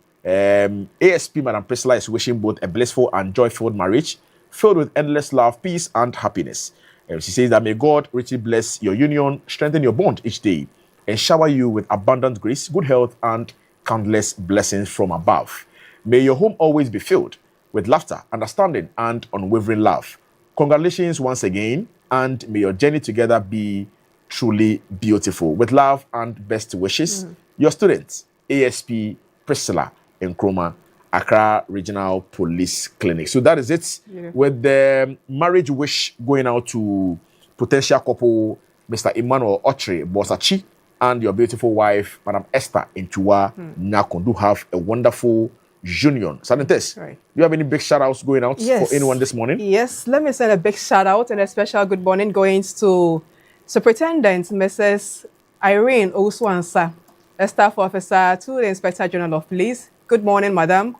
ASP Madam Priscilla is wishing both a blissful and joy-filled marriage, filled with endless love, peace, and happiness. She says that may God richly bless your union, strengthen your bond each day, and shower you with abundant grace, good health, and countless blessings from above. May your home always be filled with laughter, understanding, and unwavering love. Congratulations once again, and may your journey together be truly beautiful. With love and best wishes, your student, ASP Priscilla Nkrumah, Accra Regional Police Clinic. So that is it. With the marriage wish going out to potential couple, Mr. Emmanuel Otre Bosachi, and your beautiful wife, Madam Esther Enchua Nyakum. Do have a wonderful union. Sanentes, do you have any big shout outs going out for anyone this morning? Yes, let me send a big shout out and a special good morning going to Superintendent Mrs. Irene Owusu-Ansah, a staff officer to the Inspector General of Police. Good morning, madam.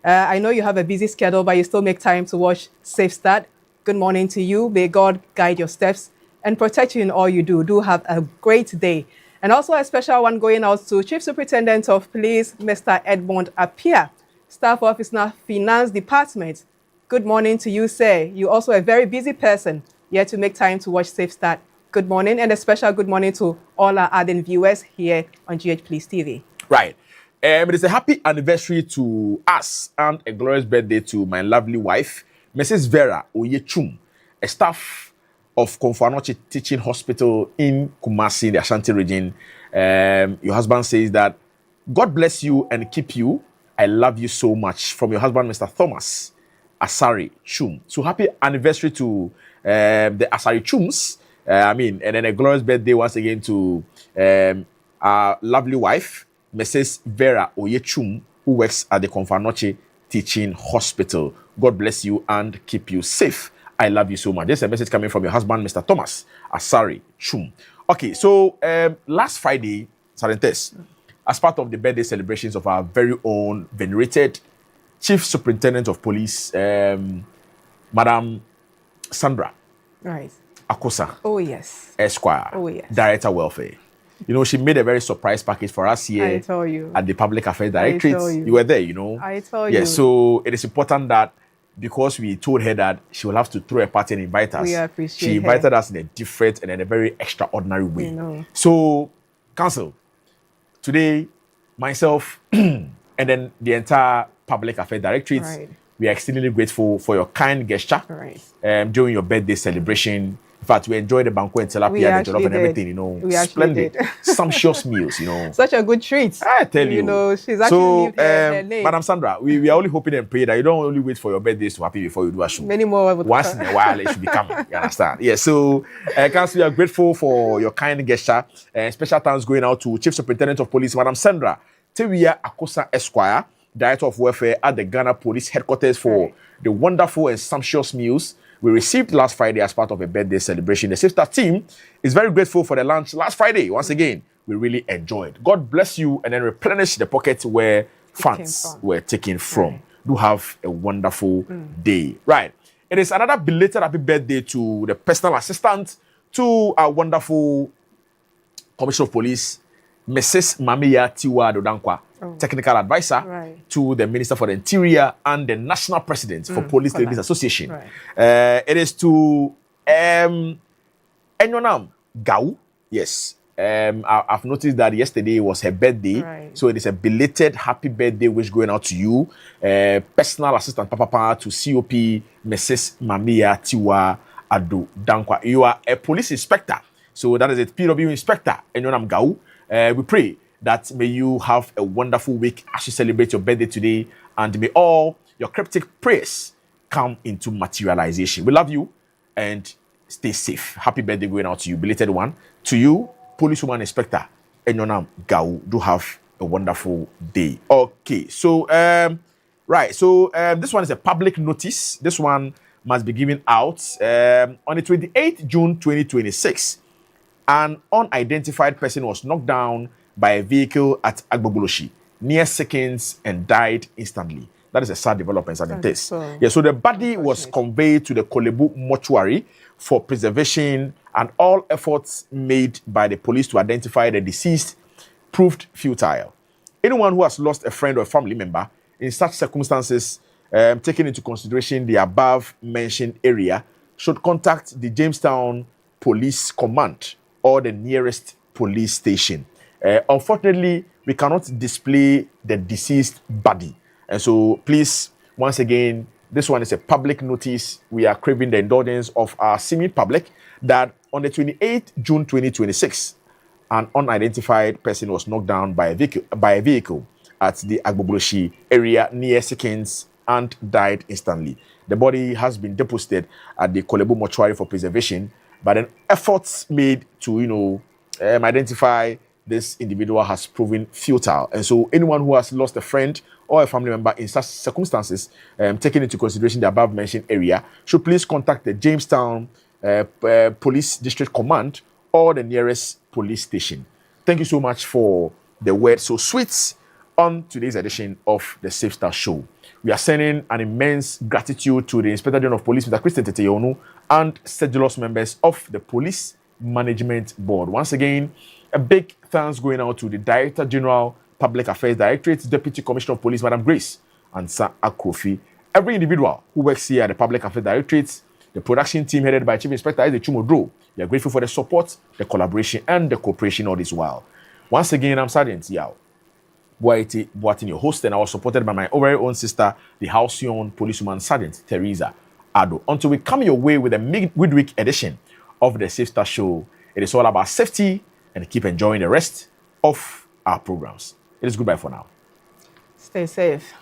I know you have a busy schedule, but you still make time to watch Safe Start. Good morning to you. May God guide your steps and protect you in all you do. Do have a great day. And also a special one going out to Chief Superintendent of Police, Mr. Edmond Appiah, Staff Officer, Finance Department. Good morning to you, sir. You're also a very busy person, yet to make time to watch Safe Start. Good morning, and a special good morning to all our ardent viewers here on GH Police TV. Right. It is a happy anniversary to us and a glorious birthday to my lovely wife, Mrs. Vera Oyechum, a staff of Konfanoche Teaching Hospital in Kumasi, the Ashanti region. Your husband says that God bless you and keep you. I love you so much. From your husband, Mr. Thomas Asari Chum. So happy anniversary to the Asari Chums. And then a glorious birthday once again to our lovely wife, Mrs. Vera Oyechum, who works at the Konfanoche Teaching Hospital. God bless you and keep you safe. I love you so much. There's a message coming from your husband, Mr. Thomas Asari Chum. Okay, so last Friday, Sarentes, as part of the birthday celebrations of our very own venerated Chief Superintendent of Police, Madam Sandra Akosa. Oh, yes. Esquire. Oh, yes. Director Welfare. You know, she made a very surprise package for us here I tell you. at the Public Affairs Directorate. You were there, you know. I tell you. Yeah, so it is important that because we told her that she will have to throw a party and invite us, We appreciate she invited her. us in a different and in a very extraordinary way. You know. So, Council, today, myself and then the entire Public Affairs Directorate, Right. we are extremely grateful for your kind gesture during your birthday celebration. In fact, we enjoyed the banquet and tilapia We and the jollof actually and did. everything, you know. We actually Splendid, did. sumptuous meals, you know. Such a good treat. I tell you. You know, she's actually so, lived her name. Madam Sandra, we are only hoping and praying that you don't only wait for your birthdays to happen before you do a show. Many more would Once in a while, it should be coming. You understand? Yeah. So, Council, we are grateful for your kind gesture. Special thanks going out to Chief Superintendent of Police, Madam Sandra Tewia Akosa Esquire, Director of Welfare at the Ghana Police Headquarters for the wonderful and sumptuous meals we received last Friday as part of a birthday celebration. The Safe Start team is very grateful for the lunch last Friday. Once again, we really enjoyed. God bless you and then replenish the pockets where funds were taken from. Do have a wonderful day. Right. It is another belated happy birthday to the personal assistant to our wonderful Commissioner of Police, Mrs. Mamiya Tiwa Dodankwa, technical advisor to the Minister for the Interior and the National President for Police Ladies Association. It is to Enyonam Gau. Yes. I've noticed that yesterday was her birthday. So it is a belated happy birthday wish going out to you. Personal assistant Papa to COP Mrs. Mamiya Tiwa Dodankwa. You are a police inspector. So that is a PW inspector, Enyonam Gau. We pray that may you have a wonderful week as you celebrate your birthday today, and may all your cryptic prayers come into materialization. We love you and stay safe. Happy birthday going out to you, belated one. To you, policewoman inspector Enyonam Gau. Do have a wonderful day. Okay, so right, so this one is a public notice. This one must be given out on the 28th June 2026. An unidentified person was knocked down by a vehicle at Agbogoloshi near Seconds and died instantly. That is a sad development at the test. So the body was conveyed to the Kolebu mortuary for preservation, and all efforts made by the police to identify the deceased proved futile. Anyone who has lost a friend or a family member in such circumstances, taking into consideration the above mentioned area, should contact the Jamestown Police Command or the nearest police station. Unfortunately, we cannot display the deceased body. And so please, once again, this one is a public notice. We are craving the indulgence of our semi-public that on the 28th June 2026, an unidentified person was knocked down by a vehicle at the Agbogoloshi area near Seconds and died instantly. The body has been deposited at the Kolebu mortuary for preservation, but then efforts made to, identify this individual has proven futile. And so anyone who has lost a friend or a family member in such circumstances, taking into consideration the above mentioned area, should please contact the Jamestown Police District Command or the nearest police station. Thank you so much for the word so sweet on today's edition of the Safe Start Show. We are sending an immense gratitude to the Inspector General of Police, Mr. Christian Teteyonu, and sedulous members of the Police Management Board. Once again, A big thanks going out to the Director General Public Affairs Directorate, Deputy Commissioner of Police, Madam Grace Ansa Akofi, every individual who works here at the Public Affairs Directorate, the production team headed by Chief Inspector Isaac Chumodro. We are grateful for the support, the collaboration, and the cooperation all this while. Once again, I'm Sergeant Yao Boatin, your host, and I was supported by my very own sister, the Halcyon policewoman Sergeant Teresa Ado. Until we come your way with a midweek edition of the Safe Start Show, it is all about safety, and keep enjoying the rest of our programs. It is goodbye for now. Stay safe.